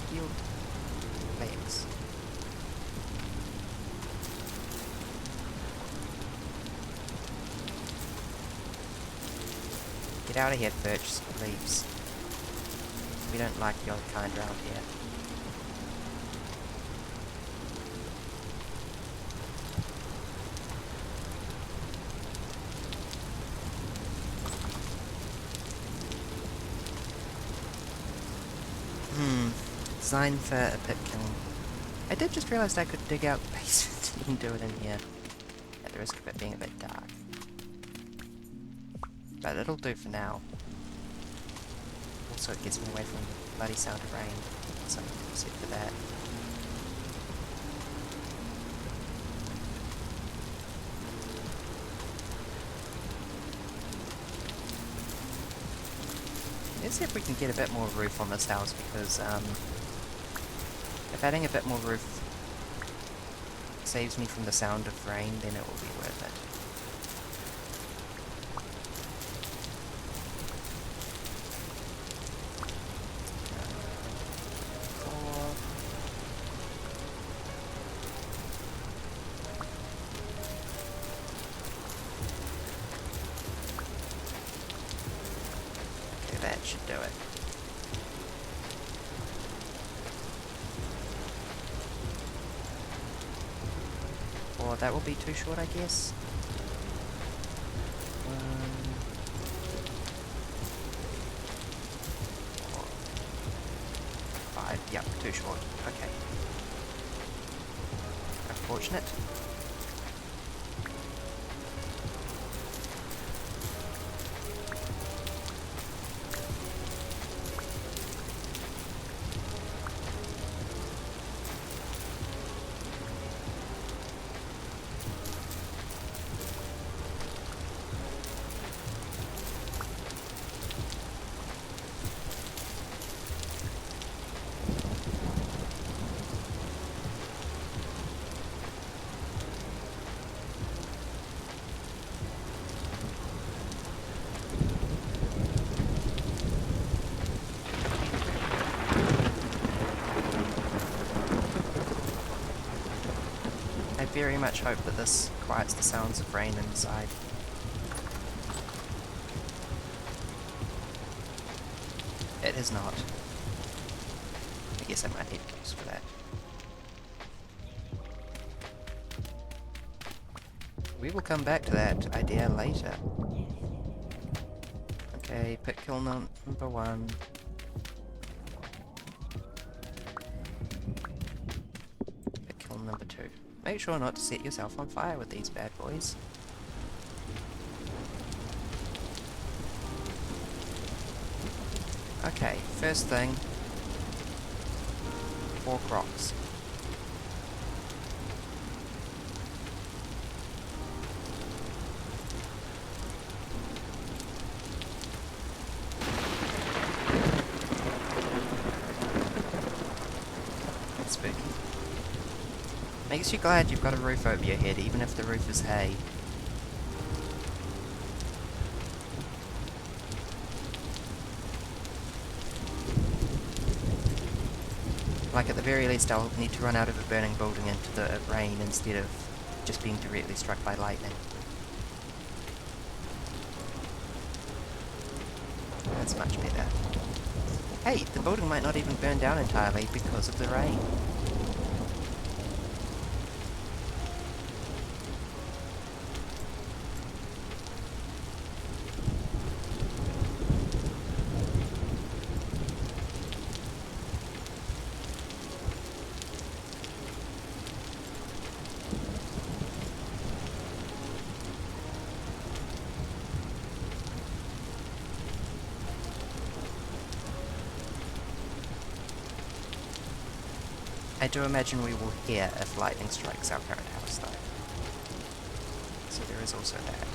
Field legs. Get out of here, birch leaves. We don't like your kind around here. Design for a pit kiln. I did just realise I could dig out the basement and do it in here, at the risk of it being a bit dark. But it'll do for now. Also, it gets me away from the bloody sound of rain. Something to be said for that. Let's see if we can get a bit more roof on this house, because if adding a bit more roof saves me from the sound of rain, then it will be worth it. Okay, that should do it. Or that will be too short, I guess. 1, 4, 5. Yep, too short. Okay. Unfortunate. very much hope that this quiets the sounds of rain inside. It has not. I guess I might need cues for that. We will come back to that idea later. Okay, pick kill number 1. Pick kill number 2. Make sure not to set yourself on fire with these bad boys. Okay, first thing, 4 crocs. That's spooky. Makes you glad you've got a roof over your head, even if the roof is hay. Like, at the very least, I'll need to run out of a burning building into the rain instead of just being directly struck by lightning. That's much better. Hey, the building might not even burn down entirely because of the rain. I do imagine we will hear if lightning strikes our current house, though. So there is also that.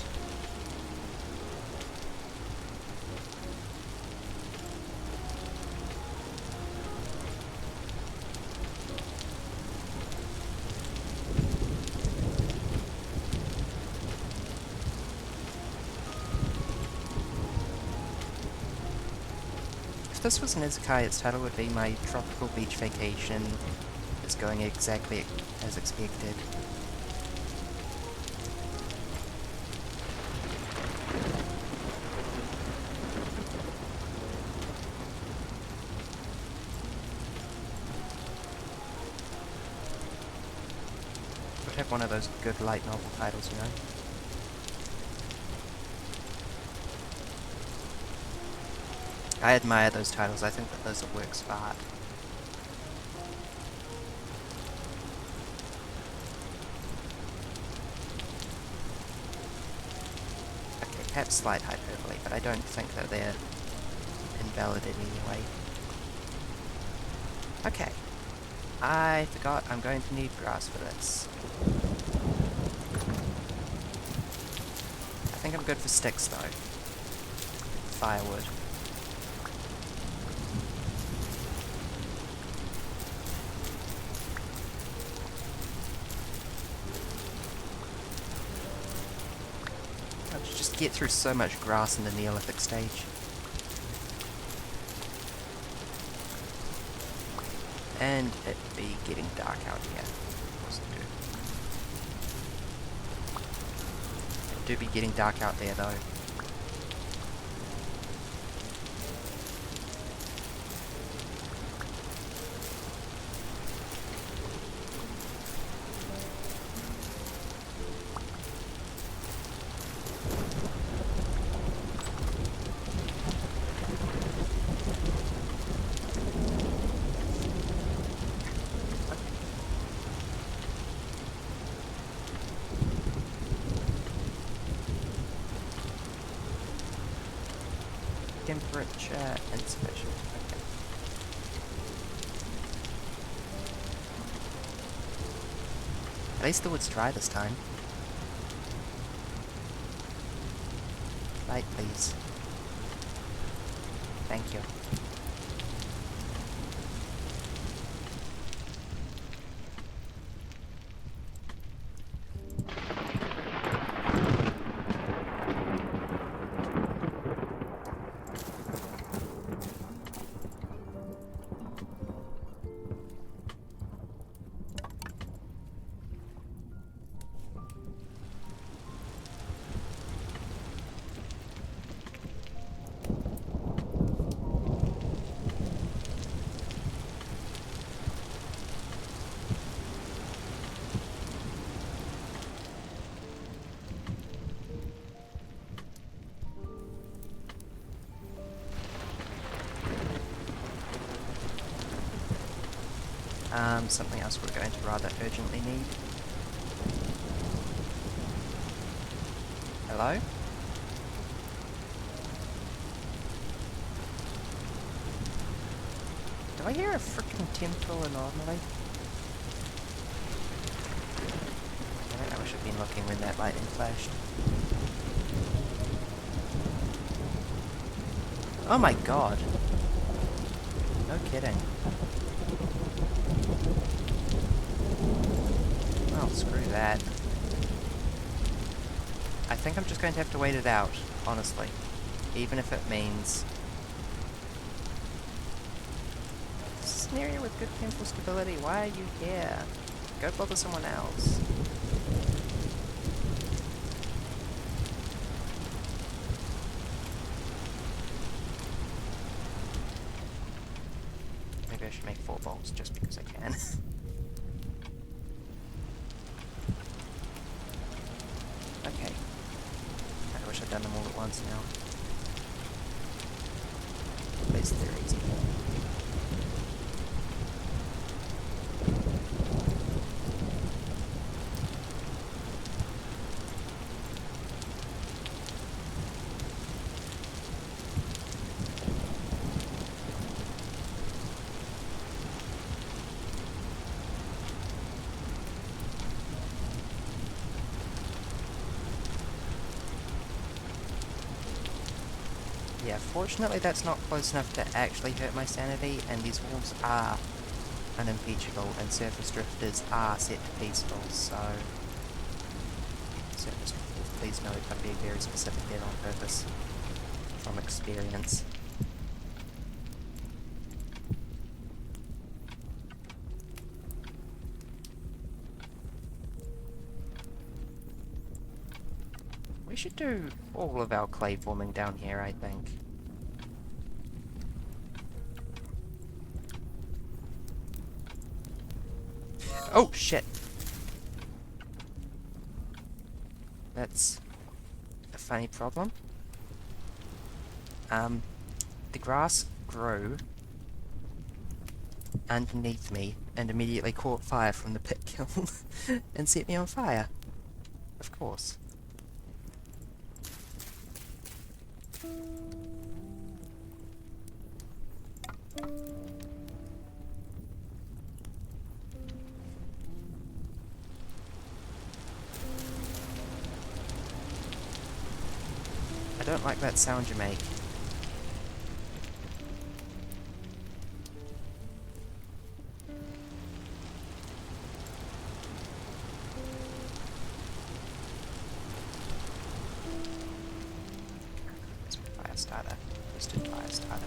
If this was an Isekai, its title would be My Tropical Beach Vacation is Going Exactly as Expected. Would have one of those good light novel titles, you know? I admire those titles. I think that those are works of art. Okay, perhaps slight hyperbole, but I don't think that they're invalid in any way. Okay. I forgot I'm going to need grass for this. I think I'm good for sticks, though. Firewood. Just get through so much grass in the Neolithic stage. And it be getting dark out here. It do be getting dark out there, though. Temperature insufficient. Okay. At least the wood's dry this time. Light, please. Thank you. Something else we're going to rather urgently need. Hello? Do I hear a freaking temple anomaly? Damn it, I wish I'd been looking when that lightning flashed. Oh my god! No kidding. Oh, screw that. I think I'm just going to have to wait it out, honestly. Even if it means... This is an area with good temple stability, why are you here? Go bother someone else. Maybe I should make 4 bolts just because I can. Okay. I wish I'd done them all at once now. At least they're easy. Yeah, fortunately that's not close enough to actually hurt my sanity, and these wolves are unimpeachable, and surface drifters are set to peaceful, so... Surface drifters, please note, I'm being very specific there on purpose, from experience. We should do all of our clay forming down here, I think. Oh, shit! That's a funny problem. The grass grew underneath me and immediately caught fire from the pit kiln and set me on fire. Of course. I don't like that sound you make. It's a fire starter. Twisted fire starter.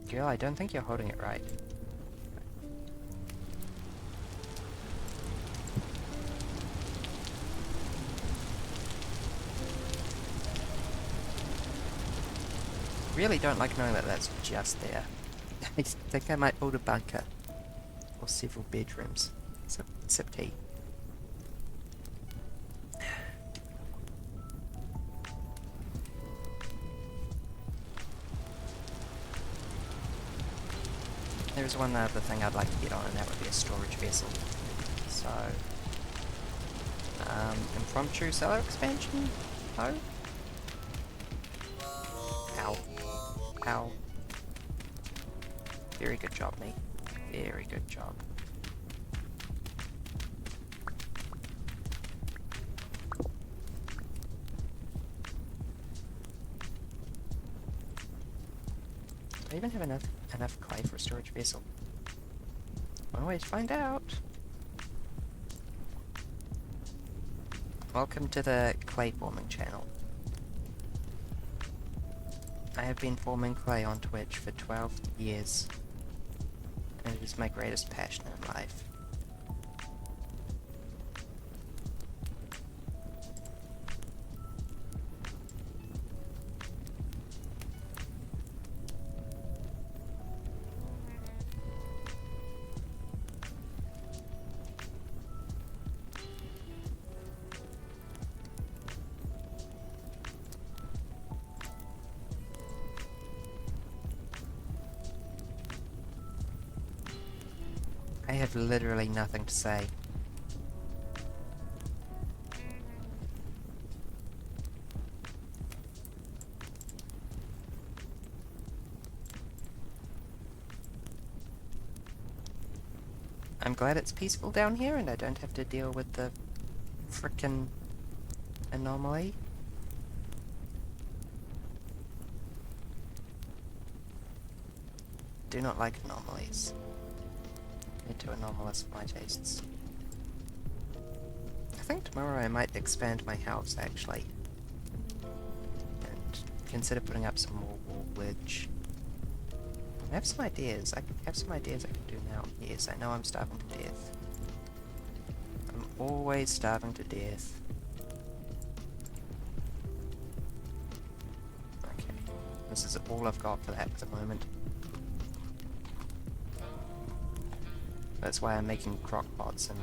Girl, I don't think you're holding it right. Really don't like knowing that that's just there. I think I might build a bunker. Or several bedrooms. Sip tea. There's one other thing I'd like to get on, and that would be a storage vessel. So... impromptu cellar expansion? No? Ow. Ow. Very good job, mate. Very good job. Do I even have enough clay for a storage vessel? One way to find out. Welcome to the clay forming channel. I have been forming clay on Twitch for 12 years, and it is my greatest passion in life. I have literally nothing to say. I'm glad it's peaceful down here and I don't have to deal with the frickin' anomaly. Do not like anomalies. They're too anomalous for my tastes. I think tomorrow I might expand my house, actually. And consider putting up some more wall wedge. I have some ideas. I have some ideas I can do now. Yes, I know I'm starving to death. I'm always starving to death. Okay. This is all I've got for that at the moment. That's why I'm making crock pots and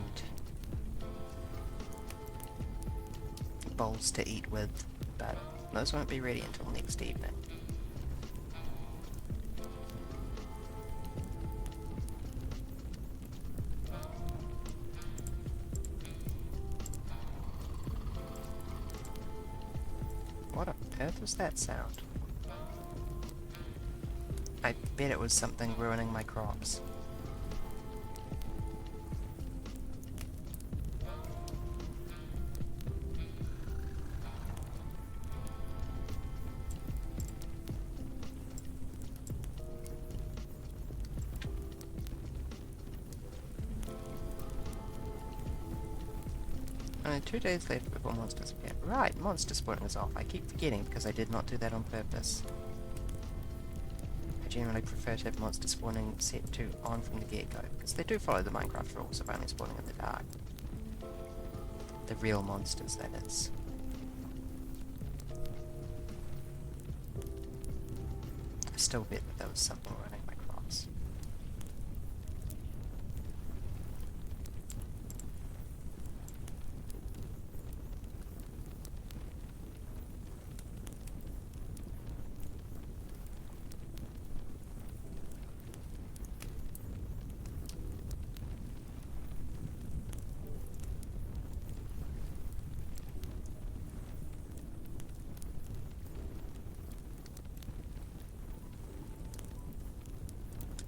bowls to eat with, but those won't be ready until next evening. What on earth was that sound? I bet it was something ruining my crops. Only 2 days left before monsters appear. Right, monster spawning is off. I keep forgetting because I did not do that on purpose. I generally prefer to have monster spawning set to on from the get-go, because they do follow the Minecraft rules of only spawning in the dark. The real monsters, that is. I still bet that there was something running my crops.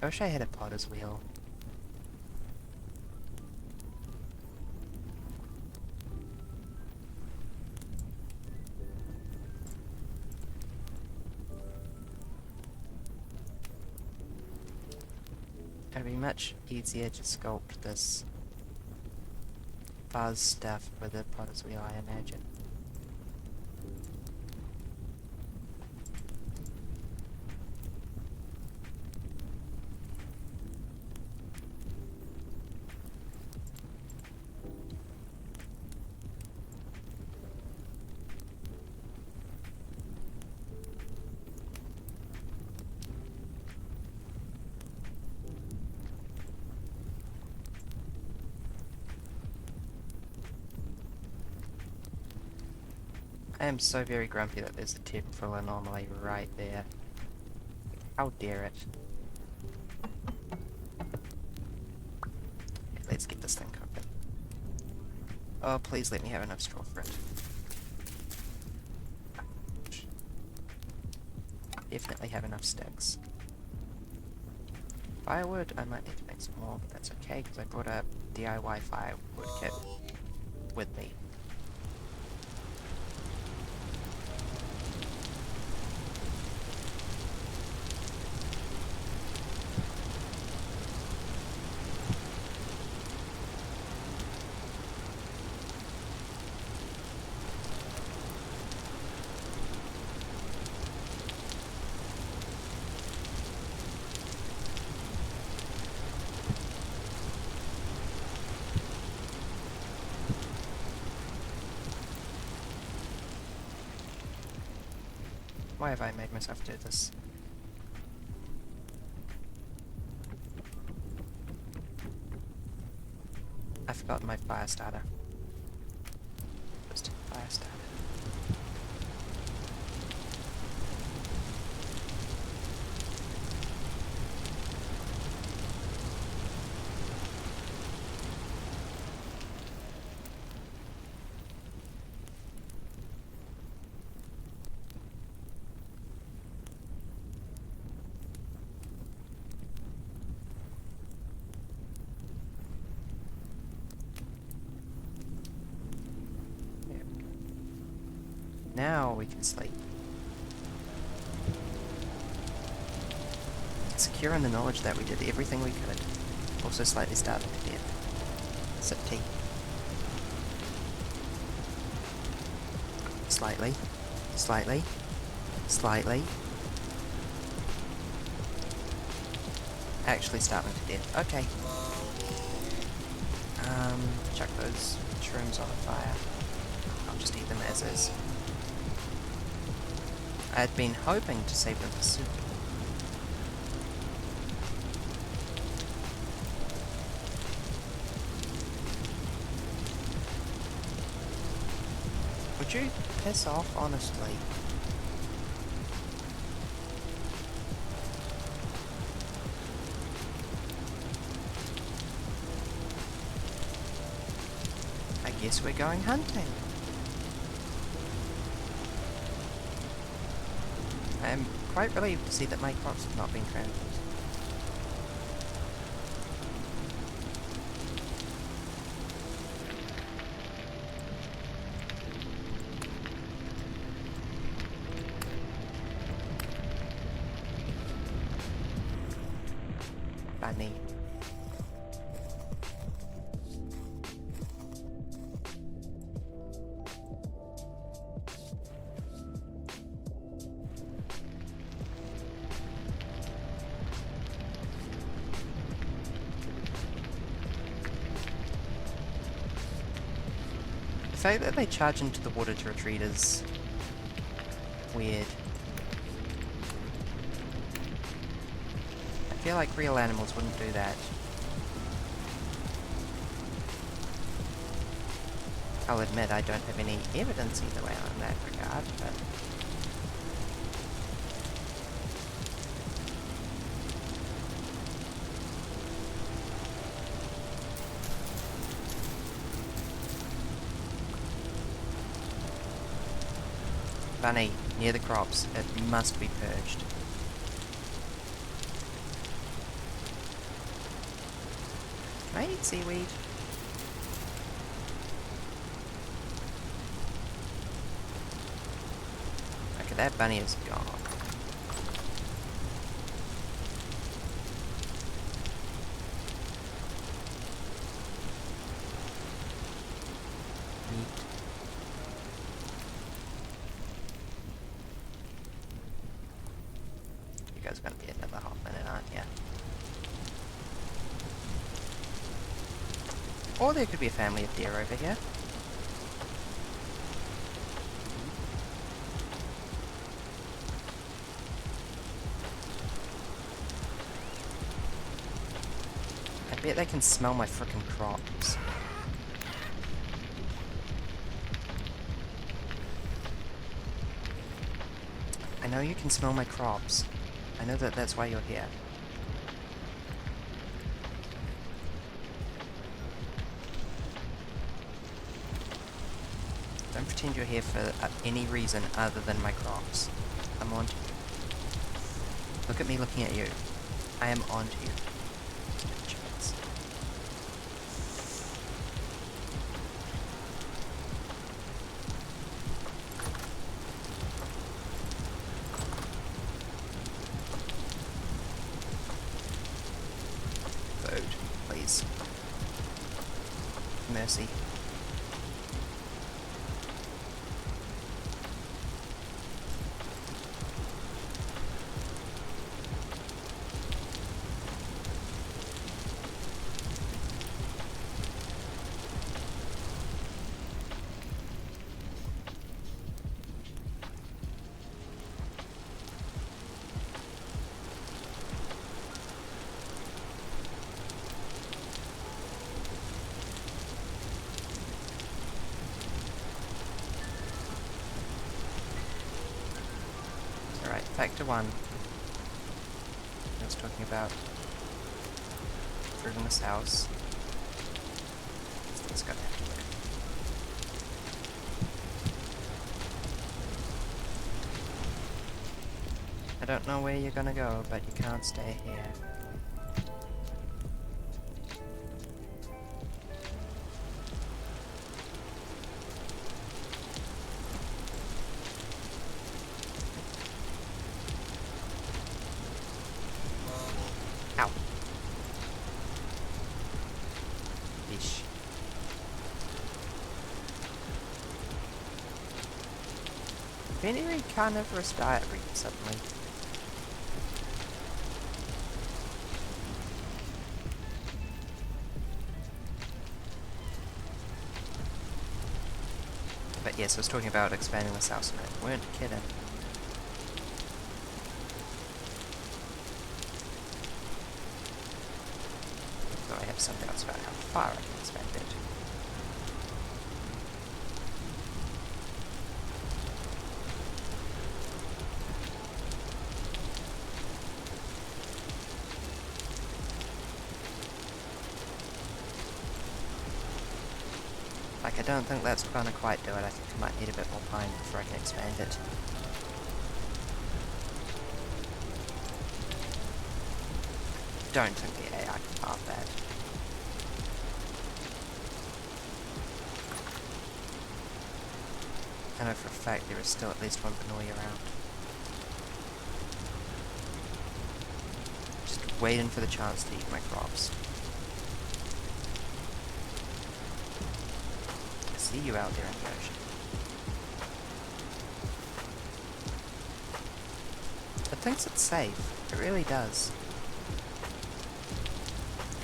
I wish I had a potter's wheel. It'd be much easier to sculpt this fuzz stuff with a potter's wheel, I imagine. I am so very grumpy that there's a temporal anomaly right there. How dare it? Okay, let's get this thing cooking. Oh, please let me have enough straw for it. Definitely have enough sticks. Firewood, I might need to make some more, but that's okay, because I brought a DIY firewood kit with me. Why have I made myself do this? I forgot my fire starter. Just fire starter. we can sleep. Secure in the knowledge that we did everything we could. Also slightly starving to death. Sip tea. Slightly. Slightly. Slightly. Actually starving to death. Okay. Chuck those shrooms on the fire. I'll just eat them as is. I had been hoping to save them for soup. Would you piss off, honestly? I guess we're going hunting. I am quite relieved to see that my crops have not been trampled. Bunny. The fact that they charge into the water to retreat is weird. I feel like real animals wouldn't do that. I'll admit I don't have any evidence either way in that regard, but... Bunny, near the crops. It must be purged. Can I eat seaweed? Okay, that bunny is gone. Meat. You guys are gonna be another hot minute, aren't you? Or there could be a family of deer over here. I bet they can smell my frickin' crops. I know you can smell my crops. I know that that's why you're here. Don't pretend you're here for any reason other than my crops. I'm on to you. Look at me looking at you. I am on to you. Chance. Food, please. Mercy. Alright, factor one. I was talking about improving this house. It's gonna have to work. I don't know where you're gonna go, but you can't stay here. Very carnivorous diet suddenly. But yes, I was talking about expanding this house, and I weren't kidding. So I have some doubts about how far I can expand it. Like, I don't think that's gonna quite do it. I think I might need a bit more pine before I can expand it. Don't think the AI can path that. I know for a fact there is still at least one Benoi around. Just waiting for the chance to eat my crops. I see you out there in the ocean. It thinks it's safe. It really does.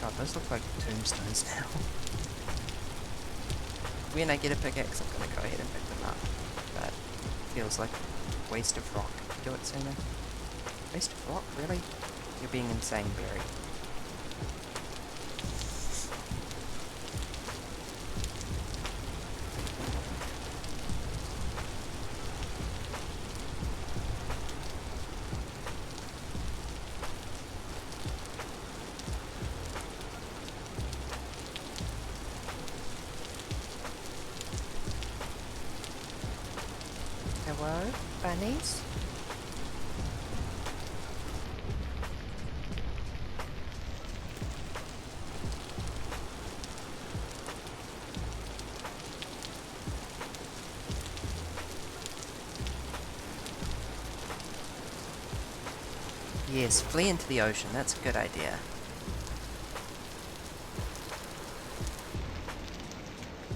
God, those look like tombstones now. When I get a pickaxe, I'm gonna go ahead and pick them up. But it feels like a waste of rock. Do it sooner. Waste of rock? Really? You're being insane, Barry. Hello, bunnies? Yes, flee into the ocean. That's a good idea.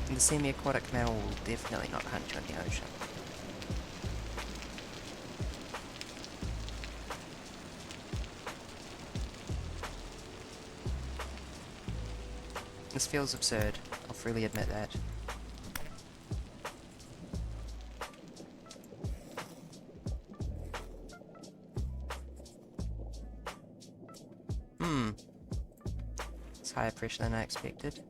The semi-aquatic mammal will definitely not hunt you in the ocean. This feels absurd. I'll freely admit that. It's higher pressure than I expected.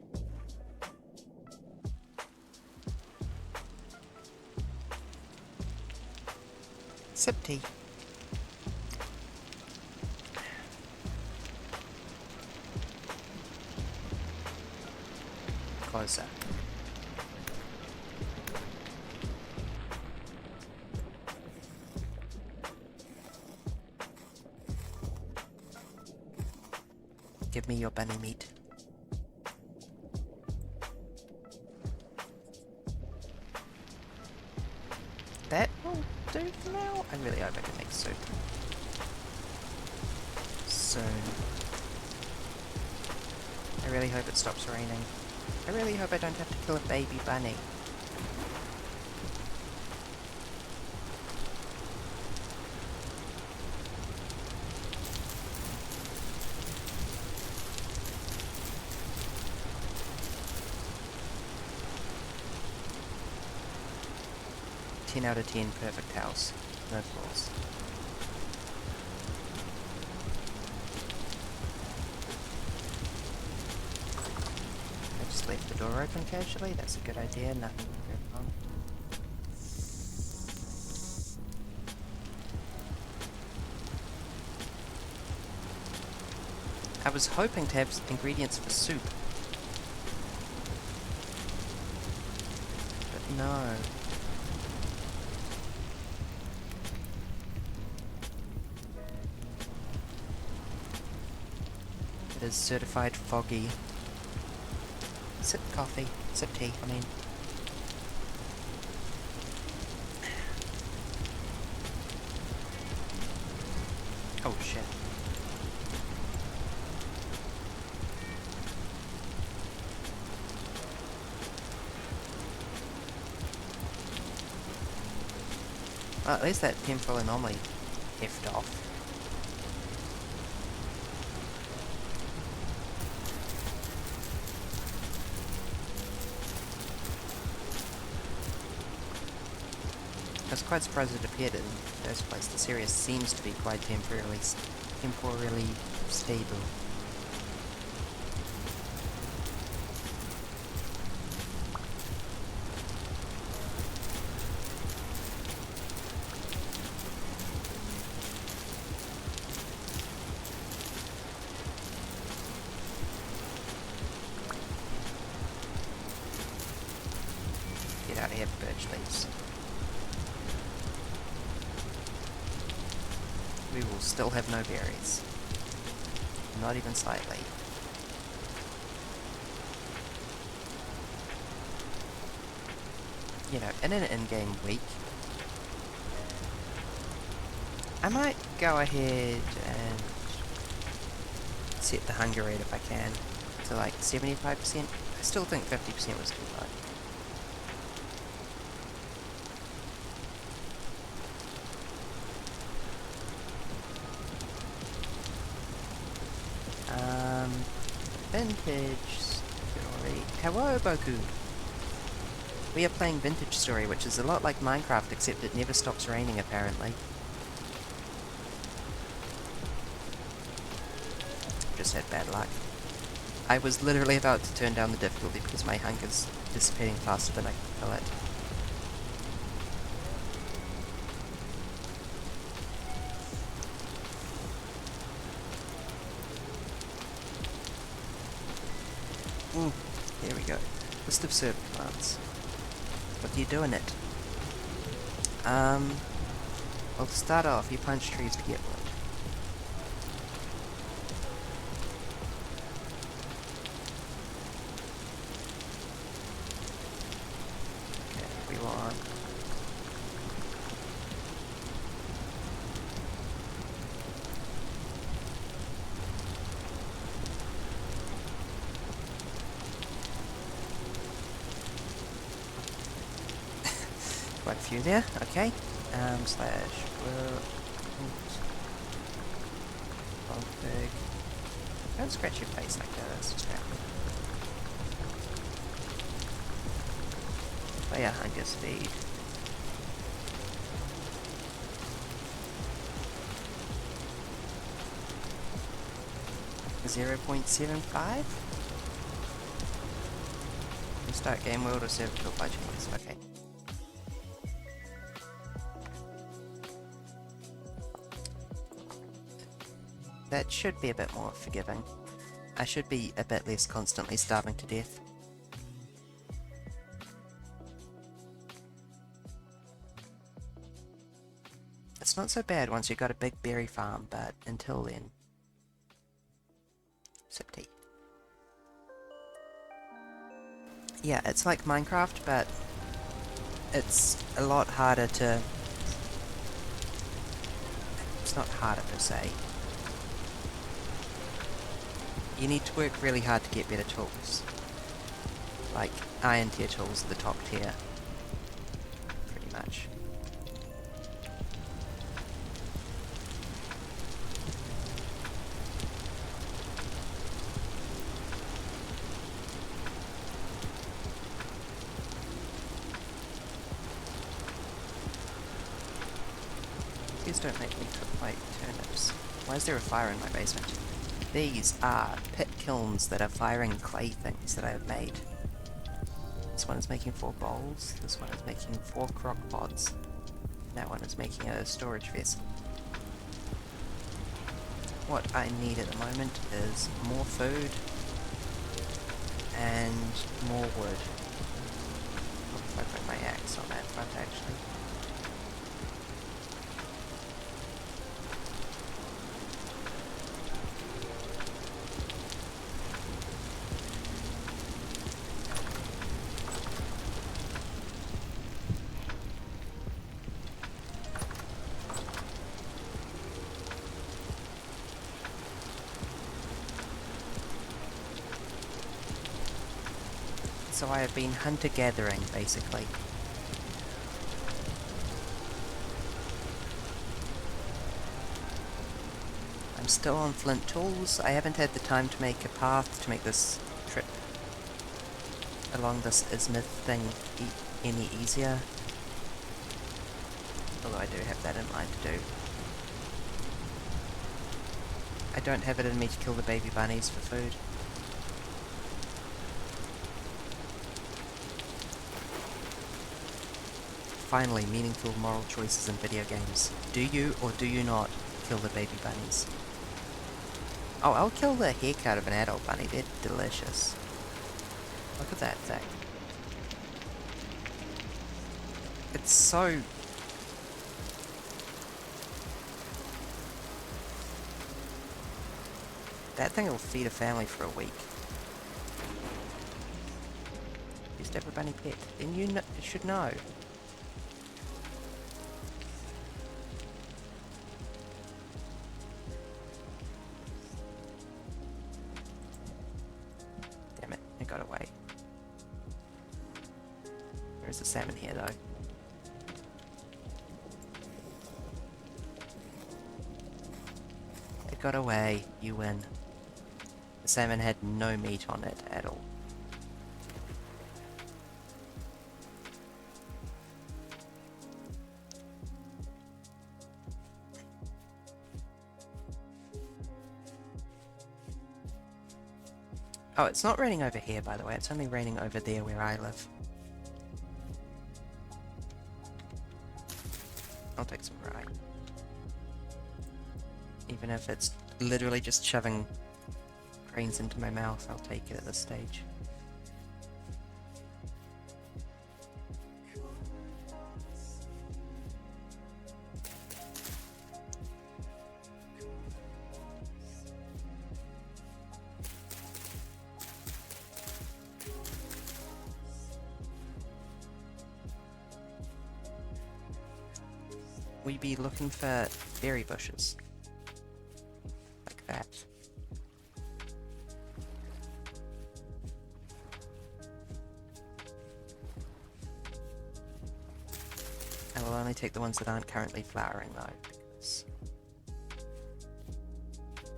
Sip tea. Closer. Give me your bunny meat. That will do for now. I really hope I can make soup soon. I really hope it stops raining. I really hope I don't have to kill a baby bunny. Ten out of 10 perfect house. No flaws. I just left the door open casually. That's a good idea. Nothing will go wrong. I was hoping to have ingredients for soup. But no. It is certified foggy. Sip coffee. Sip tea, I mean. Oh shit. Well, at least that temporal anomaly effed off. I was quite surprised it appeared in the first place. This area seems to be quite temporarily stable. Get out of here, birch leaves. We will still have no berries. Not even slightly. You know, in an in-game week, I might go ahead and set the hunger rate if I can to like 75%. I still think 50% was too low. Vintage Story. Hello, Boku! We are playing Vintage Story, which is a lot like Minecraft, except it never stops raining, apparently. Just had bad luck. I was literally about to turn down the difficulty because my hunger's dissipating faster than I can fill it. There we go. List of server commands. What do you do in it? Well, to start off, you punch trees to get wood. Okay, we want... quite a few there, okay. Slash config. Don't scratch your face like that, that's distracting. Player hunger speed. .75? Start game world or server built by choice, okay. That should be a bit more forgiving. I should be a bit less constantly starving to death. It's not so bad once you've got a big berry farm, but until then... Sip tea. Yeah, it's like Minecraft, but it's a lot harder to... It's not harder per se. You need to work really hard to get better tools. Like, iron tier tools are the top tier. Pretty much. Please don't make me cook my turnips. Why is there a fire in my basement? These are pit kilns that are firing clay things that I have made. This one is making 4 bowls, this one is making 4 crock pots, that one is making a storage vessel. What I need at the moment is more food and more wood. What if I put my axe on that front actually? So I have been hunter-gathering, basically. still on flint tools. I haven't had the time to make a path to make this trip along this isthmus thing any easier. Although I do have that in mind to do. I don't have it in me to kill the baby bunnies for food. Finally, meaningful moral choices in video games. Do you or do you not kill the baby bunnies? Oh, I'll kill the heck out of an adult bunny. They're delicious. Look at that thing. It's so... That thing will feed a family for a week. Used to have a bunny pet. Then you should know. Damn it, it got away. There's a salmon here though. It got away, you win. The salmon had no meat on it at all. Oh, it's not raining over here, by the way. It's only raining over there where I live. I'll take some rye. Even if it's literally just shoving grains into my mouth, I'll take it at this stage. We be looking for berry bushes. Like that. I will only take the ones that aren't currently flowering though, because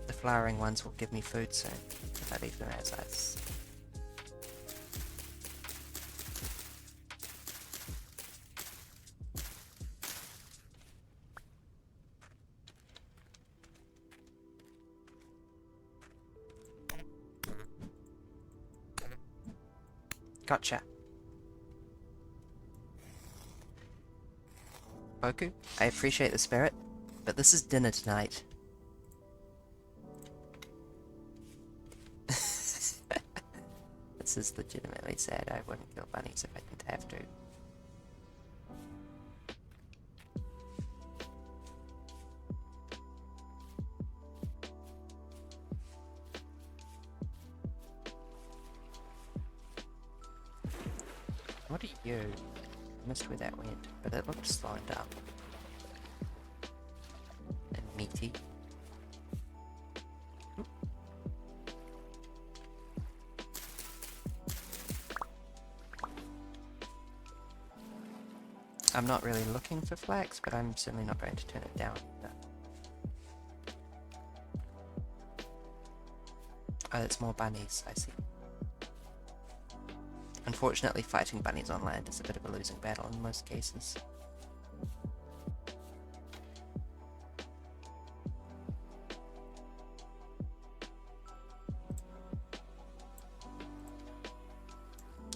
the flowering ones will give me food soon, if I leave them as is. Gotcha. Boku, I appreciate the spirit, but this is dinner tonight. This is legitimately sad. I wouldn't kill bunnies if I didn't have to. What are you? I missed where that went, but it looked slowed up. And meaty. Oop. I'm not really looking for flax, but I'm certainly not going to turn it down. No. Oh, it's more bunnies, I see. Unfortunately, fighting bunnies on land is a bit of a losing battle in most cases.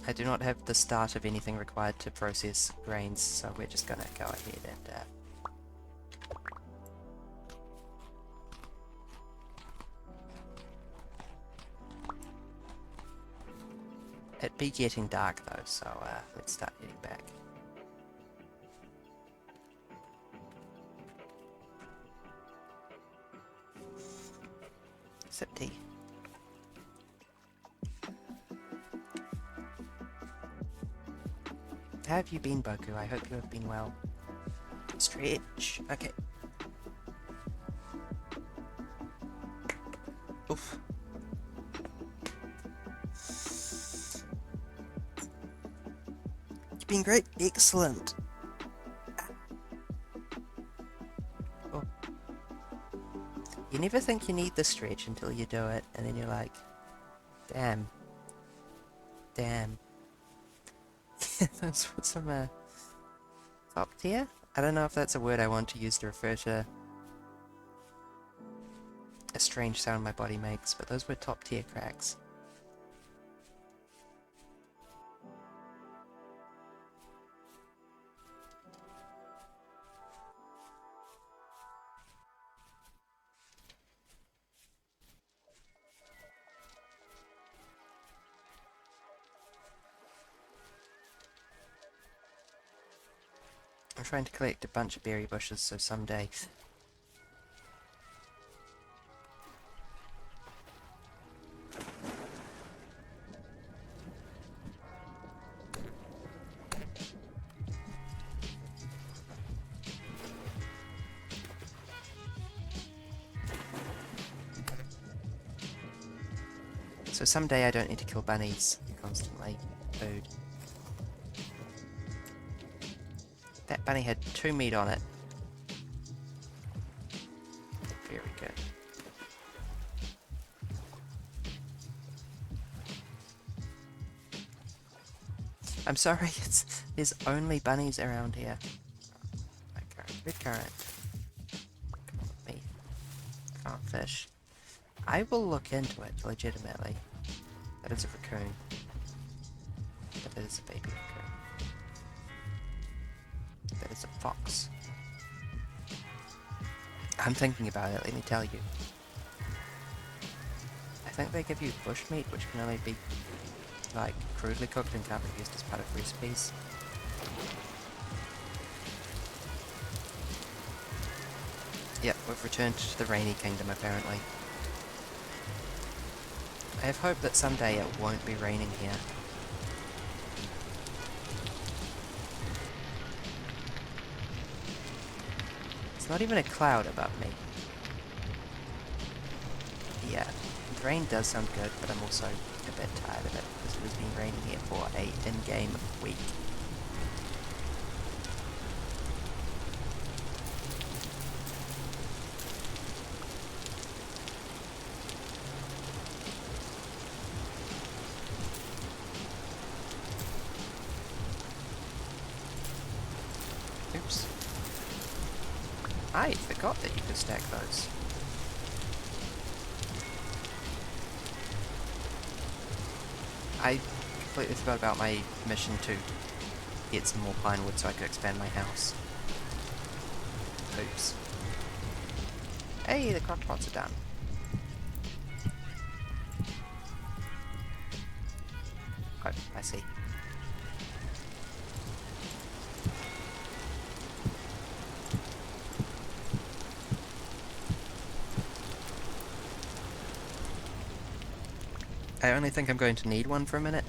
I do not have the start of anything required to process grains, so we're just gonna go ahead and it'd be getting dark though, so let's start heading back. Sip tea. How have you been, Boku? I hope you have been well. Stretch. Okay. Oof. You've been great. Excellent. Oh. You never think you need the stretch until you do it, and then you're like, damn. Damn. Those were some, top tier? I don't know if that's a word I want to use to refer to a strange sound my body makes, but those were top tier cracks. I'm trying to collect a bunch of berry bushes so someday... So someday I don't need to kill bunnies constantly. Food. That bunny had 2 meat on it. Very good. I'm sorry, there's only bunnies around here. Red currant. Come on with me. Can't fish. I will look into it, legitimately. That is a raccoon. That is a baby raccoon. That is a fox. I'm thinking about it, let me tell you. I think they give you bushmeat, which can only be, like, crudely cooked and can't be used as part of recipes. Yep, we've returned to the rainy kingdom, apparently. I have hope that someday it won't be raining here. It's not even a cloud above me. Yeah, the rain does sound good, but I'm also a bit tired of it, because it has been raining here for a in-game week. Oops. I forgot that you could stack those. I completely forgot about my mission to get some more pine wood so I could expand my house. Oops. Hey, the crock pots are done. Oh, I see. I only think I'm going to need one for a minute.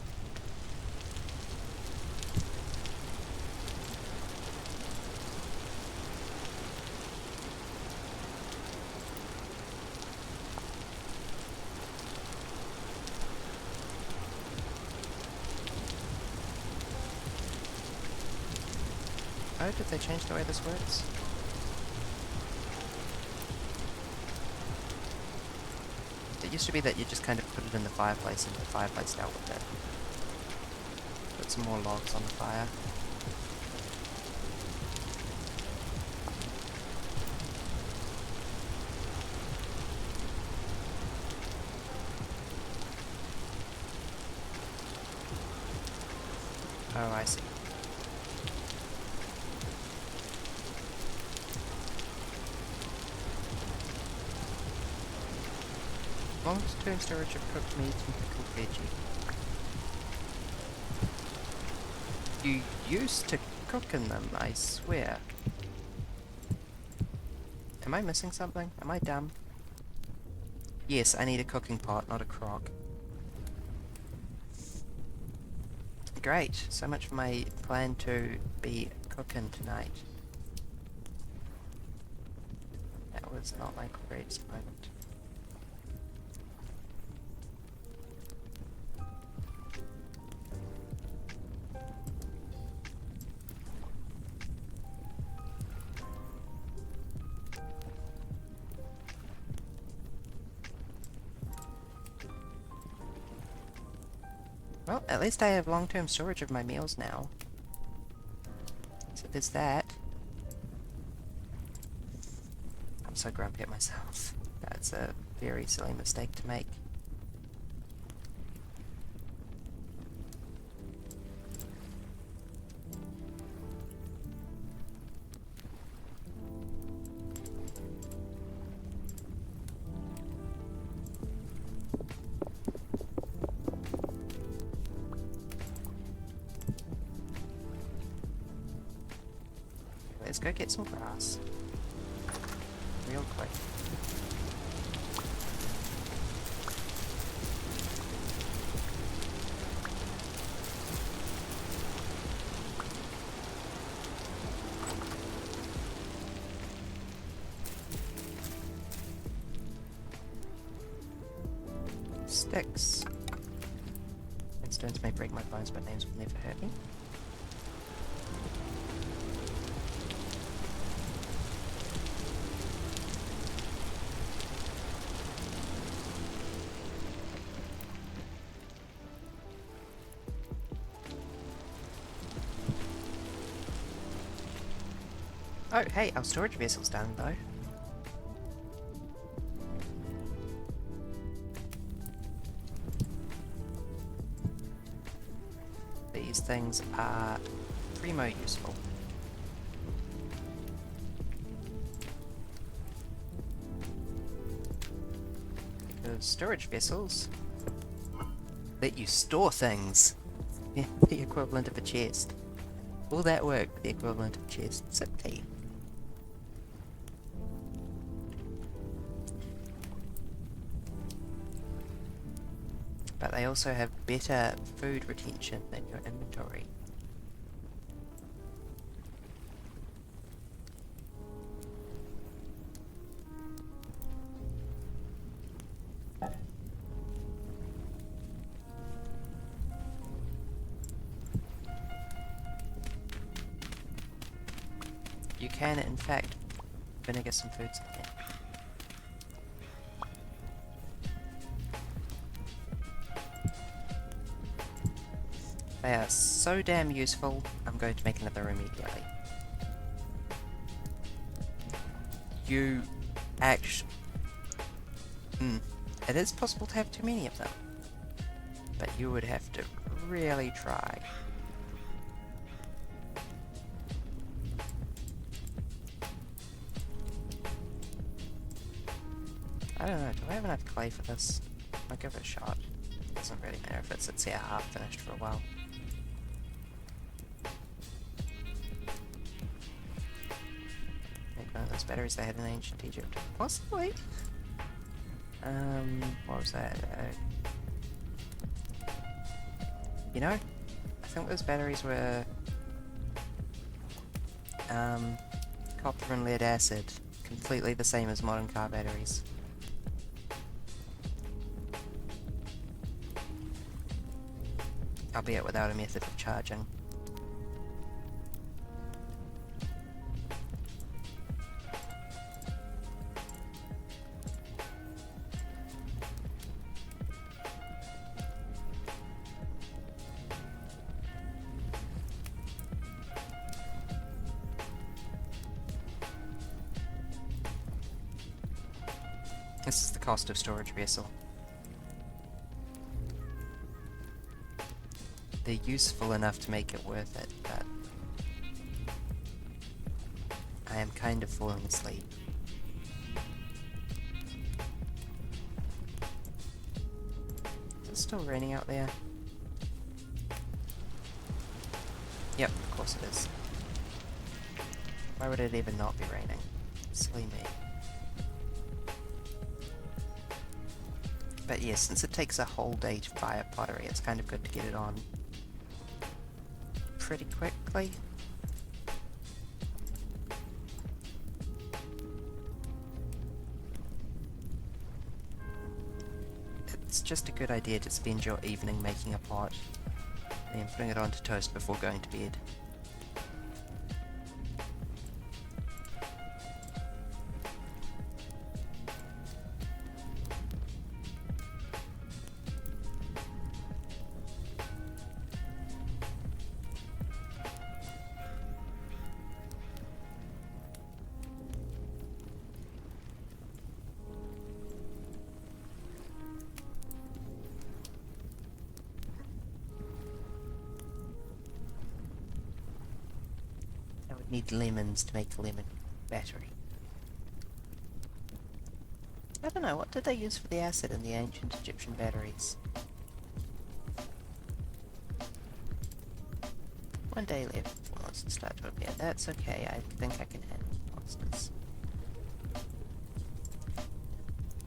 Oh, did they change the way this works? It used to be that you just kind of put it in the fireplace and the fireplace dealt with it. Put some more logs on the fire. Oh, I see. Long-term storage of cooked meat and pickled veggie. You used to cook in them, I swear. Am I missing something? Am I dumb? Yes, I need a cooking pot, not a crock. Great, so much for my plan to be cooking tonight. That was not my greatest moment. Well, at least I have long-term storage of my meals now. So there's that. I'm so grumpy at myself. That's a very silly mistake to make. Let's go get some grass. Real quick. Sticks. And stones may break my bones, but names will never hurt me. Oh, hey, our storage vessel's done, though. These things are primo useful. Because storage vessels let you store things. Yeah, the equivalent of a chest. All that work, the equivalent of a chest. Simply. But they also have better food retention than your inventory. You can, in fact, vinegar some foods in here. They are so damn useful, I'm going to make another immediately. You actually... It is possible to have too many of them, but you would have to really try. I don't know, do I have enough clay for this? I'll give it a shot. Doesn't really matter if it sits here half finished for a while. Make one of those batteries they had in ancient Egypt. Possibly. What was that? You know, I think those batteries were copper and lead acid, completely the same as modern car batteries. Albeit without a method of charging. This is the cost of storage vessel. They're useful enough to make it worth it, but I am kind of falling asleep. Is it still raining out there? Yep, of course it is. Why would it even not be raining? Silly me. But yes, since it takes a whole day to fire pottery, it's kind of good to get it on pretty quickly. It's just a good idea to spend your evening making a pot and putting it onto toast before going to bed. Need lemons to make a lemon battery. I don't know, what did they use for the acid in the ancient Egyptian batteries? One day left before monsters start to appear. That's okay, I think I can handle monsters.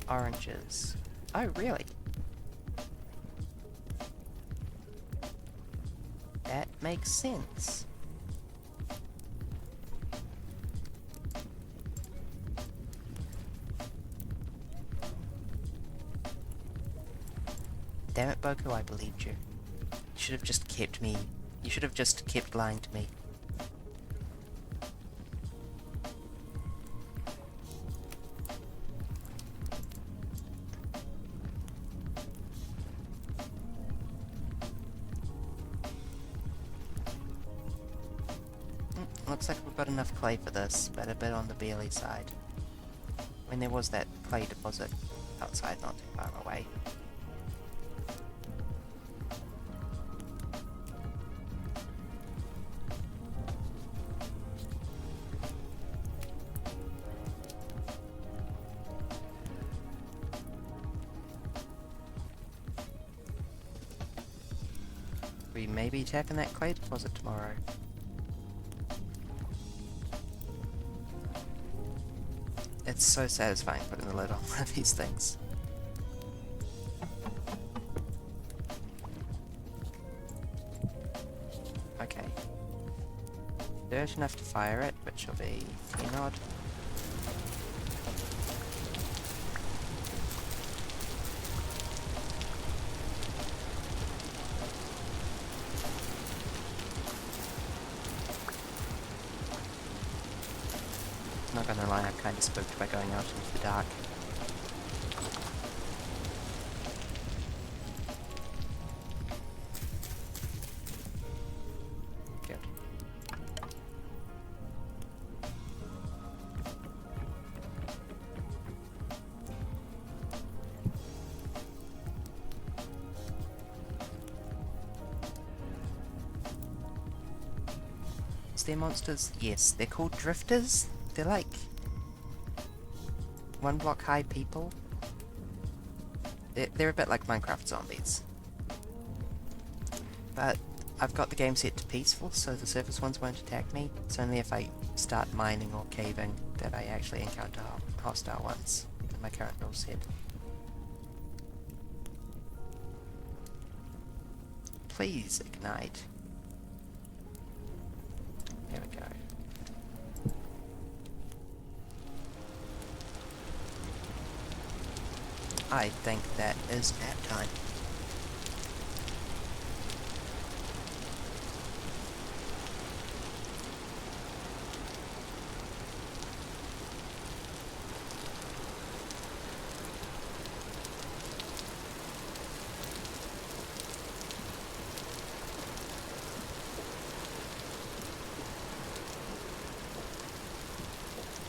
Oranges. Oh, really? That makes sense. Damn it, Boku, I believed you. You should have just kept me... You should have just kept lying to me. Looks like we've got enough clay for this, but a bit on the barely side. When there was that clay deposit outside not too far away. We may be attacking that clay deposit tomorrow. It's so satisfying putting the lid on one of these things. Okay. Dirt enough to fire it, which will be Enod. Not gonna lie, I'm kinda spooked by going out into the dark. Good. Is there monsters? Yes, they're called drifters. They're like one block high people. They're a bit like Minecraft zombies. But I've got the game set to peaceful, so the surface ones won't attack me. It's only if I start mining or caving that I actually encounter hostile ones in my current rule set. Please ignite. There we go. I think that is nap time.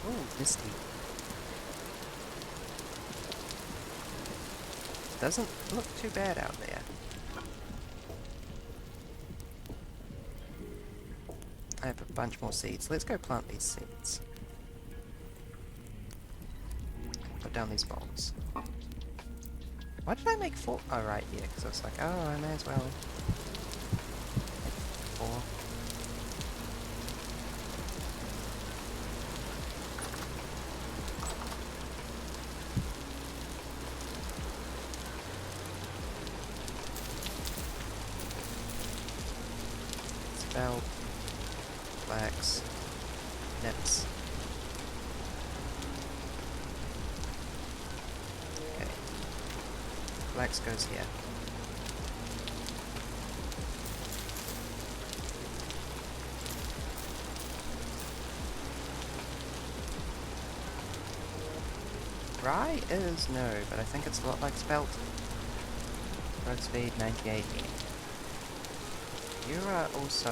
Ooh, misty. Doesn't look too bad out there. I have a bunch more seeds. Let's go plant these seeds. Put down these bulbs. Why did I make 4? Oh, right, yeah, because I was like, oh, I may as well. 4. Spell. Flax. Nips. Okay. Flax goes here. Rye is no, but I think it's a lot like spelt. Road speed 98. You are also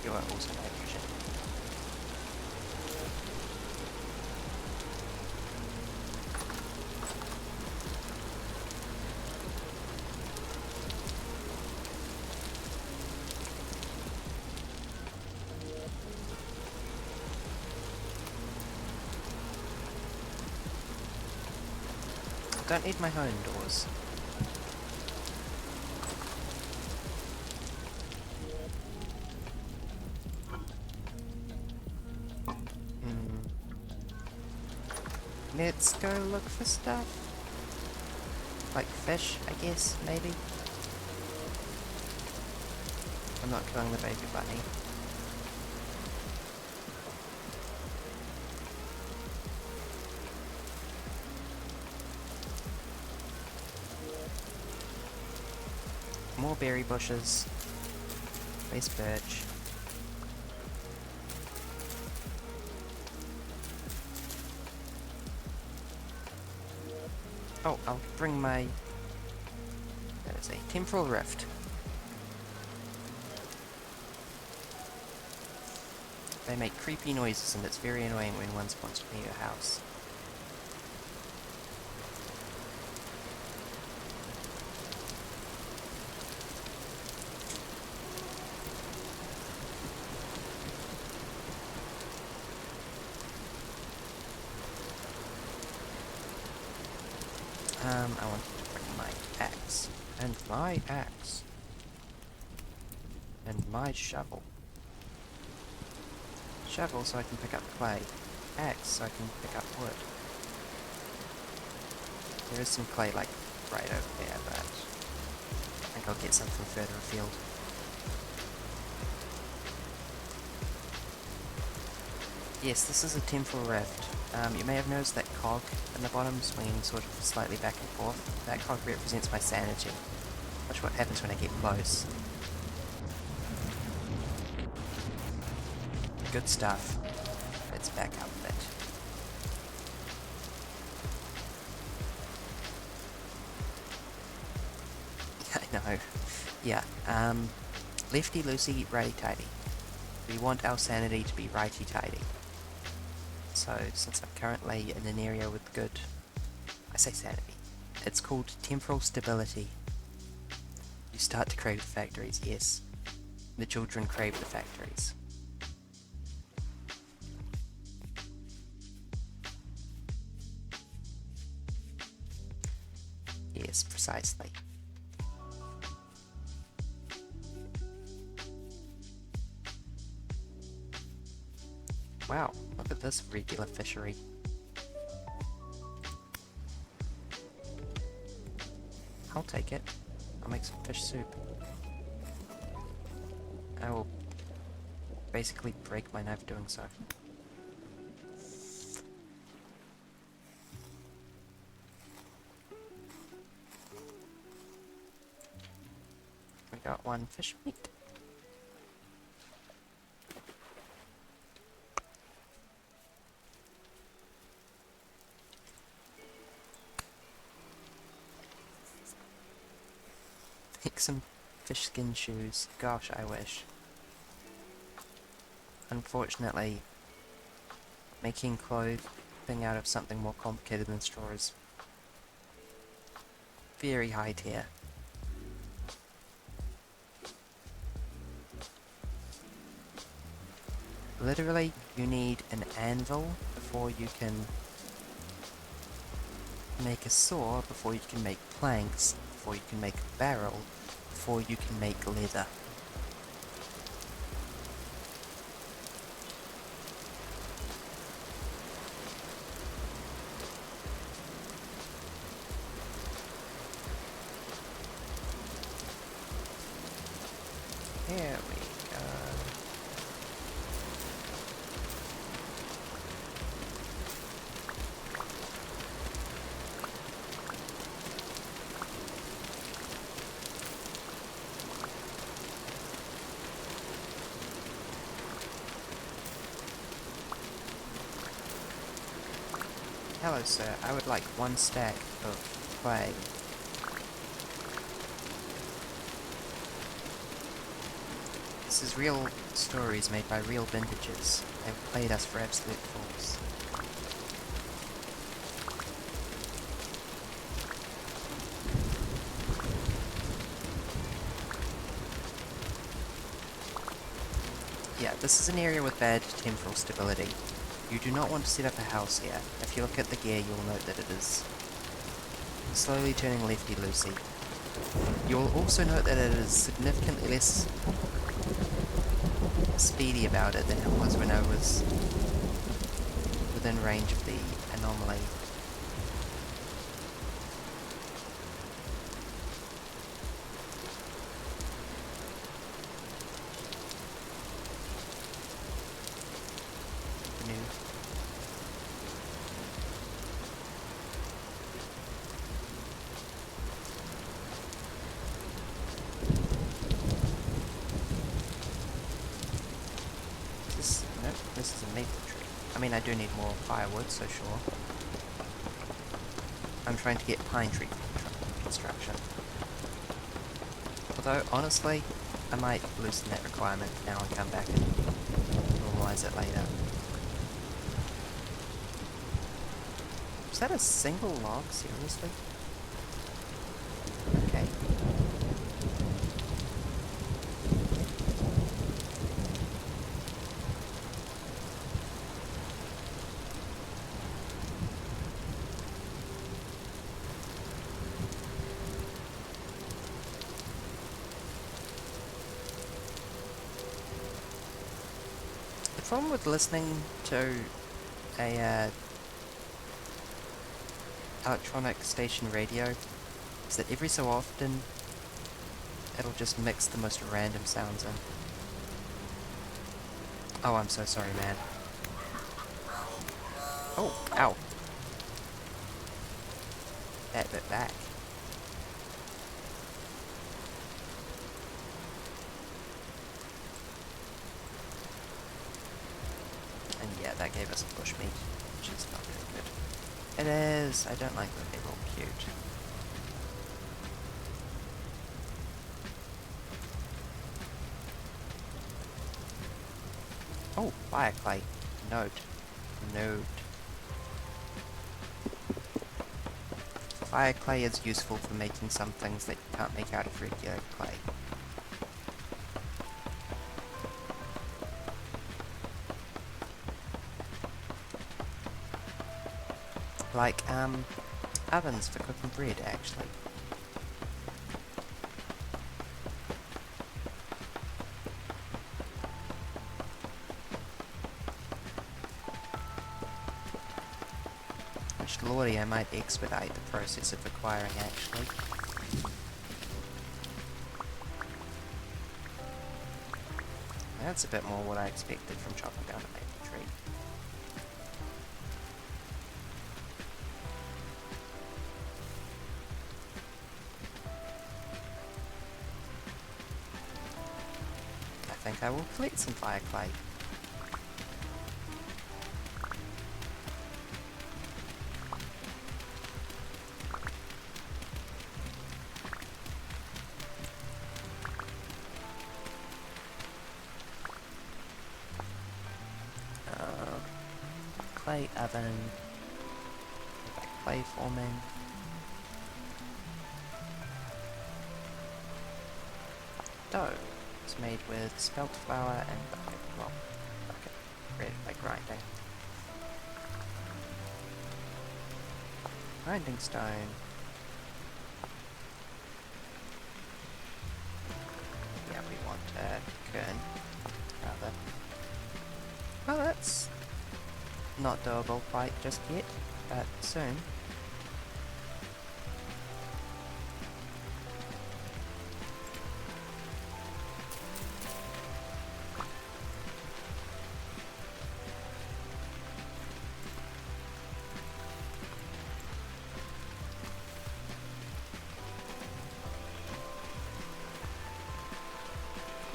nitrogen. Don't need my own doors. Hmm. Let's go look for stuff. Like fish, I guess, maybe? I'm not killing the baby bunny. More berry bushes. Nice birch. Oh, I'll bring my... That is a temporal rift. They make creepy noises and it's very annoying when one spawns near your house. I want to bring my axe. And my axe. And my shovel. Shovel so I can pick up clay. Axe so I can pick up wood. There is some clay like right over there, but I think I'll get something further afield. Yes, this is a temporal rift. You may have noticed that cog in the bottom swinging sort of slightly back and forth. That cog represents my sanity. Watch what happens when I get close. Good stuff. Let's back up a bit. I know. Yeah, lefty-loosey, righty-tighty. We want our sanity to be righty-tighty. So, since I'm currently in an area with good... I say sanity. It's called temporal stability. You start to crave the factories, yes. The children crave the factories. Yes, precisely. Wow, look at this regular fishery. I'll take it. I'll make some fish soup. I will basically break my knife doing so. We got one fish meat. Make some fish skin shoes. Gosh, I wish. Unfortunately, making clothing out of something more complicated than straw is very high tier. Literally, you need an anvil before you can make a saw, before you can make planks, before you can make a barrel, before you can make leather. Here we go. Hello, sir. I would like 1 stack of clay. This is real stories made by real vintages. They've played us for absolute fools. Yeah, this is an area with bad temporal stability. You do not want to set up a house here. If you look at the gear, you'll note that it is slowly turning lefty-loosey. You'll also note that it is significantly less speedy about it than it was when I was within range of the anomaly. New. Nope, this is a maple tree. I mean, I do need more firewood, so sure. I'm trying to get pine tree construction. Although, honestly, I might loosen that requirement now and come back and normalize it later. Is that a single log? Seriously? Okay. The problem with listening to a electronic station radio is that every so often it'll just mix the most random sounds in. Oh, I'm so sorry, man. Oh, ow. That bit back. And yeah, that gave us a bushmeat, which is not very good. It is. I don't like that they're all cute. Oh, fire clay. Note. Note. Fire clay is useful for making some things that you can't make out of regular clay. Like, ovens for cooking bread, actually. Which, lordy, I might expedite the process of acquiring, actually. That's a bit more what I expected from chopping down a maple tree. I think I will collect some fire clay. Clay oven, clay forming. Dough is made with spelt flour and bucket, ready by grinding. Grinding stone. Yeah, we want a kern, rather. Well, that's not doable quite just yet, but soon.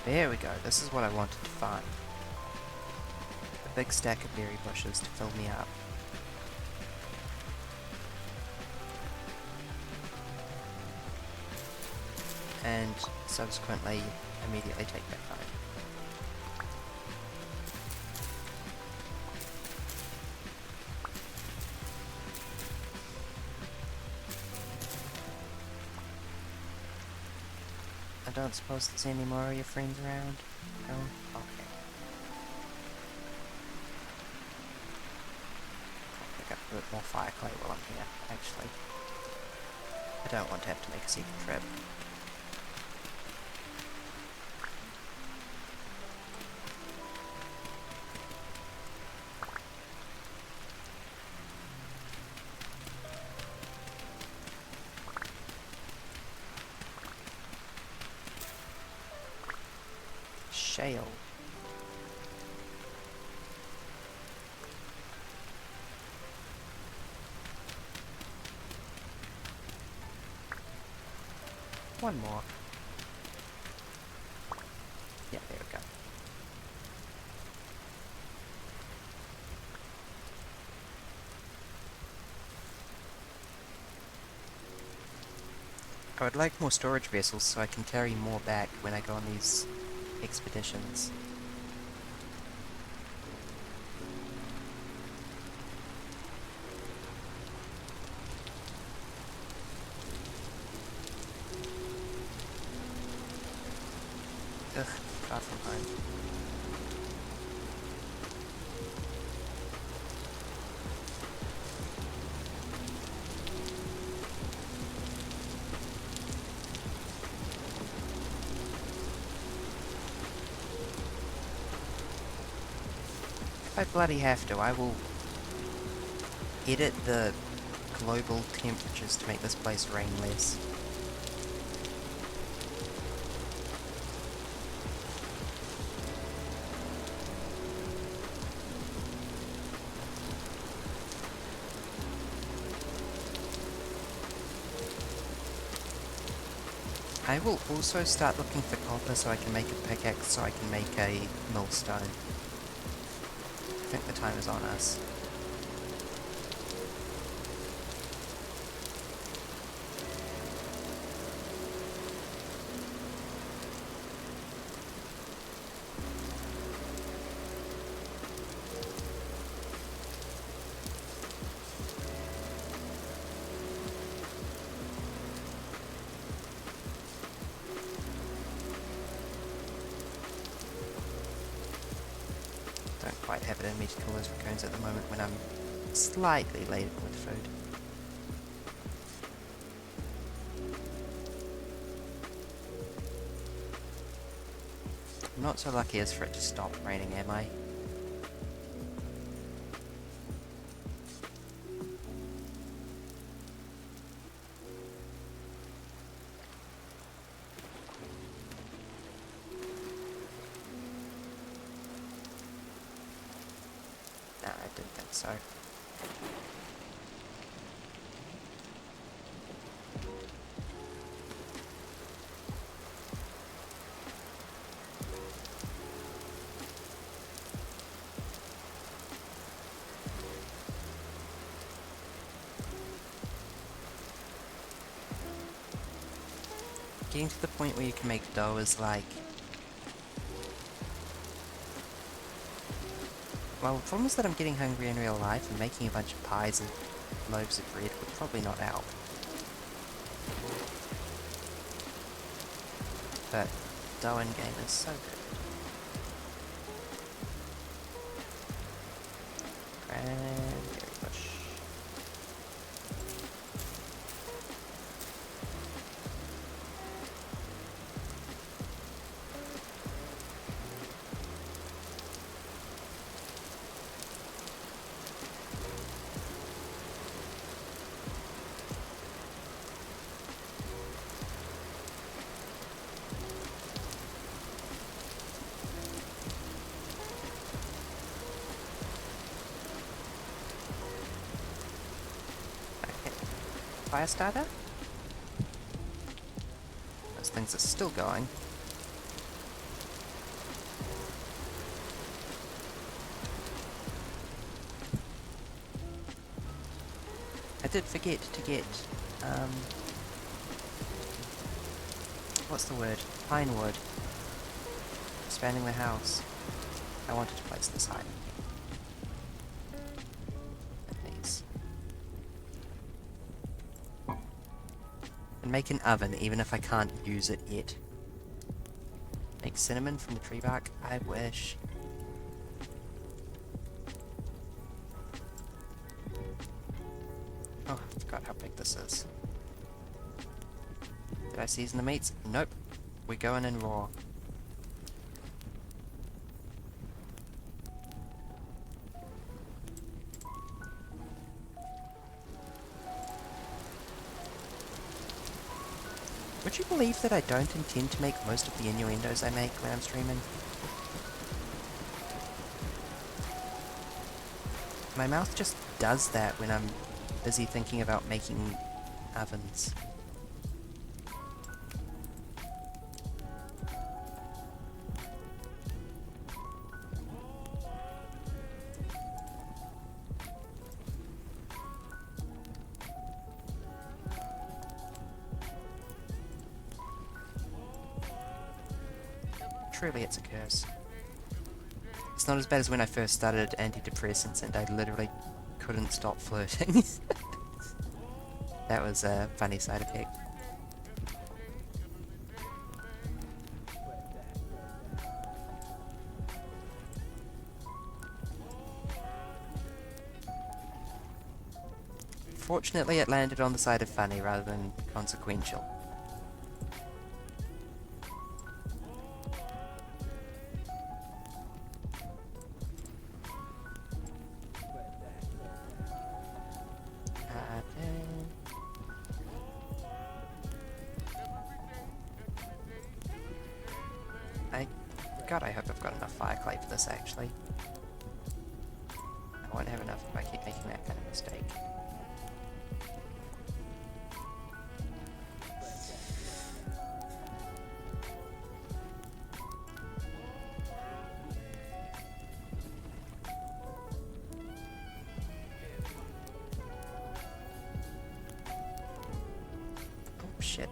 There we go, this is what I wanted to find. A big stack of berry bushes to fill me up. And subsequently, immediately take back home. I don't suppose there's any more of your friends around? No? Okay. I'll pick up a bit more fire clay while I'm here, actually. I don't want to have to make a second trip. Shale. One more. Yeah, there we go. I would like more storage vessels so I can carry more back when I go on these expeditions. Ugh, far from home. If I bloody have to, I will edit the global temperatures to make this place rain less. I will also start looking for copper so I can make a pickaxe so I can make a millstone. I think the time is on us. Don't quite have it in me to kill those raccoons at the moment when I'm slightly laden with food. I'm not so lucky as for it to stop raining, am I? Nah, I didn't think so. Getting to the point where you can make dough is like... Well, the problem is that I'm getting hungry in real life, and making a bunch of pies and loaves of bread would probably not help. But dough in game is so good. Cranberry bush. Fire starter? Those things are still going. I did forget to get, what's the word? Pine wood. Expanding the house. I wanted to place this high. These. And make an oven, even if I can't use it yet. Make cinnamon from the tree bark? I wish. Oh, I forgot how big this is. Did I season the meats? Nope. We're going in raw. Would you believe that I don't intend to make most of the innuendos I make when I'm streaming? My mouth just does that when I'm busy thinking about making ovens. Truly, it's a curse. It's not as bad as when I first started antidepressants and I literally couldn't stop flirting. That was a funny side effect. Fortunately, it landed on the side of funny rather than consequential. God, I hope I've got enough fire clay for this, actually. I won't have enough if I keep making that kind of mistake. Oh, shit.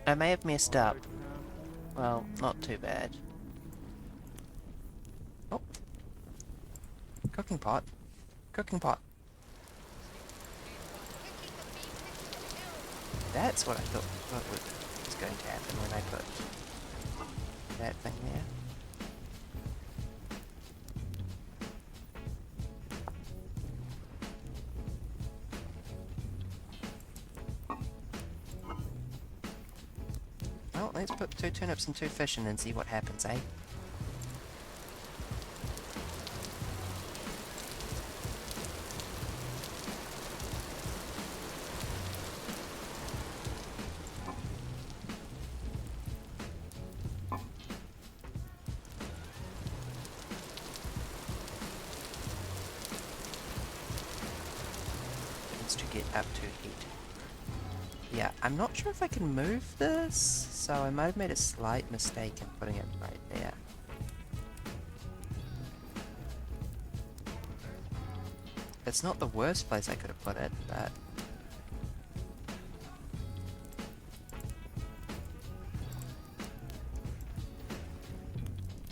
I may have messed up. Well, not too bad. Oh. Cooking pot. Cooking pot. That's what I thought was going to happen when I put that thing there. Well, let's put 2 turnips and 2 fish in and see what happens, eh? Needs to get up to heat. Yeah, I'm not sure if I can move this, so I might have made a slight mistake in putting it right there. It's not the worst place I could have put it, but...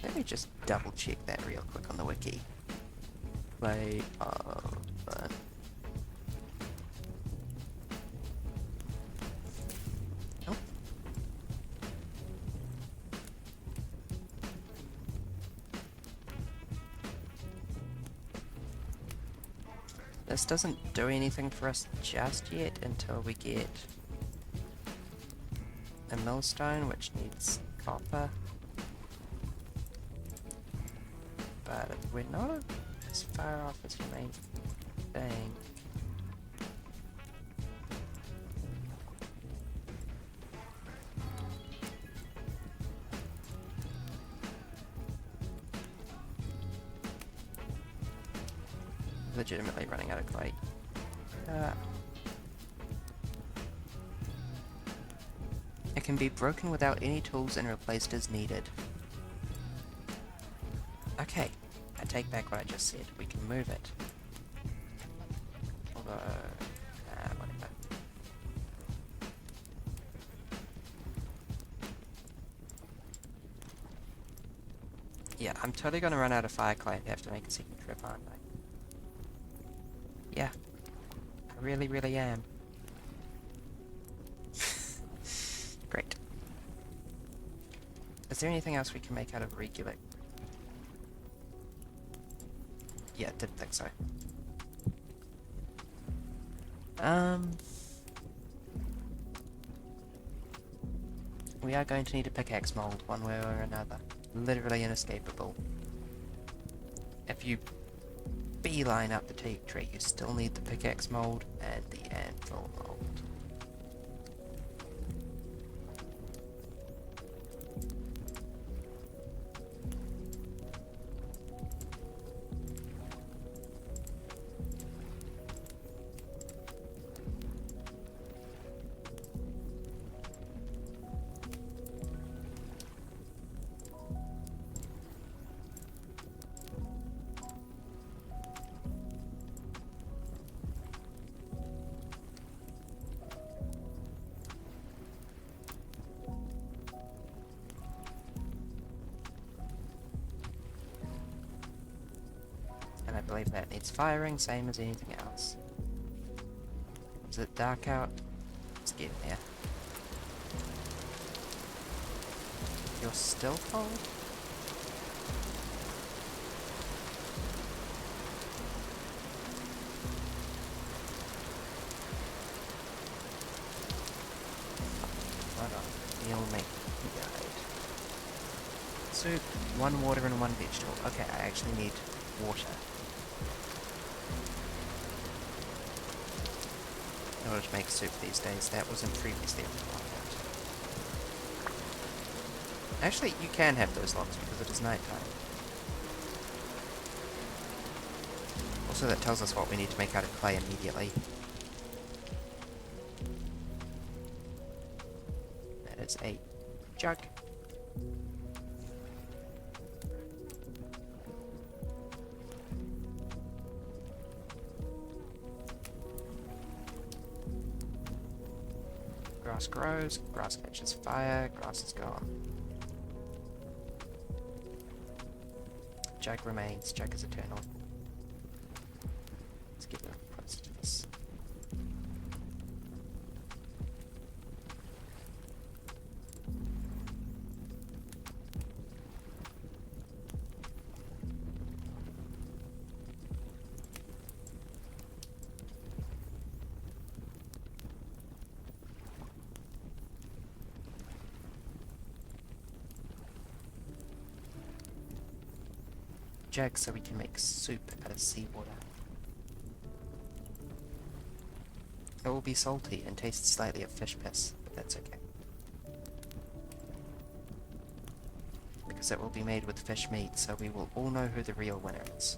Let me just double check that real quick on the wiki. Play of... Oh. This doesn't do anything for us just yet until we get a millstone, which needs copper. But we're not as far off as you may think. Legitimately running out of clay. It can be broken without any tools and replaced as needed. Okay, I take back what I just said. We can move it. Although... whatever. Yeah, I'm totally gonna run out of fire clay and have to make a second trip, aren't I? Yeah, I really, really am. Great. Is there anything else we can make out of regular? Yeah, didn't think so. Um, we are going to need a pickaxe mold one way or another. Literally inescapable. If you beeline up the teak tree, you still need the pickaxe mold and the anvil mold. And I believe that needs firing, same as anything else. Is it dark out? It's getting there. You're still cold? Hold on. You'll make me guide. Soup, one water and one vegetable. Okay, I actually need water in order to make soup these days. That wasn't previously required. Actually, you can have those lots because it is nighttime. Also, that tells us what we need to make out of clay immediately. That is a jug. Grass grows, grass catches fire, grass is gone. Jug remains, jug is eternal. Let's get a little closer to this. Jug so we can make soup out of seawater. It will be salty and taste slightly of fish piss, but that's okay. Because it will be made with fish meat, so we will all know who the real winner is.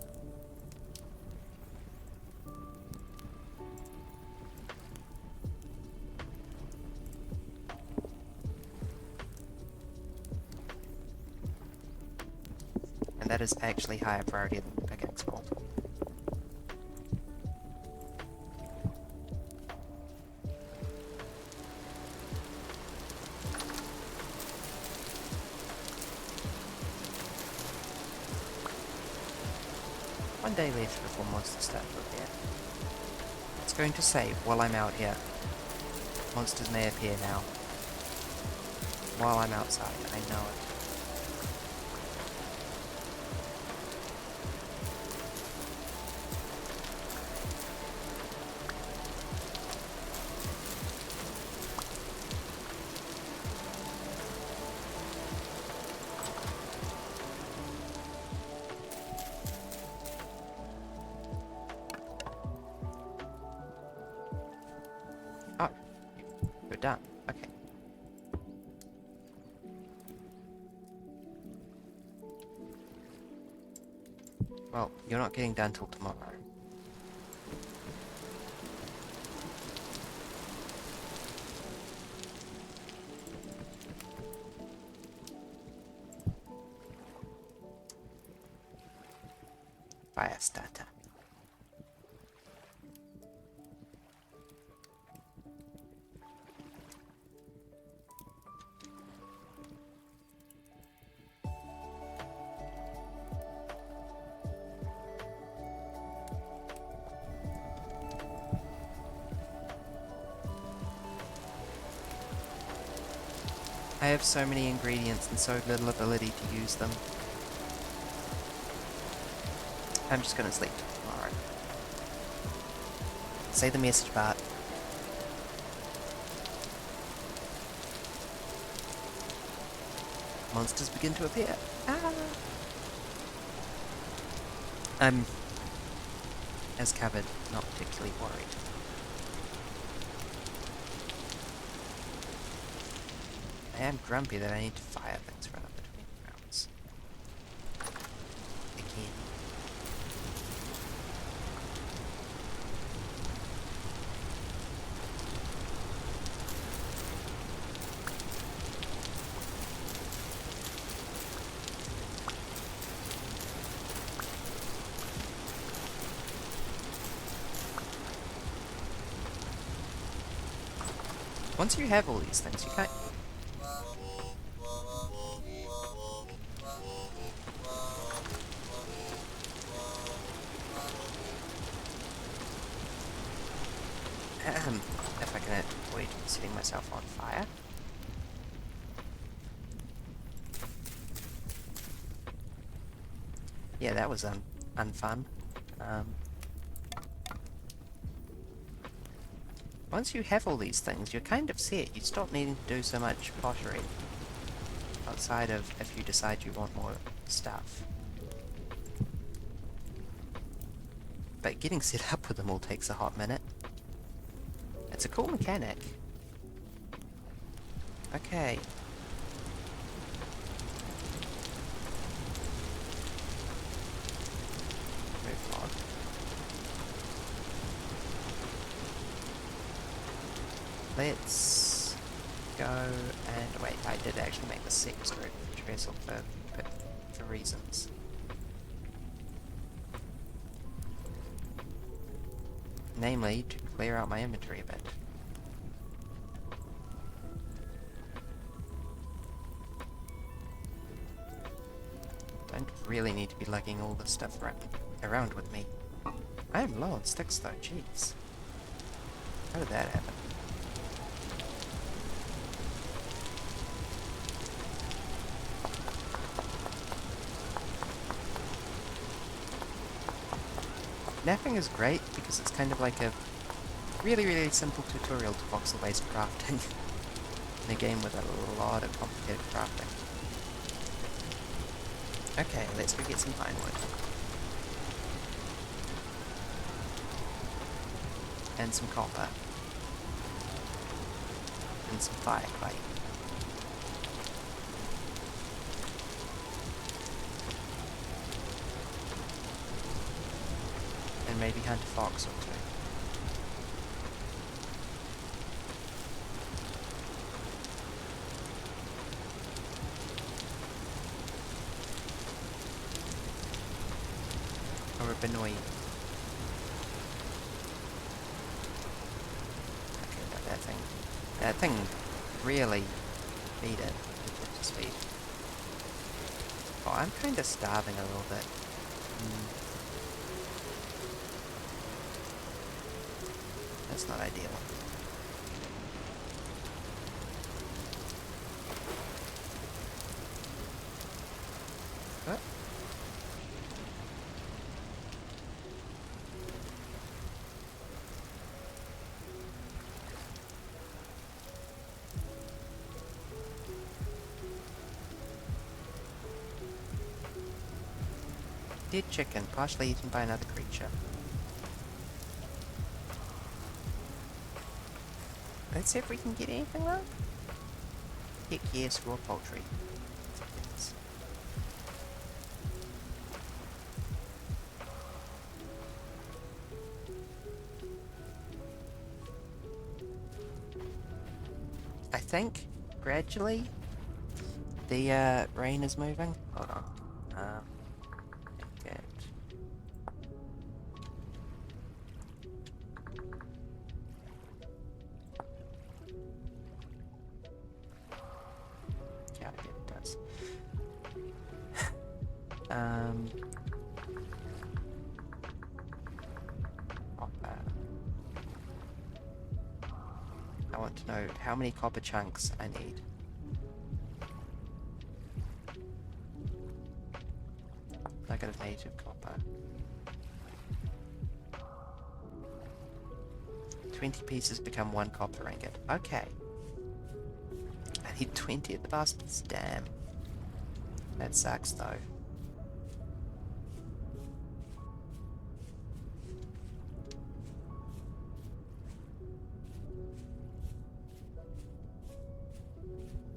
And that is actually higher priority than the pickaxe mold. One day left before monsters start to appear. It's going to save while I'm out here. Monsters may appear now. While I'm outside, I know it. Oh, you're done. Okay. Well, you're not getting done till tomorrow. Fire starter. I have so many ingredients and so little ability to use them. I'm just gonna sleep till tomorrow. Say the message, Bart. Monsters begin to appear. Ah! I'm, as covered, not particularly worried. I am grumpy that I need to fire things for another 20 rounds. Again. Once you have all these things, you can't... if I can avoid setting myself on fire. Yeah, that was unfun. Once you have all these things, you're kind of set. You stop needing to do so much pottery. Outside of if you decide you want more stuff. But getting set up with them all takes a hot minute. It's a cool mechanic. Okay. Move on. Let's go and wait. I did actually make the sex route trestle for reasons. Namely, to clear out my inventory a bit. Don't really need to be lugging all this stuff around with me. I am low on sticks though, jeez. How did that happen? Napping is great because it's kind of like a really simple tutorial to voxel-based crafting in a game with a lot of complicated crafting. Okay, let's go get some pine wood. And some copper. And some fire clay. And maybe hunt a fox or two. Or a Benoi. Okay, got that thing. That thing really beat it to speed. Oh, I'm kind of starving a little bit. That's not ideal. What? Dead chicken, partially eaten by another creature. Let's see if we can get anything though. Heck yes, raw poultry. Yes. I think gradually the rain is moving. Hold on. Get. Yeah, it does. Copper. I want to know how many copper chunks I need. nugget of native copper. 20 pieces become 1 copper ingot. Okay. I need 20 of the bastards. Damn. That sucks though.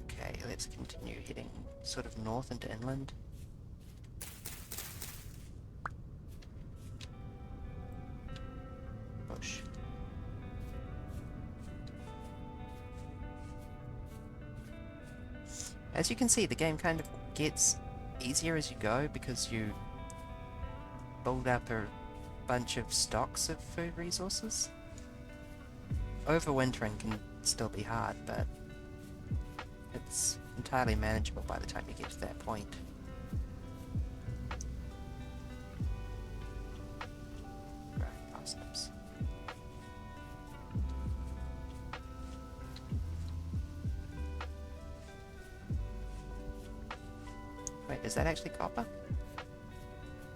Okay, let's continue heading sort of north into inland. Bush. As you can see, the game kind of gets easier as you go because you build up a bunch of stocks of food resources. Overwintering can still be hard, but it's entirely manageable by the time you get to that point. Right, parsnips. Wait, is that actually copper?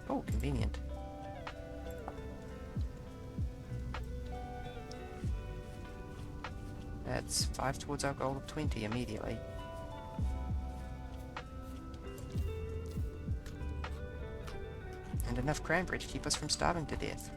Oh, convenient. That's 5 towards our goal of 20 immediately. And enough cranberry to keep us from starving to death.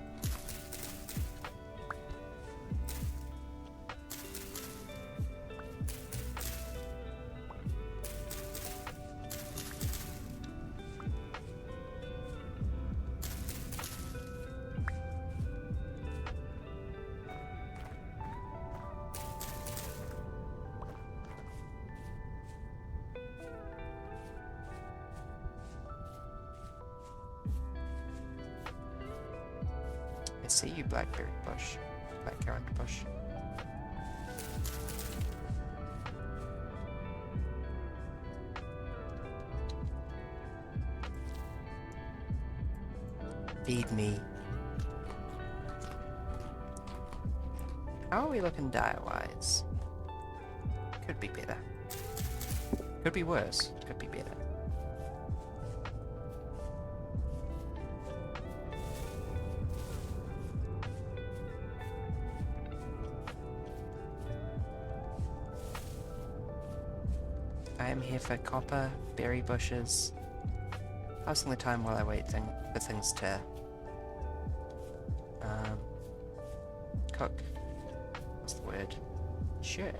I see you, blackberry bush. Blackcurrant bush. Feed me. How are we looking dire-wise? Could be better. Could be worse. Could be better. I am here for copper, berry bushes, passing the time while I wait for things to cook. What's the word? Should.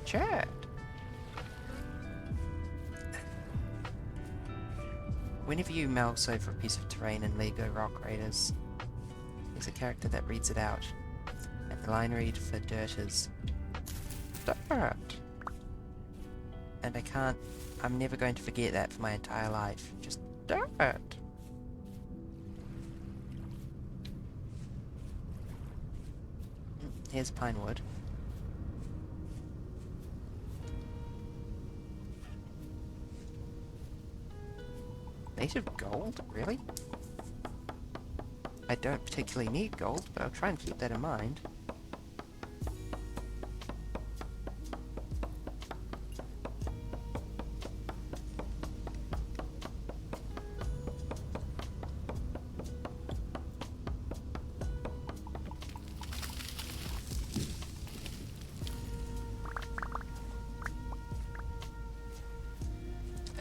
Chad. Whenever you mouse over a piece of terrain in Lego Rock Raiders, there's a character that reads it out, and the line read for dirt is dirt. And I'm never going to forget that for my entire life. Just dirt. Here's pine wood. Native gold? Really? I don't particularly need gold, but I'll try and keep that in mind.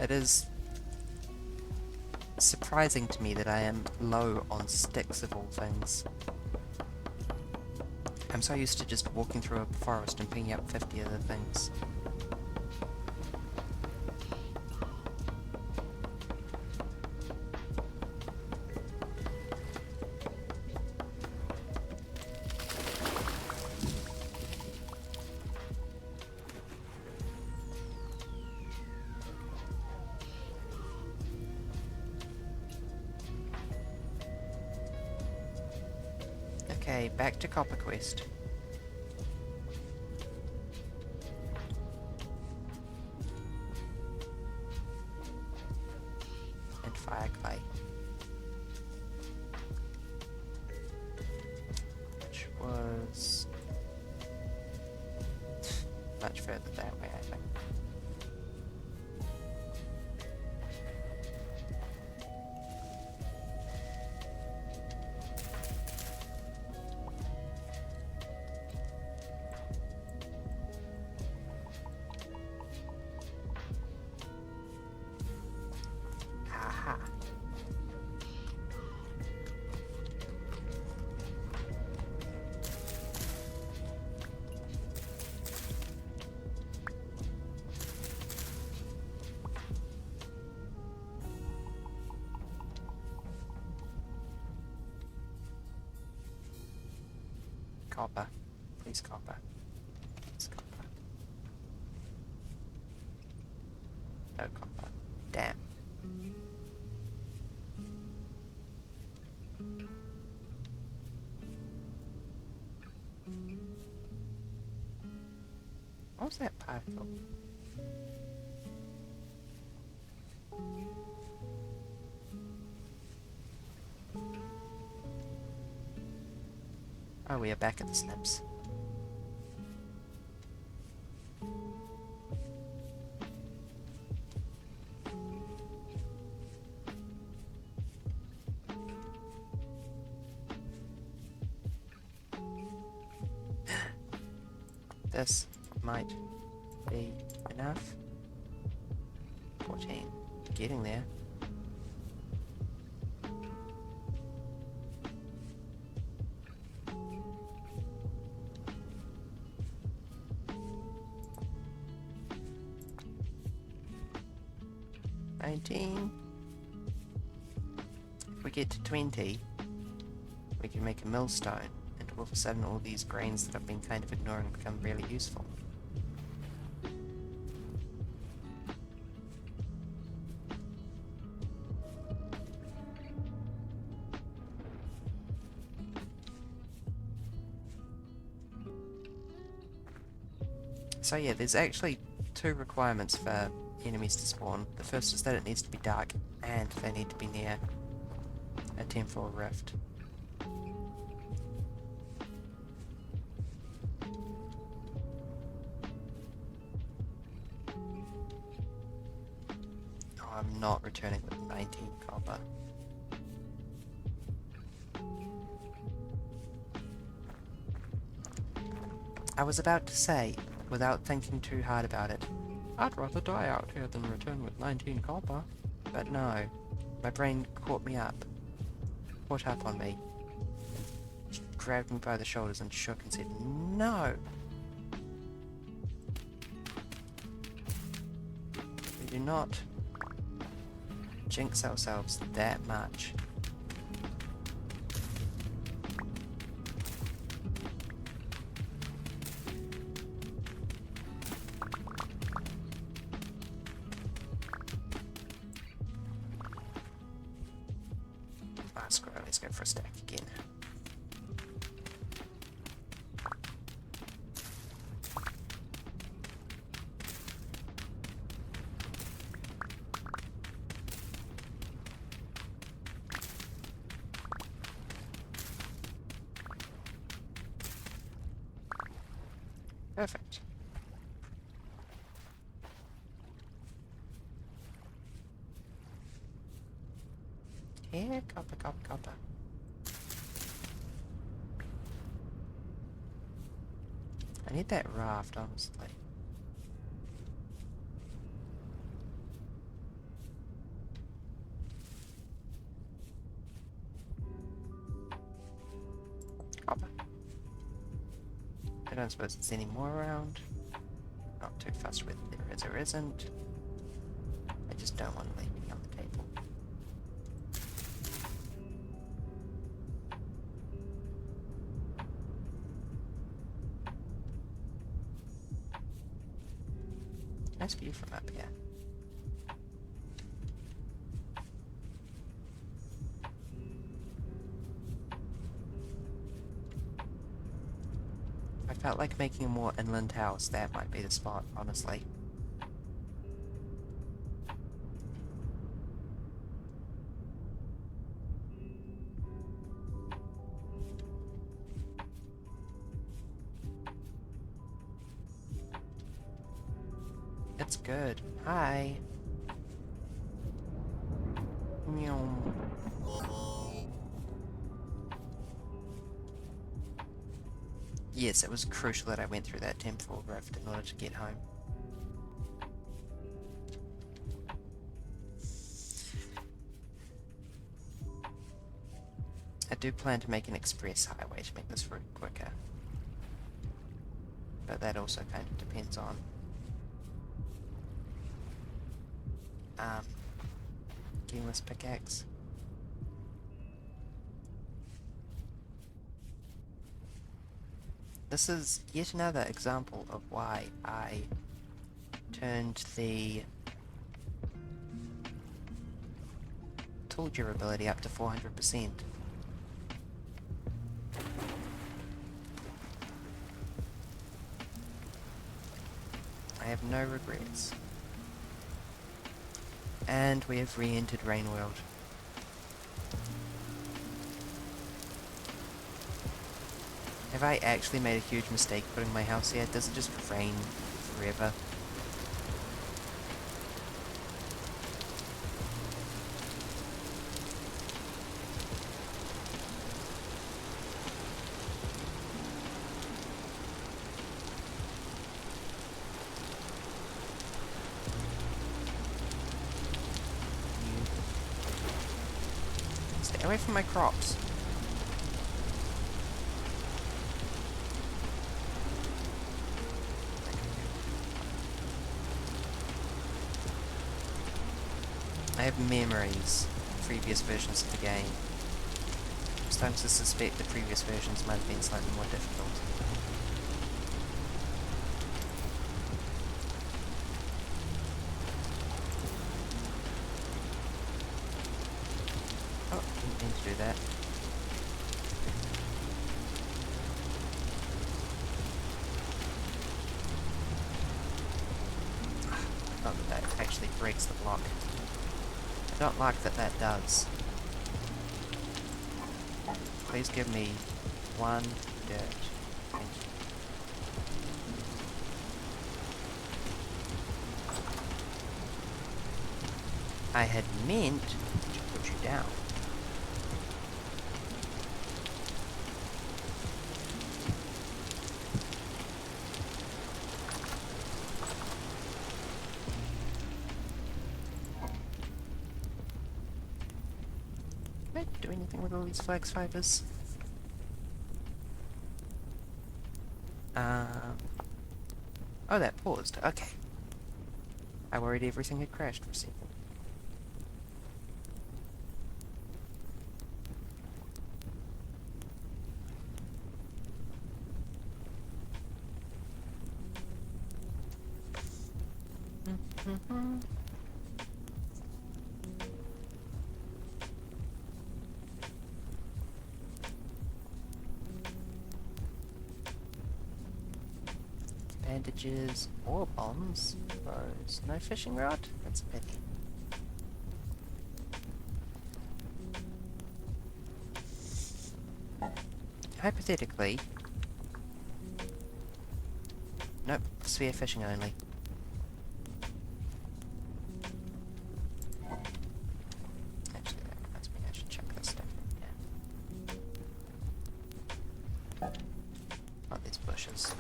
It is surprising to me that I am low on sticks of all things. I'm so used to just walking through a forest and picking up 50 other things. Okay, back to Copper Quest. fire clay. Which was much further that way, I think. Aha. Copper. Please copper. Please copper. No copper. Damn. What was that particle? Oh, we are back at the snips. This might be enough. 14. Getting there. $19. If we get to 20, we can make a millstone, and all of a sudden all these grains that I've been kind of ignoring become really useful. So yeah, there's actually 2 requirements for enemies to spawn. The first is that it needs to be dark, and they need to be near a 10-floor rift. Oh, I'm not returning with 19 copper. I was about to say, without thinking too hard about it, I'd rather die out here than return with 19 copper. But no, my brain caught up on me, and grabbed me by the shoulders and shook and said, no! We do not jinx ourselves that much. Ah, screw it, let's go for a stack again. Perfect. Yeah, copper, copper, copper. I need that raft, honestly. Copper. I don't suppose there's any more around. Not too fussed with there is or isn't. I just don't want to leave me on the table. Nice view from up here. I felt like making a more inland house. That might be the spot, honestly. It's good. Hi. Meow. Yes, it was crucial that I went through that temporal rift in order to get home. I do plan to make an express highway to make this route quicker. But that also kind of depends on getting this pickaxe. This is yet another example of why I turned the tool durability up to 400%. I have no regrets. And we have re-entered Rainworld. Have I actually made a huge mistake putting my house here? Does it just rain forever? Stay away from my crops. I have memories of previous versions of the game. I'm starting to suspect the previous versions might have been slightly more difficult. Oh, didn't mean to do that. Not that that actually breaks the block. I don't like that that does. Please give me one dirt. Thank you. I had meant to put you down. Can I do anything with all these flax fibers? Oh, that paused. Okay. I worried everything had crashed for a second. Bandages or bombs. Bows. No fishing rod? That's a pity. Hypothetically... Nope, sphere fishing only. Actually, that reminds me, I should chuck this stuff in here. Oh, these bushes.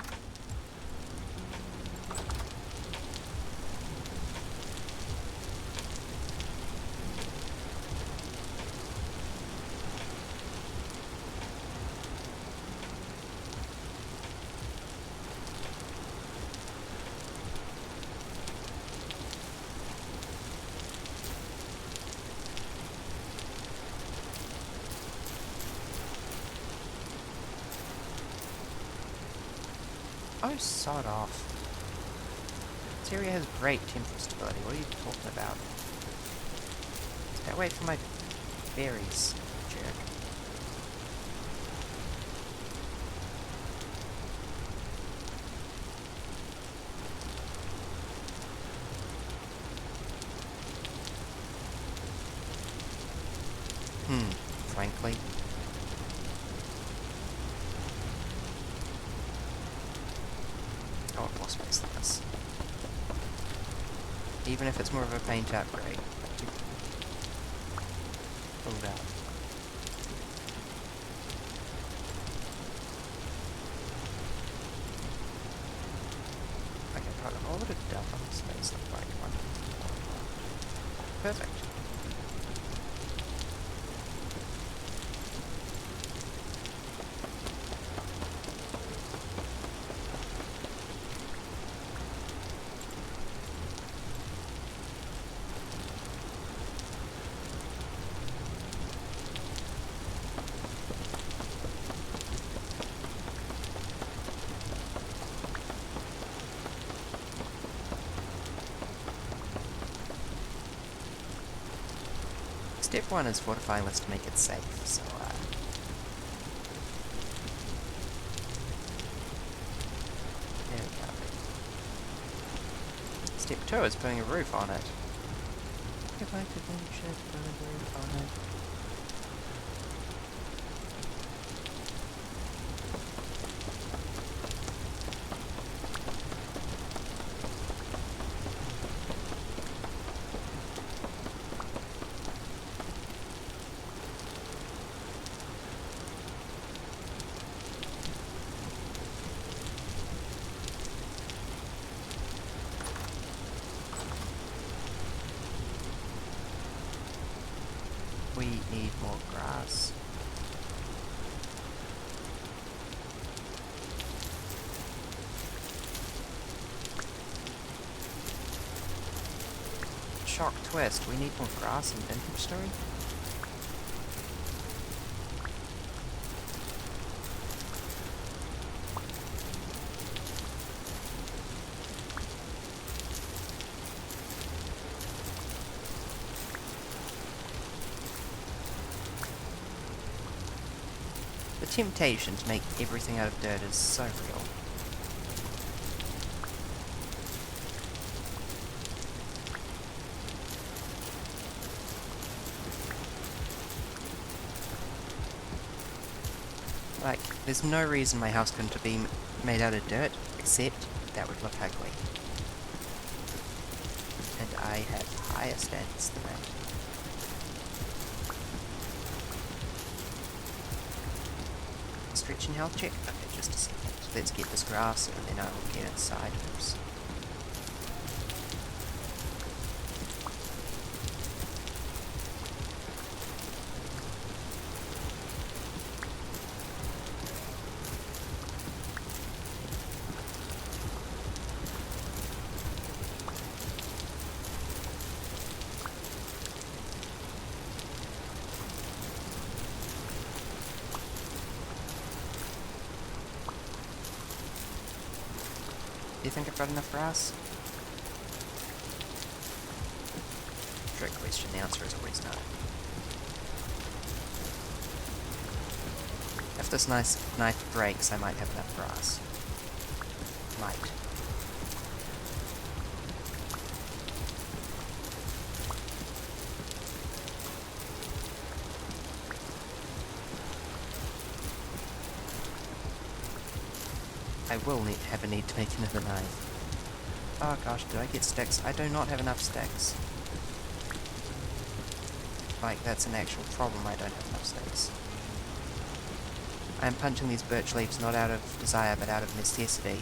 Oh, sod off. This area has great temporal stability. What are you talking about? Stay away from my berries, jerk. Frankly. Oh, more space than this. Even if it's more of a paint upgrade. Pulled out. Okay, hold on. What would a dove on space look like? Perfect. Step 1 is fortifying this to make it safe, so there we go. Step 2 is putting a roof on it. If I could venture to put a roof on it. We need more grass. Shock twist, we need more grass in inventory? The temptation to make everything out of dirt is so real. Like, there's no reason my house couldn't be made out of dirt, except that would look ugly. And I have higher standards than that. Stretching health check? Okay, just a second. Let's get this grass and then I will get inside. Oops. Do you think I've got enough grass? Trick question, the answer is always no. If this knife breaks, I might have enough grass. Might. I will have a need to make another knife. Oh gosh, did I get sticks? I do not have enough sticks. Like, that's an actual problem, I don't have enough sticks. I am punching these birch leaves not out of desire, but out of necessity.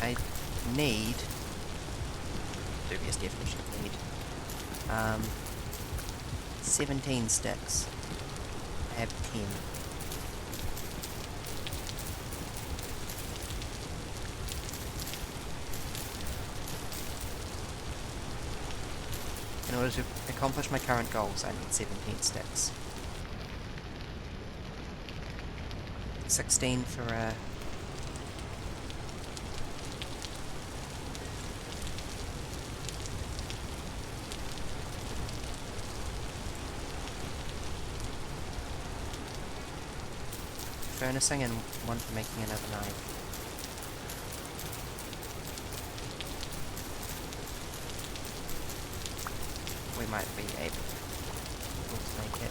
I need... dubious definition of need. 17 sticks. I have 10. In order to accomplish my current goals, I need 17 sticks. 16 for furnacing and one for making another knife. We might be able to make it.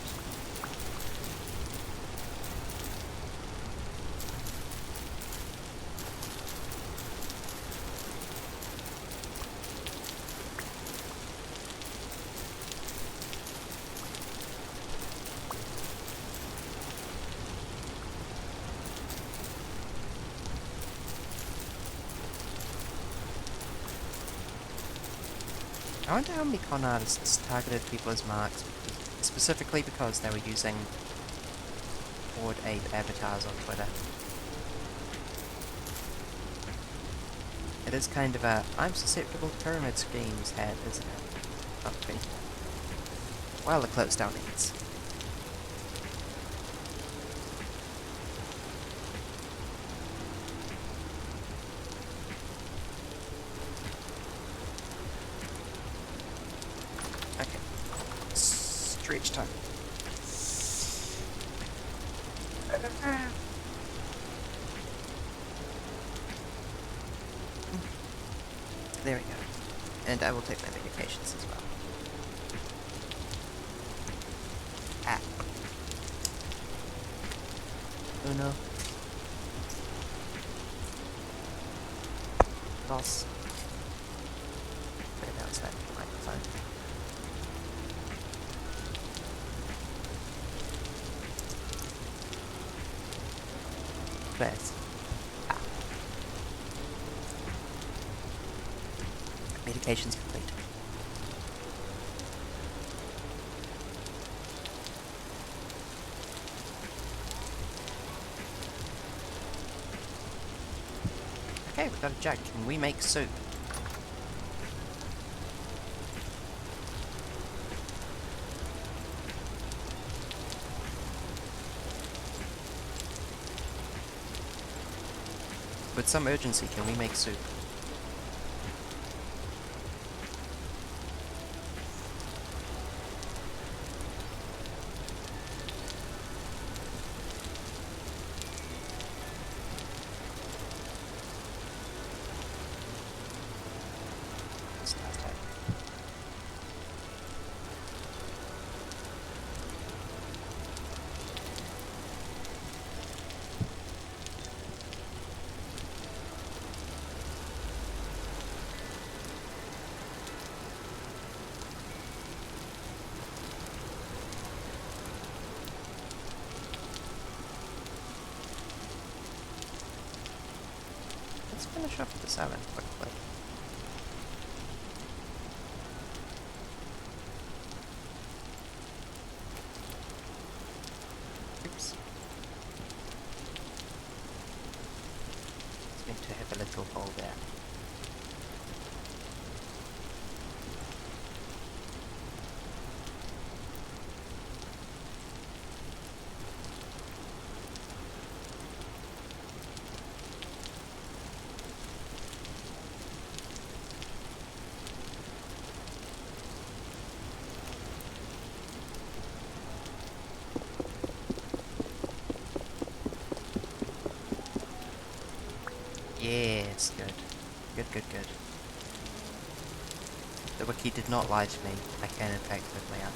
I wonder how many con artists targeted people as marks, specifically because they were using Bored Ape avatars on Twitter. It is kind of a I'm susceptible to pyramid schemes hat, isn't it? Okay. Well, the clips don't eat. Okay. Stretch time. There we go. And I will take my medications as well. Ah. Oh no. Boss. Where down's that microphone? There's. Ah. Medication's complete. Okay, we've got a jug. Can we make soup? With some urgency, can we make soup? Start time. Let's finish off with the salmon quickly. Oops. It's meant to have a little hole there. Yes, good. Good, good, good. The wiki did not lie to me. I can in fact lift my arm.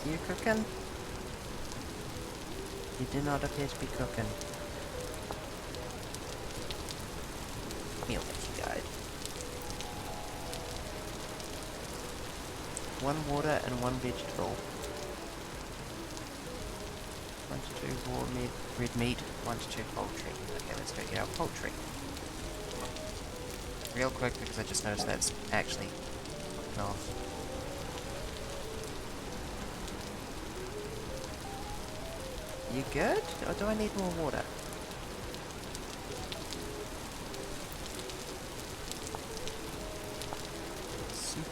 You cooking? You do not appear to be cooking. Meal making guide. 1 water and 1 vegetable. 1 to 2 raw meat, red meat, 1 to 2 poultry. Okay, let's go get our poultry. Real quick because I just noticed that's actually cooking off. You good? Or do I need more water? Soup.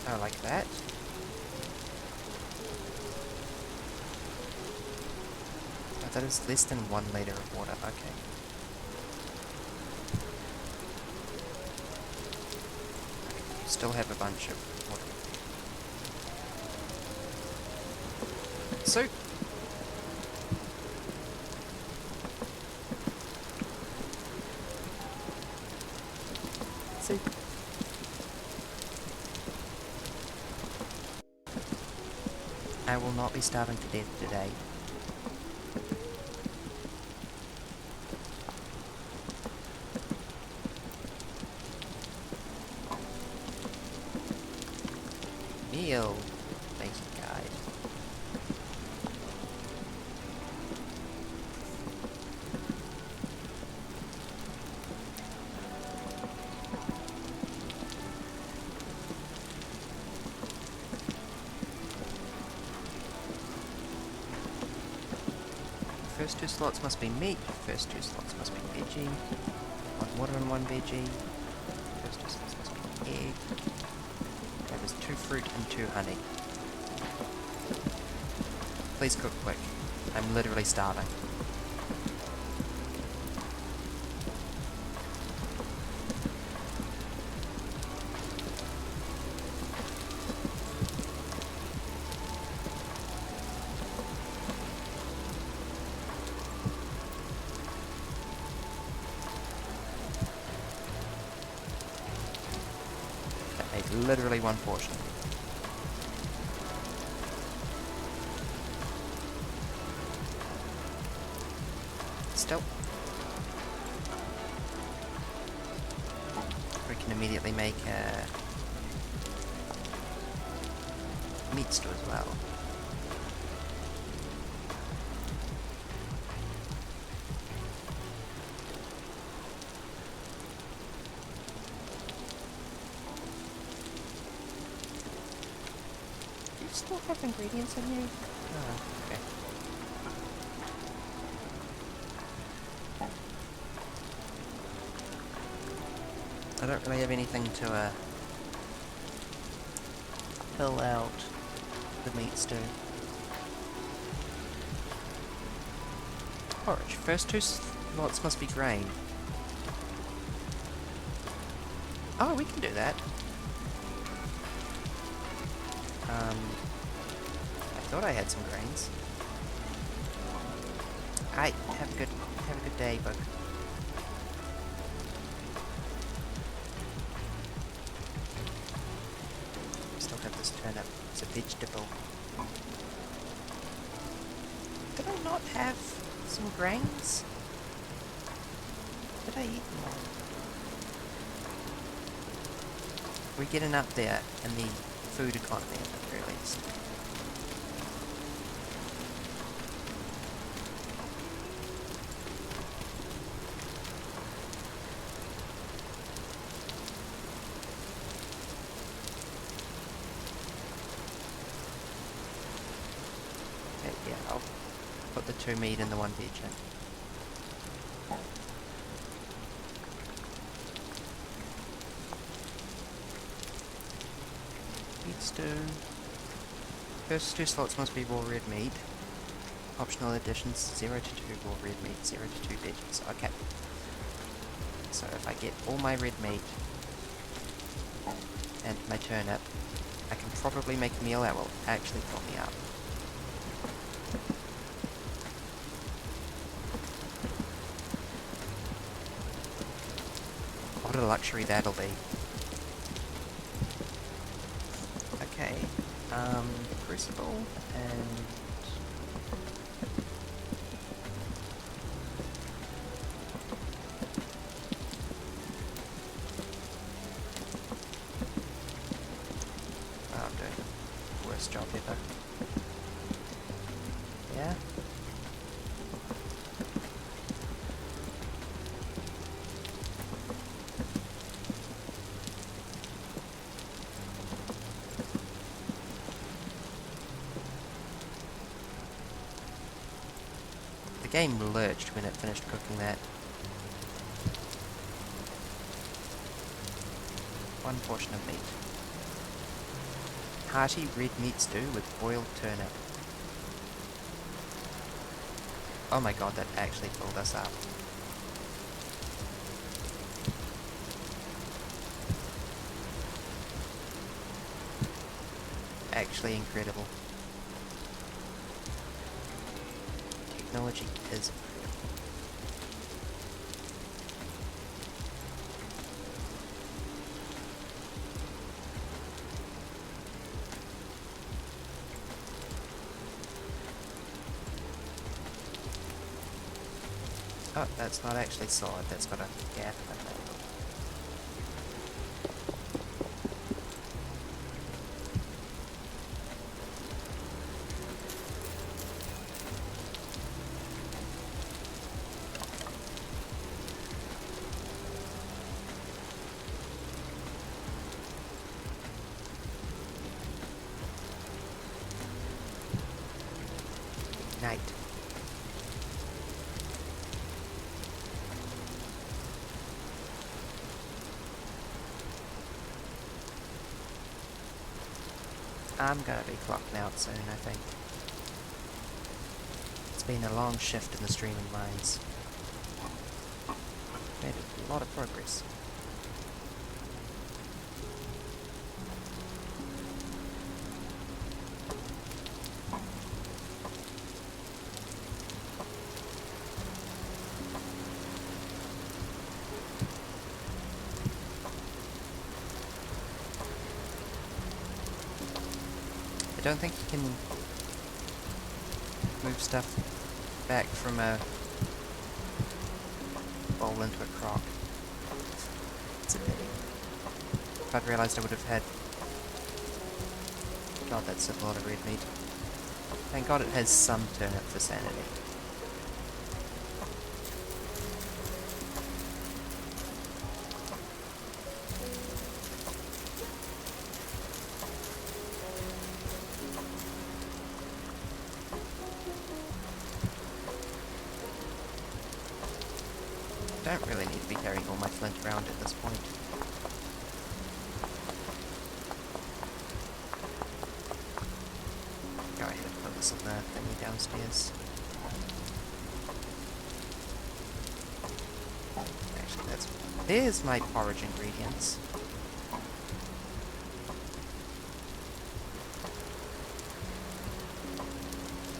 Oh, like that? Oh, that is less than 1 liter of water, okay. Still have a bunch of water. Soup! Soup. I will not be starving to death today. Meal making guide. First 2 slots must be meat, first 2 slots must be veggie, 1 water and 1 veggie, first 2 slots must be egg, okay, there's 2 fruit and 2 honey. Please cook quick, I'm literally starving. Literally 1 portion. Still. We can immediately make a meat stew as well. Still have ingredients in you? Oh, okay. I don't really have anything to fill out the meat stew. Porridge. First 2 slots must be grain. Oh, we can do that. I thought I had some grains. Alright, have a good day, bug. Still have this turnip. It's a vegetable. Did I not have some grains? Did I eat them all? We're getting up there in the food economy at the very least. Okay, yeah, I'll put the 2 meat and the 1 veg in. Meat stew. First 2 slots must be raw red meat. Optional additions 0 to 2 raw red meat, 0 to 2 veggies. Okay. So if I get all my red meat and my turnip, I can probably make a meal that will actually fill me up. What a luxury that'll be. Okay, crucible and oh, I'm doing the worst job ever. Yeah. The game lurched when it finished cooking that. 1 portion of meat. Hearty red meat stew with boiled turnip. Oh my god, that actually filled us up. Actually incredible. Technology is incredible. Oh, that's not actually solid, that's got a gap in the middle. Ignite. I'm gonna be clocking out soon, I think. It's been a long shift in the streaming lines. Made a lot of progress. I don't think you can move stuff back from a bowl into a crock. It's a pity. If I'd realised I would have had... God, that's a lot of red meat. Thank God it has some turnip for sanity. Don't really need to be carrying all my flint around at this point. Go ahead and put this in the thingy downstairs. Actually, that's... There's my porridge ingredients.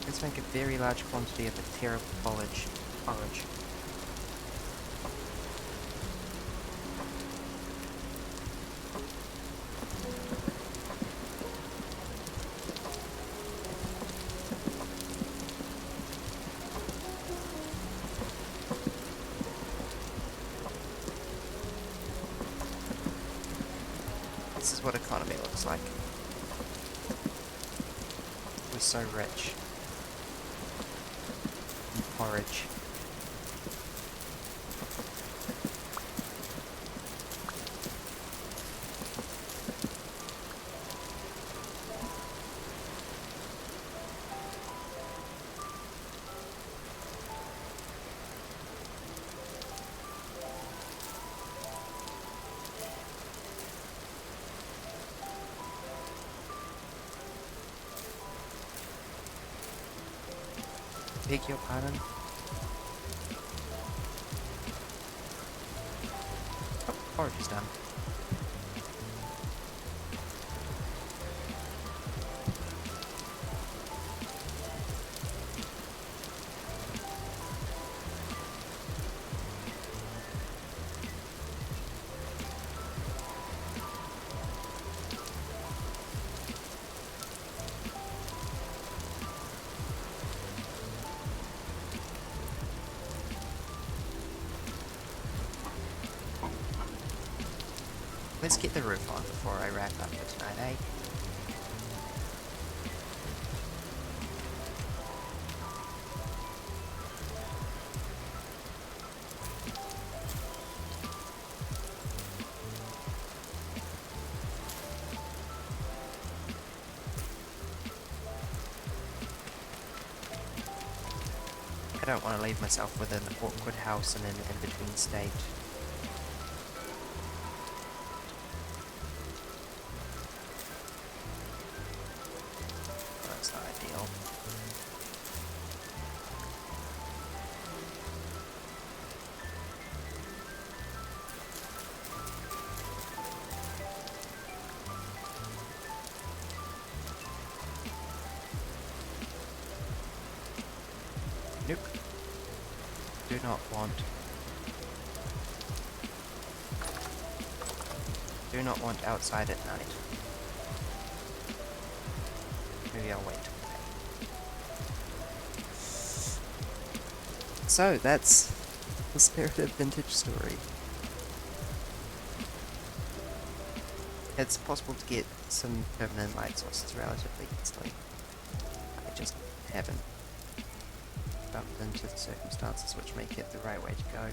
Let's make a very large quantity of a terrible porridge. This is what economy looks like. We're so rich. In porridge. Beg your pardon? Oh, porridge is done. Let's get the roof on before I wrap up for tonight, eh? I don't want to leave myself with an awkward house in an in-between state. That's not ideal. Nope. Do not want. Do not want outside at night. Maybe I'll wait. So that's The spirit of vintage story. It's possible to get some permanent light sources relatively easily. I just haven't bumped into the circumstances which make it the right way to go.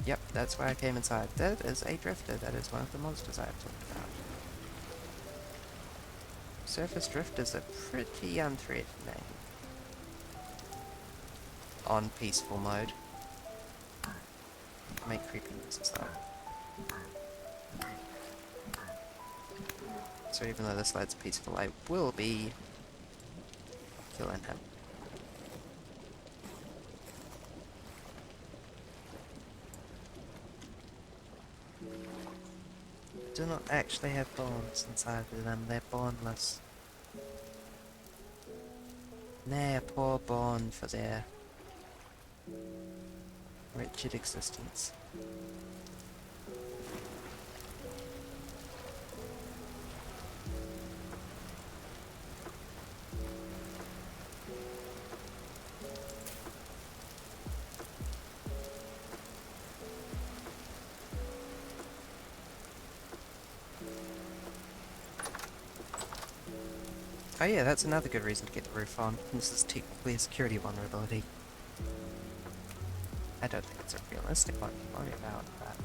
Yep, that's why I came inside. That is a drifter. That is one of the monsters I've talked about. Surface drifters are pretty unthreatening on peaceful mode. Make creepy noises though. So even though this lad's peaceful, I will be killing him. Do not actually have bones inside of them, they're boneless. Nah, poor Bond for their wretched existence. Oh yeah, that's another good reason to get the roof on. This is technically a security vulnerability. I don't think it's a realistic one to worry about, but...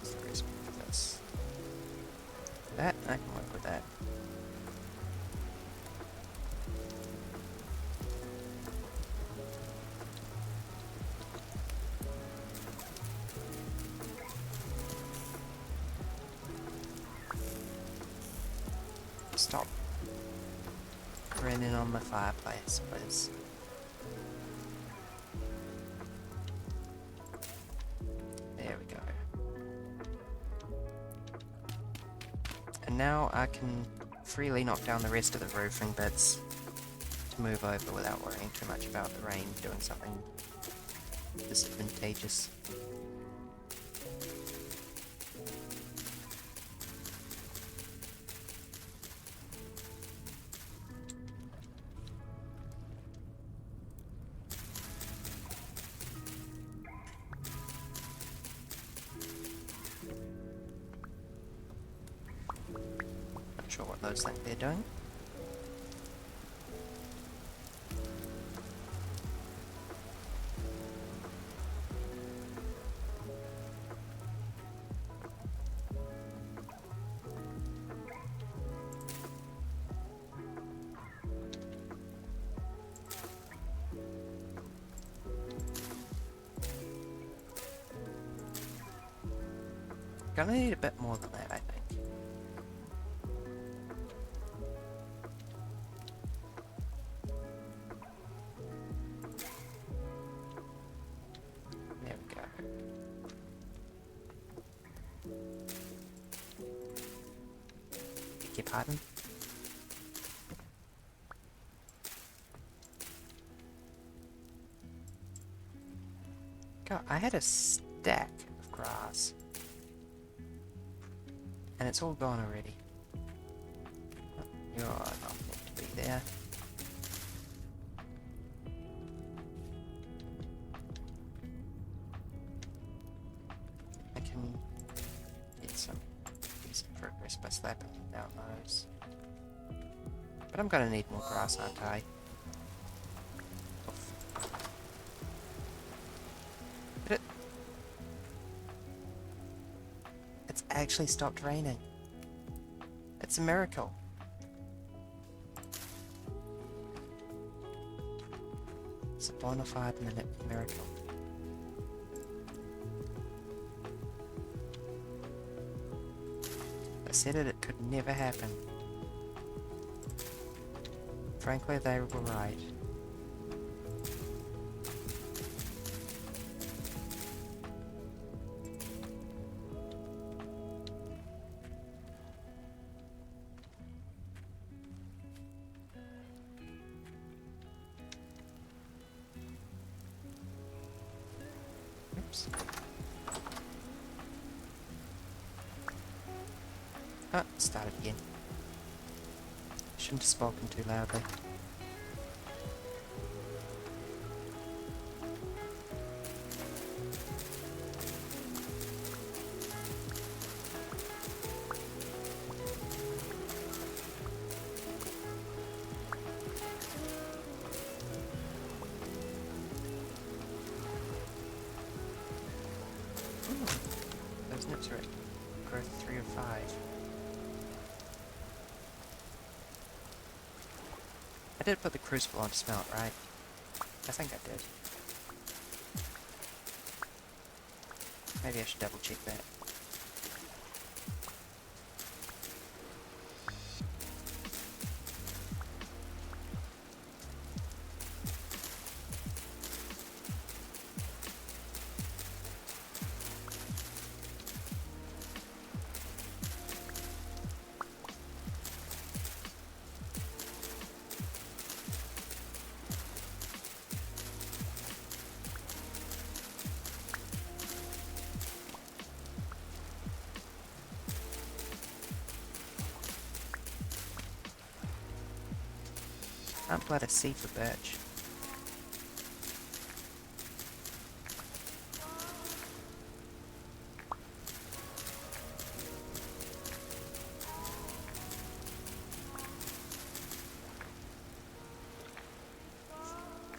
what's the reason for this? That, I can work with that. Stop grinning on my fireplace, please. There we go. And now I can freely knock down the rest of the roofing bits to move over without worrying too much about the rain doing something disadvantageous. Not sure what those think they're doing. Gonna need a bit more than that, I think. There we go. Beg your pardon? God, I had a stack of grass. And it's all gone already. You're not meant to be there. I can get some decent progress by slapping down those. But I'm gonna need more grass, aren't I? Oof. But it's actually stopped raining. It's a miracle. It's a bona fide miracle. I said it could never happen. Frankly, they were right. Oops. Oh, it started again. Shouldn't have spoken too loudly. Those nips are at growth 3 or 5. I did put the crucible on to smelt, right? I think I did. Maybe I should double check that. Can't plant a seed for birch.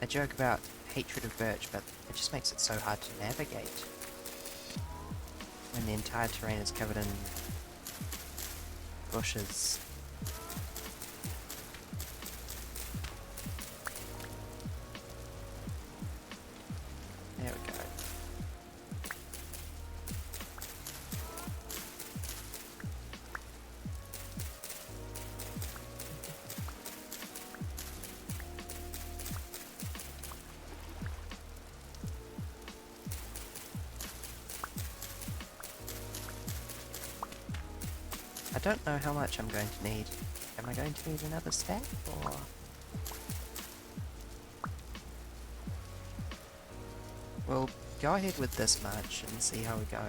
I joke about hatred of birch, but it just makes it so hard to navigate when the entire terrain is covered in bushes. There we go. I don't know how much I'm going to need. Am I going to need another stack, or...? We'll go ahead with this much and see how we go.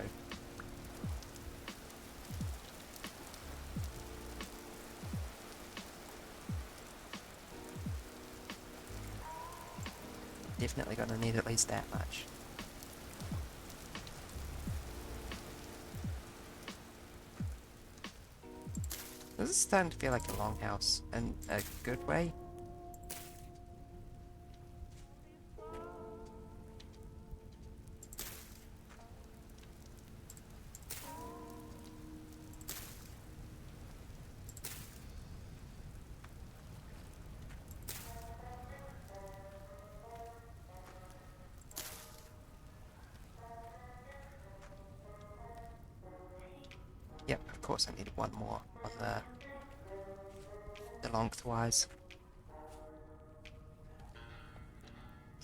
Definitely gonna need at least that much. This is starting to feel like a longhouse, in a good way. Yep, of course I needed one more on the lengthwise.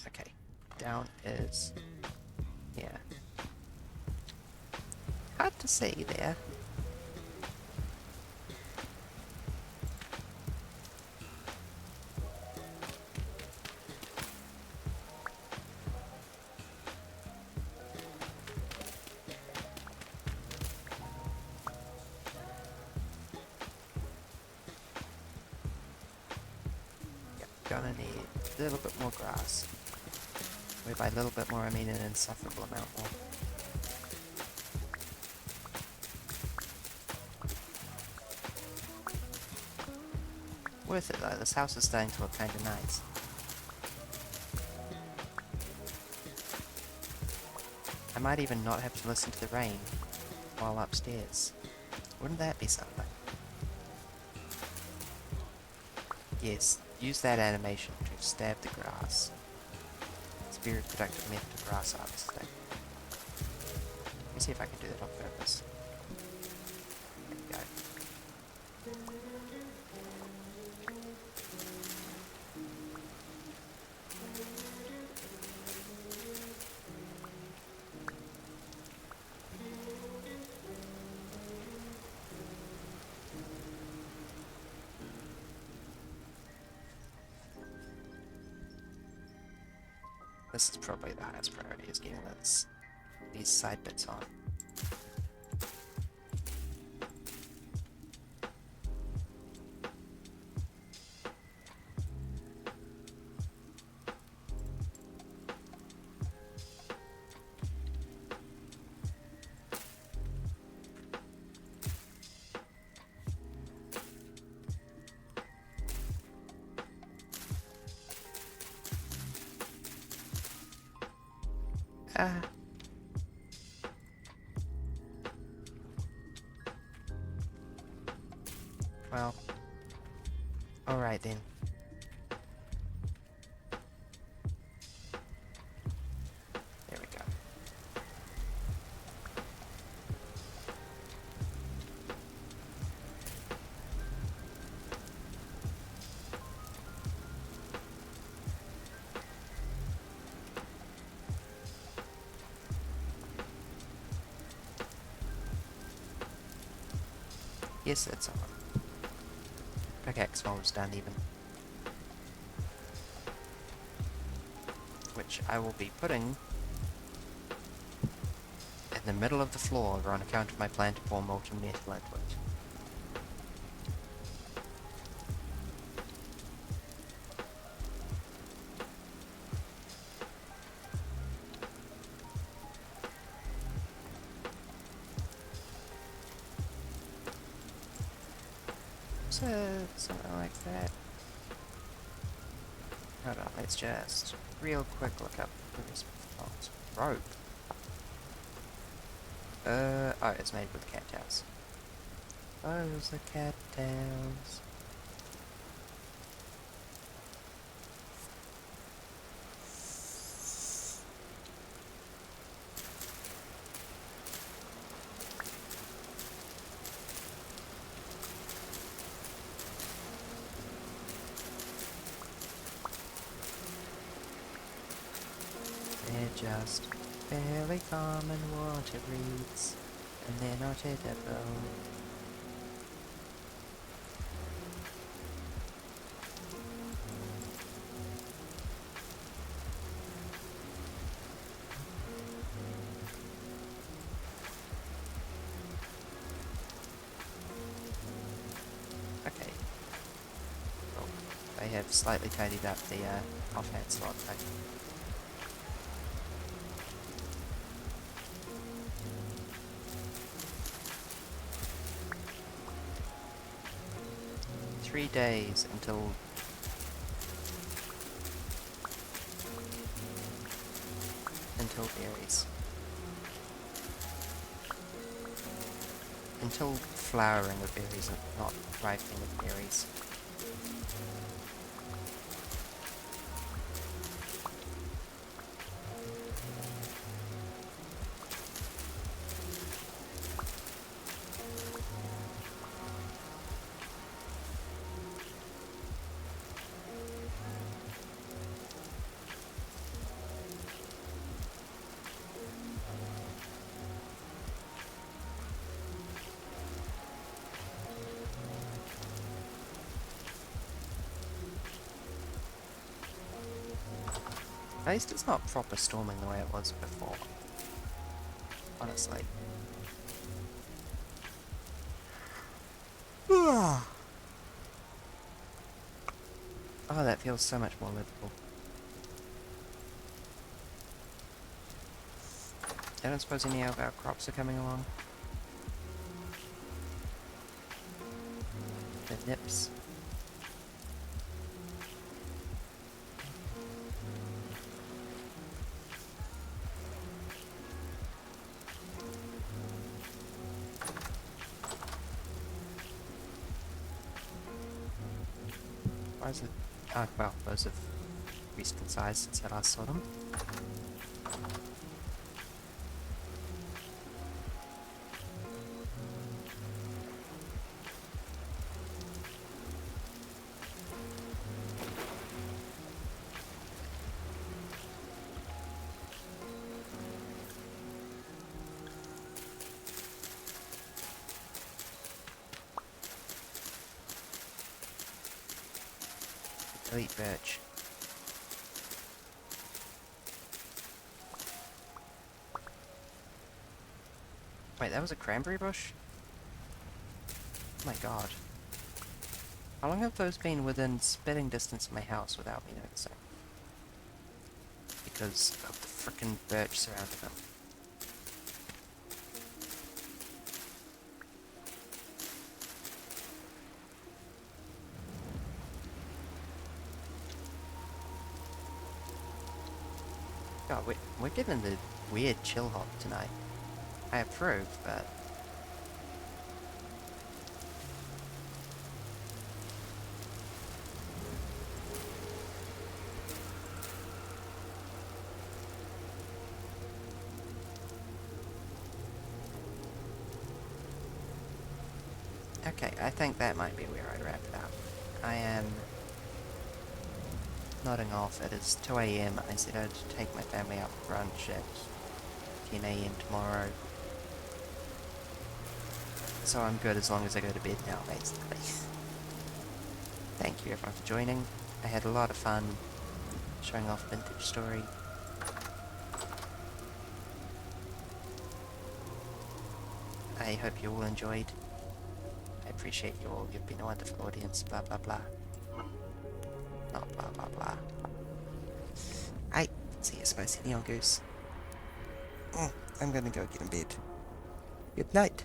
Okay, down is here. Hard to see there. Yep, gonna need a little bit more grass. Where by a little bit more I mean an insufferable amount more. Worth it though, this house is starting to look kinda nice. I might even not have to listen to the rain while upstairs. Wouldn't that be something? Yes, use that animation to stab the grass. It's a very productive method of grass harvesting. Let me see if I can do that on purpose. There we go. This is probably the highest priority, is getting this these side bits on. Ah. Well. Alright then. There we go. Yes, it's on. Pickaxe was done even. Which I will be putting in the middle of the floor on account of my plan to pour molten metal into it. So, something like that. Hold on, let's just real quick look up previous results. Rope. Oh, it's made with cattails. Those are cattails. They're just fairly common water reeds, and they're not edible. Okay. Well, they have slightly tidied up the offhand slot. Okay. 3 days until berries. Until flowering of berries and not ripening of berries. At least it's not proper storming the way it was before. Honestly. Oh, that feels so much more livable. I don't suppose any of our crops are coming along. The nips. Why is it? Oh, well, those have increased in size since I last saw them. Elite birch. Wait, that was a cranberry bush? Oh my god. How long have those been within spitting distance of my house without me noticing? Because of the frickin' birch surrounding them. God, we're getting the weird chill hop tonight. I approve, but... Okay, I think that might be where I'd wrap it up. I am nodding off. It is 2 AM. I said I'd take my family out for brunch at 10 AM tomorrow. So I'm good as long as I go to bed now, basically. Thank you everyone for joining. I had a lot of fun showing off Vintage Story. I hope you all enjoyed. I appreciate you all. You've been a wonderful audience. Blah blah blah. Not blah blah blah. I see you, Spicy Neon Goose. I'm gonna go get in bed. Good night.